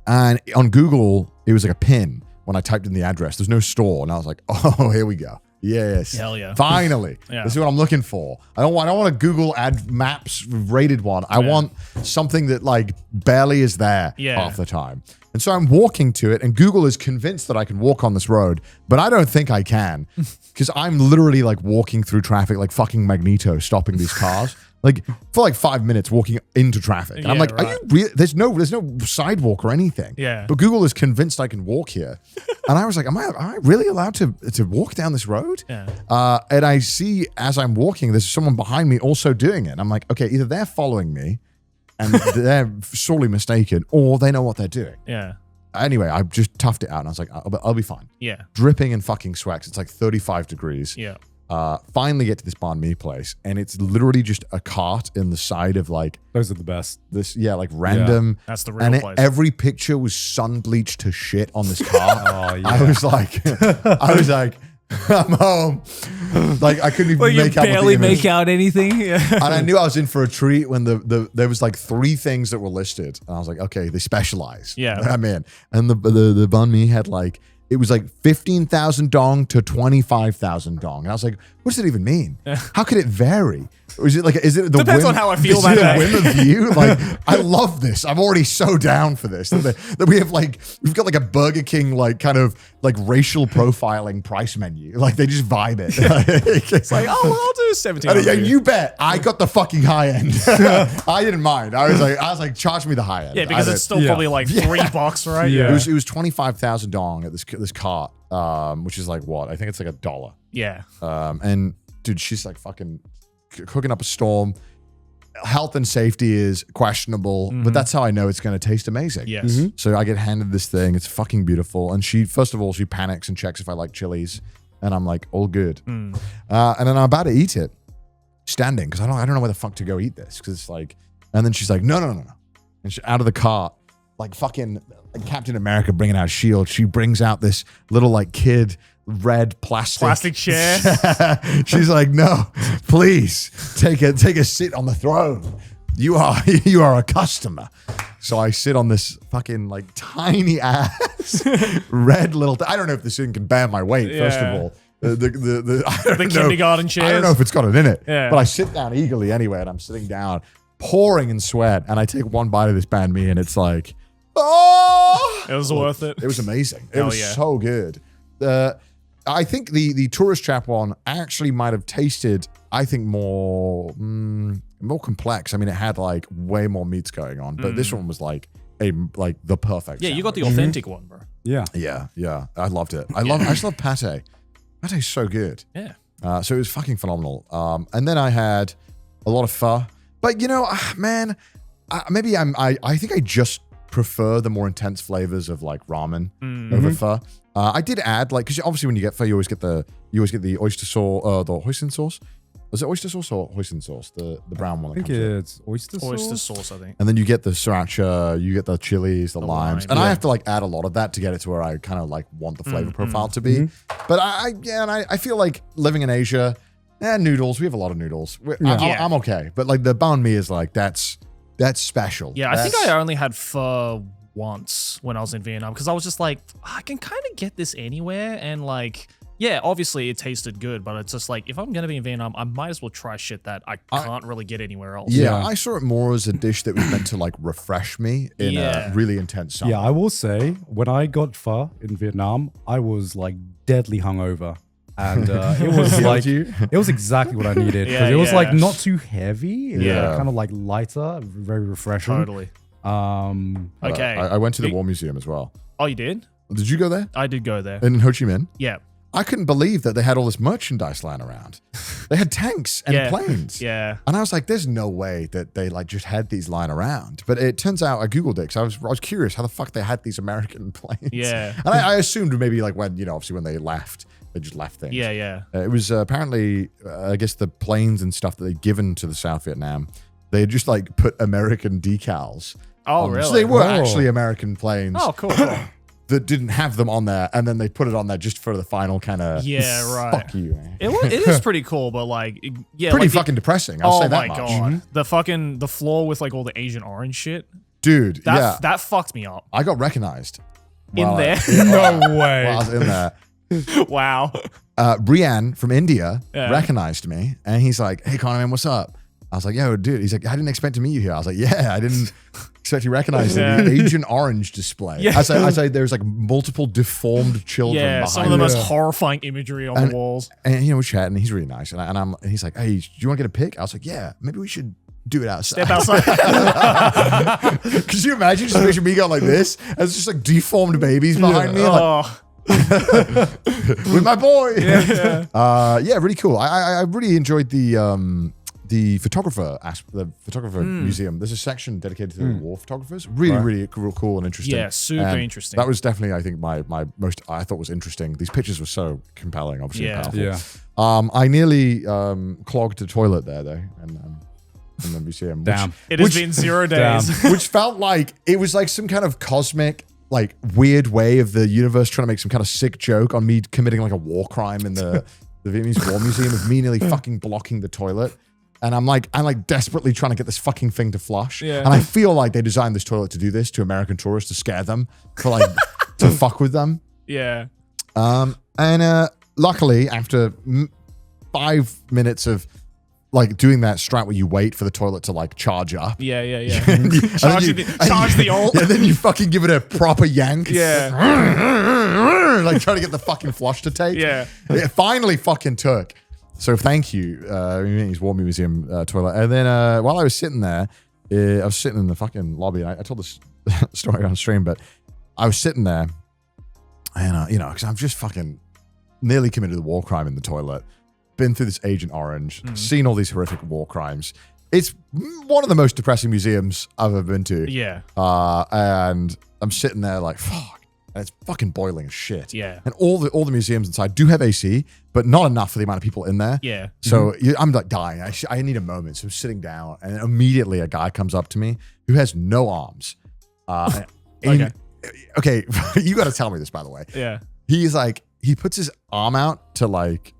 And on Google, it was like a pin when I typed in the address. There's no store. And I was like, oh, here we go. Yes. Hell yeah. Finally. Yeah. This is what I'm looking for. I don't want a Google ad maps rated one. I want something that like barely is there half the time. And so I'm walking to it, and Google is convinced that I can walk on this road, but I don't think I can, because I'm literally like walking through traffic like fucking Magneto, stopping these cars. Like for like 5 minutes walking into traffic. And I'm like, are you there's no sidewalk or anything. Yeah. But Google is convinced I can walk here. And I was like, am I really allowed to walk down this road? Yeah. And I see as I'm walking, there's someone behind me also doing it. And I'm like, okay, either they're following me and they're sorely mistaken, or they know what they're doing. Yeah. Anyway, I just toughed it out and I was like, I'll be fine. Yeah. Dripping in fucking sweats. It's like 35 degrees. Yeah. Finally get to this banh mi place, and it's literally just a cart in the side of like Those are the best. this, like random. Yeah, that's the real place. Every picture was sun bleached to shit on this cart. Oh, yeah. I was like, I'm home. Like I couldn't even make out. Barely make out anything. Yeah. And I knew I was in for a treat when there was like 3 things that were listed, and I was like, okay, they specialize. Yeah. I'm in. And the banh mi had like, it was like 15,000 dong to 25,000 dong. And I was like, what does it even mean? How could it vary? Or is it the Depends whim, on how I feel is that it day. a whim of you? Like, I love this. I'm already so down for this. That we've got like a Burger King, like kind of like racial profiling price menu. Like they just vibe it. It's like, oh, well, I'll do 17. Yeah, you bet. I got the fucking high end. I didn't mind. I was like, charge me the high end. Yeah, because it's still probably like $3, right? Yeah. It was 25,000 dong at this cart, which is like what? I think it's like $1. Yeah. And dude, she's like fucking cooking up a storm. Health and safety is questionable, but that's how I know it's going to taste amazing. Yes. So I get handed this thing. It's fucking beautiful. And she, first of all, she panics and checks if I like chilies. And I'm like, all good. And then I'm about to eat it, standing, because I don't know where the fuck to go eat this. Because it's like, and then she's like, no. And she, out of the cart, like fucking like Captain America bringing out a shield, she brings out this little like kid red plastic chair. She's like, no, please take a sit on the throne. You are a customer. So I sit on this fucking like tiny ass red little. I don't know if this thing can bear my weight. First of all, the kindergarten chairs. I don't know if it's got it in it. Yeah. But I sit down eagerly anyway, and I'm sitting down, pouring in sweat, and I take one bite of this banh mi, and it's like, oh, It was worth it. It was amazing. It Hell was yeah. so good. I think the tourist trap one actually might have tasted, I think, more complex. I mean, it had like way more meats going on, but this one was like the perfect. Yeah, you got the sandwich. authentic one, bro. Yeah. Yeah. I loved it. I just love pate. Pate's so good. Yeah. So it was fucking phenomenal. And then I had a lot of pho, but man, maybe I think I just prefer the more intense flavors of like ramen over pho. I did add like, because obviously when you get pho, you always get the oyster sauce, the hoisin sauce. Was it oyster sauce or hoisin sauce? The brown one. I think it's oyster sauce. Oyster sauce, I think. And then you get the sriracha, you get the chilies, the limes. And I have to like add a lot of that to get it to where I kind of like want the flavor profile to be. But I feel like living in Asia, noodles, we have a lot of noodles. I'm okay. But like the banh mi is like, that's special. Yeah, I think I only had pho once when I was in Vietnam because I was just like, I can kind of get this anywhere. And like, yeah, obviously it tasted good, but it's just like, if I'm going to be in Vietnam, I might as well try shit that I can't really get anywhere else. Yeah, I saw it more as a dish that was meant to like refresh me in a really intense summer. Yeah, I will say, when I got pho in Vietnam, I was like deadly hungover. And it was like, it was exactly what I needed. Because it was like not too heavy. Kind of like lighter, very refreshing. Totally. Okay. I went to the War Museum as well. Oh, you did? Did you go there? I did go there. In Ho Chi Minh? Yeah. I couldn't believe that they had all this merchandise lying around. They had tanks and planes. Yeah. And I was like, there's no way that they like just had these lying around. But it turns out I Googled it because I was curious how the fuck they had these American planes. Yeah. And I assumed maybe like when, obviously when they left, they just left things. Yeah, yeah. It was apparently, I guess the planes and stuff that they'd given to the South Vietnam, they had just like put American decals. Oh, really? So they were actually American planes. Oh, cool. That didn't have them on there, and then they put it on there just for the final kind of fuck you. Man. It is pretty cool, but like pretty like fucking depressing. I'll say that much. Oh my god, the floor with like all the Agent Orange shit, dude. That fucked me up. I got recognized In there? No way. While I was in there. Wow. Rian from India recognized me, and he's like, "Hey, Connor, man, what's up?" I was like, "Yo, dude." He's like, "I didn't expect to meet you here." I was like, "Yeah, I didn't expect you to recognize the Agent Orange display." Yeah. I say there's like multiple deformed children behind some of the most horrifying imagery on the walls. And we're chatting. He's really nice, and he's like, "Hey, do you want to get a pic?" I was like, "Yeah, maybe we should do it outside." Step outside. Could you imagine just picture me going like this? As just like deformed babies behind me. Like, with my boy. Yeah, really cool. I really enjoyed the photographer museum. There's a section dedicated to the war photographers. Really cool and interesting. Yeah, super interesting. That was definitely, I think, my most I thought was interesting. These pictures were so compelling, obviously. And powerful. Yeah. I nearly clogged the toilet there though, in the museum. Damn. It has been 0 days. Which felt like it was like some kind of cosmic, like weird way of the universe trying to make some kind of sick joke on me committing like a war crime in the Vietnamese War Museum of me nearly fucking blocking the toilet. And I'm like desperately trying to get this fucking thing to flush. Yeah. And I feel like they designed this toilet to do this to American tourists to scare them, for like to fuck with them. Yeah. And luckily, after 5 minutes of like doing that strat where you wait for the toilet to like charge up. Yeah. charge the ult. And then you fucking give it a proper yank. Yeah. Like trying to get the fucking flush to take. Yeah. It finally fucking took. So thank you, Vietnamese War Museum toilet. And then while I was sitting there, I was sitting in the fucking lobby. And I told this story on stream, but I was sitting there, and because I'm just fucking nearly committed a war crime in the toilet. Been through this Agent Orange, seen all these horrific war crimes. It's one of the most depressing museums I've ever been to. Yeah. And I'm sitting there like, fuck. And it's fucking boiling as shit. Yeah. And all the museums inside do have AC, but not enough for the amount of people in there. Yeah. So I'm like dying. I need a moment. So I'm sitting down, and immediately a guy comes up to me who has no arms. Okay, you got to tell me this, by the way. Yeah. He's like, he puts his arm out to like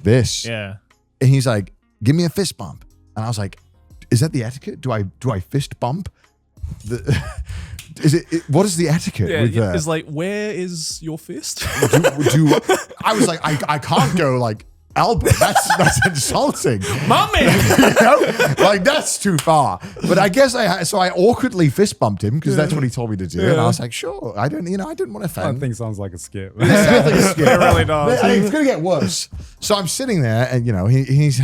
this. Yeah. And he's like, give me a fist bump. And I was like, is that the etiquette? Do I fist bump? What is the etiquette? It's like, where is your fist? I was like, I can't go like elbow. That's insulting. Mommy! Like that's too far. But I guess I awkwardly fist bumped him because that's what he told me to do. Yeah. And I was like, sure. I didn't want to offend. That thing sounds like a skit. It sounds like a skit. It really does. It's gonna get worse. So I'm sitting there, and he's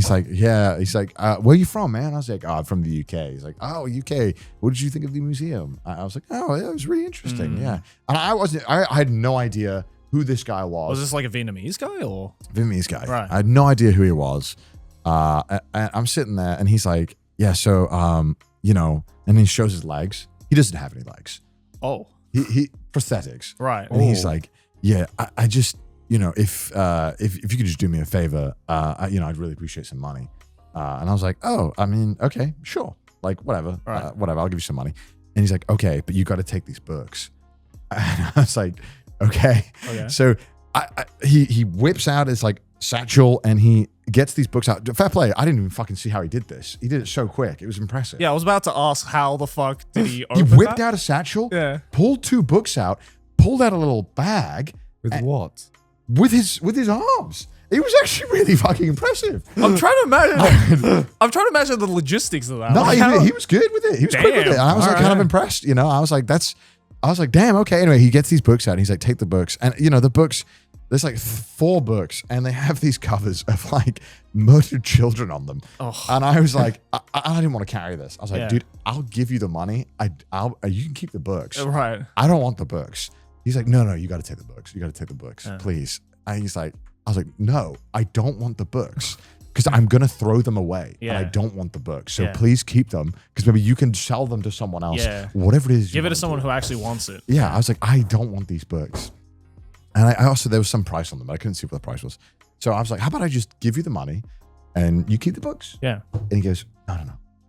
like, yeah. He's like, where are you from, man? I was like, oh, I'm from the UK. He's like, oh, UK. What did you think of the museum? I was like, oh, it was really interesting. Yeah. And I had no idea who this guy was. Was this like a Vietnamese guy or? Vietnamese guy. Right. I had no idea who he was. And I'm sitting there, and he's like, yeah, so, and he shows his legs. he doesn't have any legs. Oh. He prosthetics. Right. And he's like, yeah, I just, if you could just do me a favor, I'd really appreciate some money. And I was like, oh, I mean, okay, sure. Like, whatever, Right. whatever. I'll give you some money. And he's like, okay, but you got to take these books. And I was like, okay. So he whips out his like satchel and he gets these books out. Fair play. I didn't even fucking see how he did this. He did it so quick. It was impressive. Yeah, I was about to ask how the fuck did he He open whipped that? out a satchel, Yeah. pulled 2 books out, pulled out a little bag With what? with his arms. It was actually really fucking impressive. I'm trying to imagine. I'm trying to imagine the logistics of that. No, Like, how- he was good with it. He was quick with it. Damn. And I was like All kind of right. impressed. I was like, damn, okay. Anyway, he gets these books out and he's like, take the books. And the books, there's like 4 books and they have these covers of like murdered children on them. Oh. And I was like, I didn't want to carry this. I was like, Yeah. dude, I'll give you the money. You can keep the books. Right. I don't want the books. He's like, no, you got to take the books. You got to take the books, Yeah. please. And I was like, no, I don't want the books because I'm going to throw them away and I Yeah. don't want the books. So Yeah. please keep them because maybe you can sell them to someone else. Yeah. Whatever it is. Give you it to wanna someone do. who actually wants it. Yeah. I was like, I don't want these books. And I also, there was some price on them, but I couldn't see what the price was. So I was like, how about I just give you the money and you keep the books? Yeah. And he goes, no.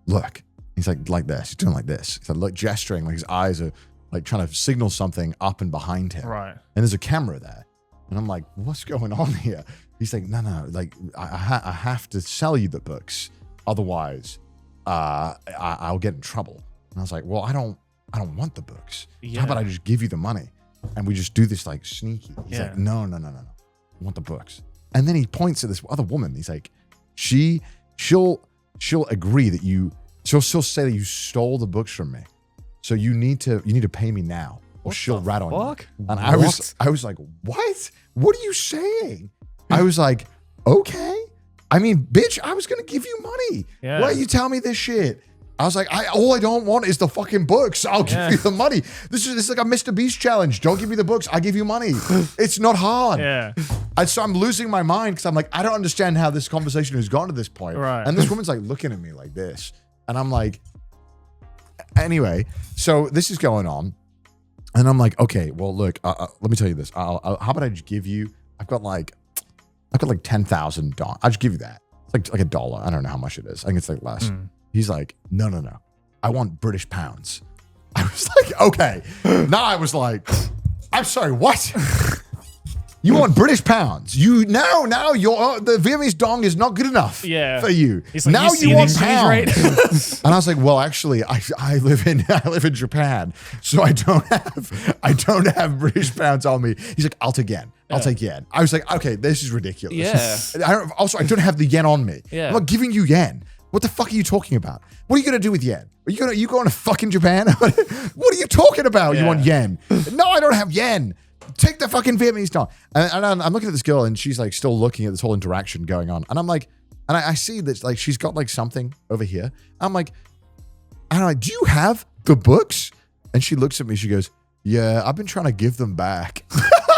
Look. He's like this. He's doing like this. He's like, look, gesturing, like his eyes are like trying to signal something up and behind him. Right. And there's a camera there. And I'm like, what's going on here? He's like, no, like I have to sell you the books. Otherwise, I'll get in trouble. And I was like, well, I don't want the books. Yeah. How about I just give you the money? And we just do this like sneaky. He's Yeah. like, no. I want the books. And then he points at this other woman. He's like, she'll agree that she'll say that you stole the books from me. So you need to pay me now. Or she'll rat on fuck? you. And I was like, what? What are you saying? I was like, okay. I mean, bitch, I was gonna give you money. Yeah. Why are you telling me this shit? I was like, all I don't want is the fucking books. I'll give you the money. This is like a Mr. Beast challenge. Don't give me the books. I give you money. It's not hard. Yeah. And so I'm losing my mind because I'm like, I don't understand how this conversation has gotten to this point. Right. And this woman's like looking at me like this. And I'm like, anyway, so this is going on. And I'm like, okay, well, look, let me tell you this. How about I just give you, I've got like $10,000. I'll just give you that. It's like $1. I don't know how much it is. I think it's like less. He's like, no. I want British pounds. I was like, okay. Now I was like, I'm sorry, what? You want British pounds? Now your the Vietnamese dong is not good enough for you. He's like, now you see you the want exchange rate? pounds. And I was like, well, actually, I live in Japan, so I don't have British pounds on me. He's like, I'll take yen. I'll take yen. I was like, okay, this is ridiculous. Yeah. I don't have the yen on me. Yeah. I'm not giving you yen. What the fuck are you talking about? What are you gonna do with yen? Are you going to fucking Japan? What are you talking about? You want yen? No, I don't have yen. Take the fucking Vietnamese dong. And I'm looking at this girl and she's like still looking at this whole interaction going on. And I'm like, and I see that like she's got like something over here. I'm like, do you have the books? And she looks at me, she goes, yeah, I've been trying to give them back.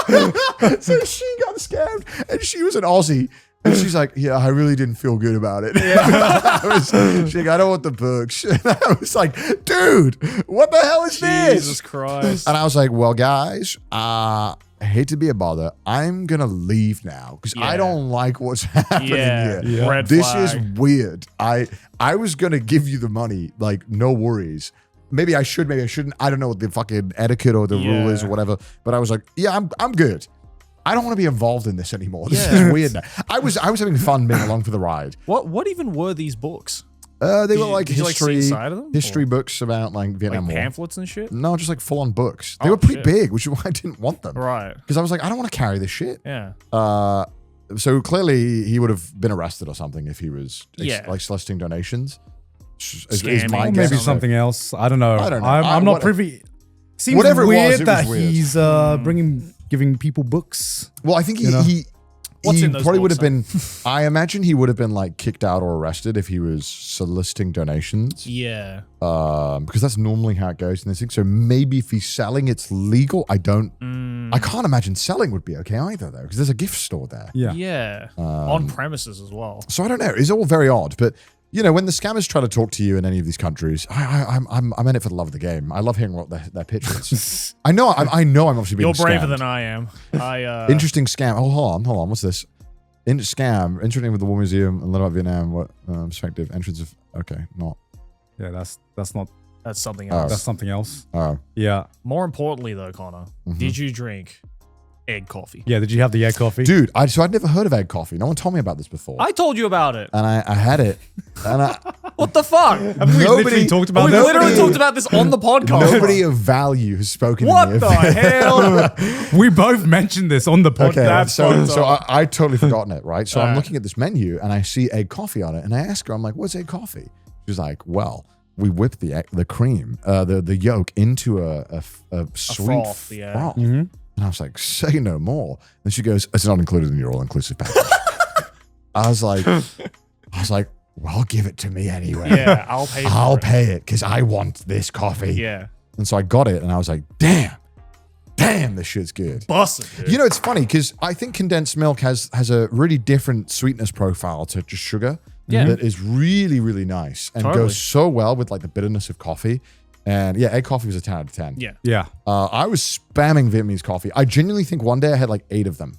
So she got scammed and she was an Aussie. And she's like, yeah, I really didn't feel good about it. She's like, I don't want the books. And I was like, dude, what the hell is this? Jesus Christ. And I was like, well, guys, I hate to be a bother. I'm going to leave now because I don't like what's happening here. Yeah. Red This flag. is weird. I was going to give you the money, like, no worries. Maybe I should, maybe I shouldn't. I don't know what the fucking etiquette or the rule is or whatever. But I was like, yeah, I'm good. I don't want to be involved in this anymore. This is weird now. I was having fun being along for the ride. What even were these books? They were like did you, history, see inside of them, history or? books about like Vietnam Like War. pamphlets and shit? No, just like full-on books. They Oh, were pretty shit. big, which is why I didn't want them. Right. Because I was like, I don't want to carry this shit. Yeah. So clearly he would have been arrested or something if he was like soliciting donations. Is Scamming. my Or guess. maybe something else. I don't know. I don't know. I'm not privy. Seems Whatever it was, weird it that was weird. he's giving people books. Well, I think You know? he What's in those probably would have books, been. I imagine he would have been like kicked out or arrested if he was soliciting donations. Yeah. Because that's normally how it goes in this thing. So maybe if he's selling, it's legal. I can't imagine selling would be okay either though, because there's a gift store there. Yeah. Yeah. On premises as well. So I don't know. It's all very odd, but you know, when the scammers try to talk to you in any of these countries, I'm in it for the love of the game. I love hearing what their pitch is. I know I'm obviously being You're braver scammed. than I am. Interesting scam. Oh, hold on. What's this? Scam. Interesting with the War Museum and a little about Vietnam. What perspective? Entrance of. Okay, not. Yeah, that's not. That's something else. That's something else. Oh. Yeah. More importantly, though, Connor, did you drink egg coffee? Yeah. Did you have the egg coffee? Dude, so I'd never heard of egg coffee. No one told me about this before. I told you about it. And I had it. And What the fuck? Haven't we literally talked about We this? literally talked about this on the podcast. nobody of value has spoken What to me. the hell? We both mentioned this on the podcast. Okay, so I totally forgotten it, right? So I'm looking at this menu and I see egg coffee on it, and I ask her, I'm like, "What's egg coffee?" She's like, "Well, we whip the cream, the yolk into a sweet froth, yeah. froth." And I was like, "Say no more." And she goes, "It's not included in your all-inclusive package." I was like, "Well, give it to me anyway." Yeah, I'll pay. I'll pay it because I want this coffee. Yeah, And so I got it, and I was like, damn, this shit's good. busted. Dude. You know, it's funny because I think condensed milk has a really different sweetness profile to just sugar. Yeah. That is really, really nice and Totally. goes so well with like the bitterness of coffee. And yeah, egg coffee was a 10 out of 10. Yeah, Yeah. I was spamming Vietnamese coffee. I genuinely think one day I had like 8 of them.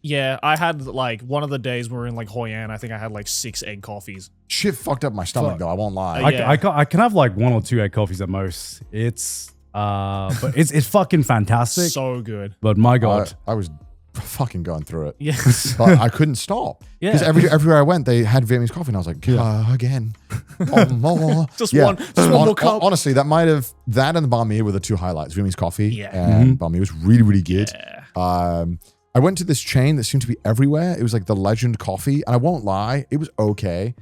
yeah. I had like one of the days we were in like Hoi An. I think I had like 6 egg coffees. Shit fucked up my stomach Fuck. though, I won't lie. Yeah. I can have like 1 or 2 egg coffees at most. But it's fucking fantastic. So good. But my God. I was fucking going through it. Yeah. But I couldn't stop. Yeah. Because everywhere I went, they had Vietnamese coffee, and I was like, again. Oh, more. Just one more cup. Honestly, that and the banh mi were the 2 highlights. Vietnamese coffee Yeah. and banh mi was really, really good. Yeah. I went to this chain that seemed to be everywhere. It was like the Legend Coffee, and I won't lie, it was okay.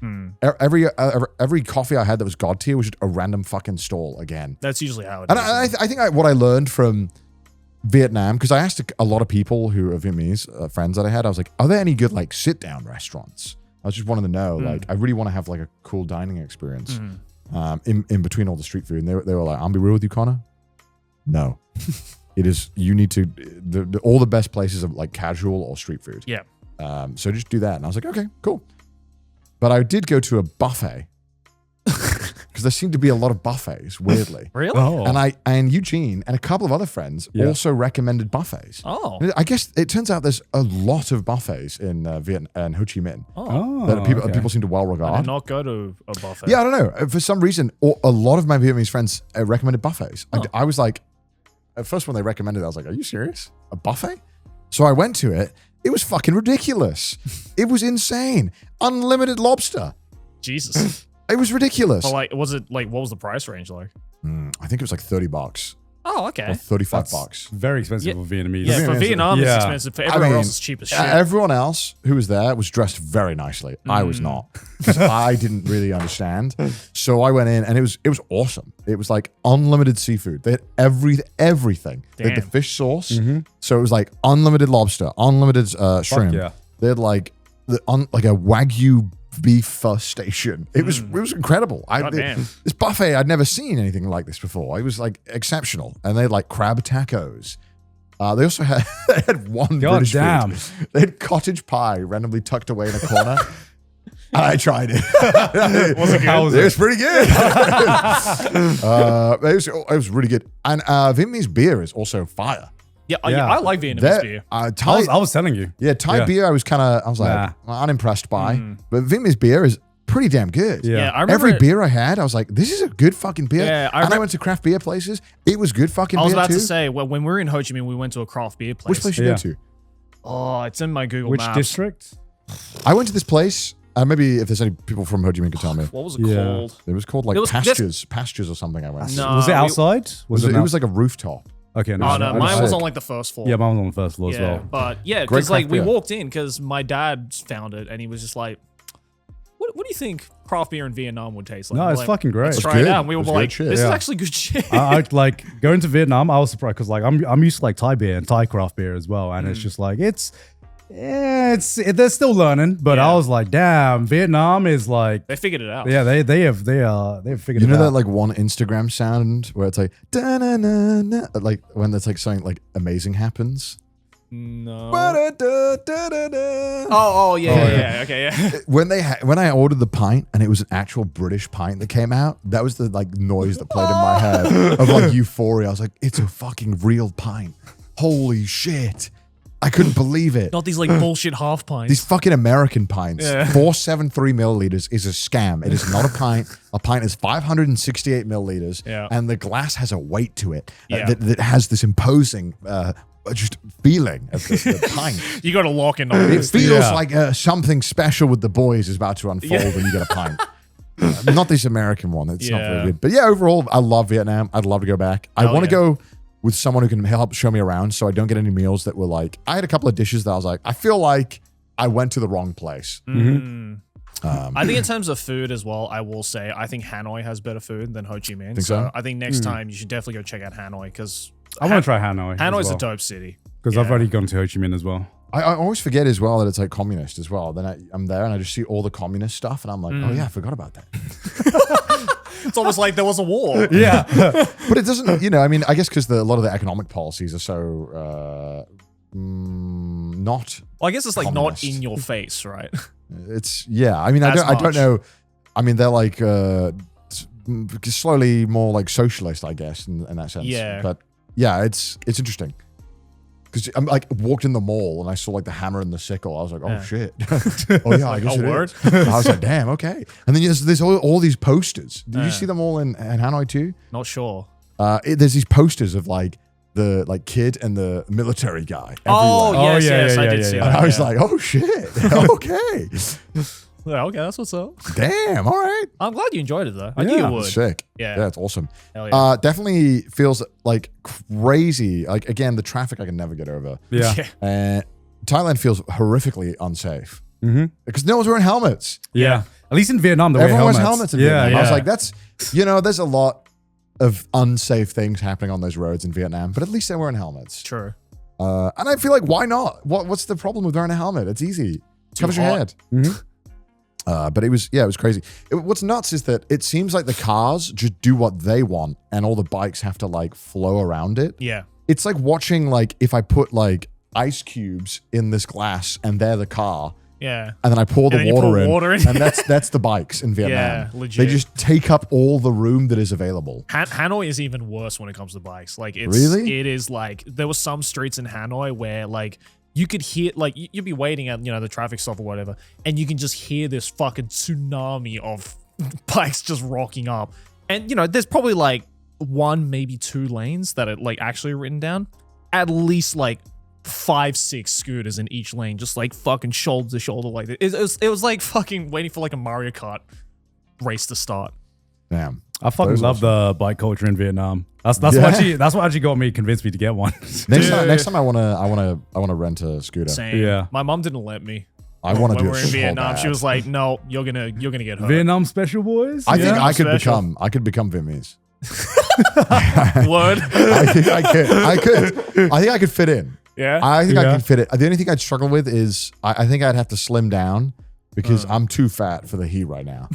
Every coffee I had that was god tier was just a random fucking stall again. That's usually how it And is. I think what I learned from Vietnam, because I asked a lot of people who are Vietnamese friends that I had, I was like, are there any good like sit down restaurants? I was just wanting to know, like, I really want to have like a cool dining experience in between all the street food. And they were like, I'll be real with you, Connor. No, it is, you need to, all the best places are like casual or street food. Yeah. So just do that. And I was like, okay, cool. But I did go to a buffet because there seemed to be a lot of buffets, weirdly. Really? Oh. And Eugene and a couple of other friends also recommended buffets. Oh. I guess it turns out there's a lot of buffets in Vietnam and Ho Chi Minh Oh, that okay. people seem to well I regard. did not go to a buffet. Yeah, I don't know. For some reason, a lot of my Vietnamese friends recommended buffets. I was like, at first when they recommended it, I was like, are you serious? A buffet? So I went to it. It was fucking ridiculous. It was insane. Unlimited lobster. Jesus. It was ridiculous. But like, was it like, what was the price range like? I think it was like $30 Oh, or okay. $35. Very expensive for Vietnamese. Yeah, for Vietnamese- Vietnam, it's Yeah. expensive. For everyone else, it's cheap as shit. Everyone else who was there was dressed very nicely. I was not, because I didn't really understand. So I went in, and it was awesome. It was like unlimited seafood. They had everything. They had the Damn. fish sauce, so it was like unlimited lobster, unlimited shrimp. yeah. They had like like a Wagyu beef first station. It was incredible. Goddamn. This buffet, I'd never seen anything like this before. It was like exceptional, and they had like crab tacos. They also had one God British damn. food. They had cottage pie randomly tucked away in a corner. And I tried it. Was it good? How was It it? was pretty good. It was really good. And Vietnamese beer is also fire. Yeah, Yeah. I like Vietnamese That- beer. Thai, I was telling you. Thai beer, I was like unimpressed by. But Vietnamese beer is pretty damn good. Yeah. Yeah, I remember Every beer I had, I was like, this is a good fucking beer. Yeah, I and I remember- went to craft beer places. It was good fucking I beer was about too. to say, well, when we were in Ho Chi Minh, we went to a craft beer place. Which place you Yeah. go to? Oh, it's in my Google Which Maps. district? I went to this place. Maybe if there's any people from Ho Chi Minh could tell me. What was it Yeah. called? It was called like It was just- pastures or something. I went. to. No. Was it we- outside? It was like a rooftop. Okay, no. Oh, no, I mine just- was on like the first floor. Yeah, mine was on the first floor as Yeah, well. but yeah, Great because like craft we beer. walked in because my dad found it and he was just like, "What do you think craft beer in Vietnam would taste like?" No, We're it's like, fucking great. Let's It's try it good. out. And we were It's like, good shit, "This is yeah. actually good shit." I like going to Vietnam. I was surprised because like I'm used to like Thai beer and Thai craft beer as well, and it's just like they're still learning. But Yeah. I was like, damn, Vietnam is like, They figured it out. yeah, they've figured You it know out. that like one Instagram sound where it's like da na na na, like when there's like something like amazing happens. No. Ba-da-da-da-da-da. Yeah. Okay, yeah. When I ordered the pint and it was an actual British pint that came out, that was the like noise that played in my head of like euphoria. I was like, it's a fucking real pint. Holy shit. I couldn't believe it. Not these like bullshit half pints. These fucking American pints. Yeah. 473 milliliters is a scam. It is not a pint. A pint is 568 milliliters. Yeah. And the glass has a weight to it Yeah. that has this imposing just feeling of the pint. You got to lock in on It this. feels like something special with the boys is about to unfold when you get a pint. Not this American one. It's not very good. But yeah, overall, I love Vietnam. I'd love to go back. I want to go with someone who can help show me around so I don't get any meals that were like, I had a couple of dishes that I was like, I feel like I went to the wrong place. I think in terms of food as well, I will say, I think Hanoi has better food than Ho Chi Minh. Think so? I think next time you should definitely go check out Hanoi because I want to try Hanoi. Hanoi's a dope city. Because I've already gone to Ho Chi Minh as well. I always forget as well that it's like communist as well. Then I'm there and I just see all the communist stuff and I'm like, oh yeah, I forgot about that. It's almost like there was a war. Yeah. But it doesn't, you know, I mean, I guess because a lot of the economic policies are so not. Well, I guess it's like communist. not in your face, right? It's I mean, I don't much. know. I mean, they're like slowly more like socialist, I guess, in that sense. Yeah. But yeah, it's interesting. Because I'm like walked in the mall and I saw like the hammer and the sickle. I was like, oh shit. Oh yeah, I guess a it word? is. I was like, damn, okay. And then there's all these posters. Did you see them all in Hanoi too? Not sure. There's these posters of like the like kid and the military guy. Oh, everywhere. yes, yeah, I yeah, did yeah, see yeah. that. And I was like, oh shit. Okay. Yeah, okay, that's what's up. Damn. All right. I'm glad you enjoyed it though. I knew you would. Sick. Yeah. Yeah, it's awesome. Hell yeah. Definitely feels like crazy. Like again, the traffic I can never get over. Yeah. Thailand feels horrifically unsafe Mm-hmm. because no one's wearing helmets. Yeah. At least in Vietnam, they wear Everyone wears helmets. helmets in Vietnam. Yeah. I was like, that's, there's a lot of unsafe things happening on those roads in Vietnam, but at least they're wearing helmets. True. And I feel like, why not? What's the problem with wearing a helmet? It's easy. It covers your head. Mhm. But it was crazy. What's nuts is that it seems like the cars just do what they want and all the bikes have to like flow around it. Yeah. It's like watching like if I put like ice cubes in this glass and they're the car Yeah. and then I pour the And then you water, pour in, water in. and that's the bikes in Vietnam. Yeah, legit. They just take up all the room that is available. Hanoi is even worse when it comes to bikes. Like it's Really? it is like there were some streets in Hanoi where like you could hear like you'd be waiting at the traffic stop or whatever, and you can just hear this fucking tsunami of bikes just rocking up. And there's probably like one, maybe two lanes that are like actually written down. At least like 5-6 scooters in each lane, just like fucking shoulder to shoulder like this. It was like fucking waiting for like a Mario Kart race to start. Damn. I fucking Those love the bike culture in Vietnam. That's what actually convinced me to get one. Next time I wanna rent a scooter. Same. Yeah. My mom didn't let me. I want to When do we were it in so Vietnam, bad. she was like, "No, you're gonna get hurt." Vietnam special boys. I think I could special. become Vietnamese. Word. I think I could fit in. Yeah. I think I Yeah. can fit it. The only thing I'd struggle with is I think I'd have to slim down because I'm too fat for the heat right now.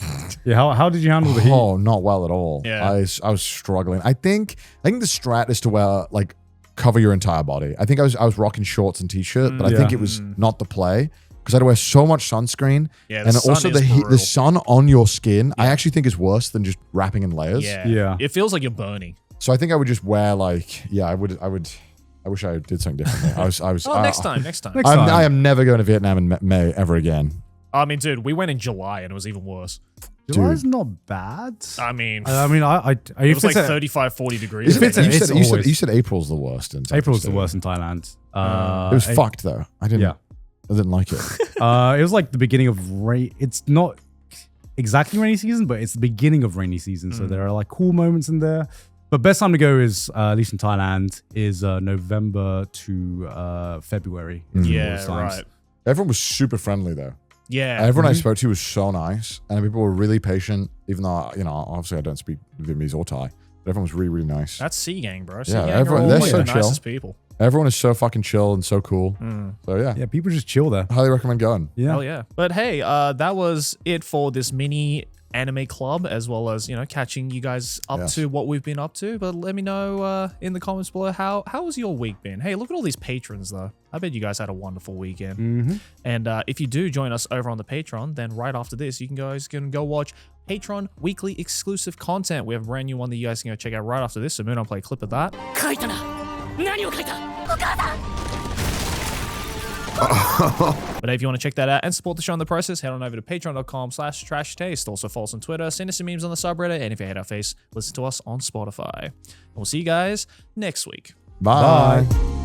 Yeah. How did you handle the heat? Oh, not well at all. Yeah. I was struggling. I think the strat is to wear like cover your entire body. I think I was rocking shorts and t-shirt, but I think it was not the play because I had to wear so much sunscreen. Yeah, the and sun also is the heat, brutal. the sun on your skin, I actually think is worse than just wrapping in layers. Yeah. Yeah. It feels like you're burning. So I think I would just wear like, I wish I did something differently. I was. Next time. Next time. I am never going to Vietnam in May ever again. I mean, dude, we went in July and it was even worse. July's not bad. I mean, it it was like 35, 40 degrees. You said April's the worst in April's the Southeast worst in Thailand. It was fucked though. I didn't like it. It was like the beginning of rain. It's not exactly rainy season, but it's the beginning of rainy season. So there are like cool moments in there. But best time to go is, at least in Thailand, is November to February. is the Yeah, coolest times. right. Everyone was super friendly though. Yeah. Everyone I spoke to was so nice, and people were really patient. Even though obviously I don't speak Vietnamese or Thai, but everyone was really really nice. That's Sea Gang, bro. Yeah, Gang everyone- are they're always so the chill. nicest people. Everyone is so fucking chill and so cool. So yeah, Yeah, people just chill there. highly recommend going. Yeah. Hell yeah. But hey, that was it for this mini anime club, as well as, you know, catching you guys up to what we've been up to. But let me know in the comments below, how has your week been? Hey, look at all these patrons though. I bet you guys had a wonderful weekend. And if you do join us over on the Patreon, then right after this, you can go watch Patreon weekly exclusive content. We have a brand new one that you guys can go check out right after this. So Mudan, play a clip of that. But if you want to check that out and support the show in the process, head on over to patreon.com/trashtaste. Also follow us on Twitter, send us some memes on the subreddit, and if you hate our face, listen to us on Spotify. And we'll see you guys next week. Bye.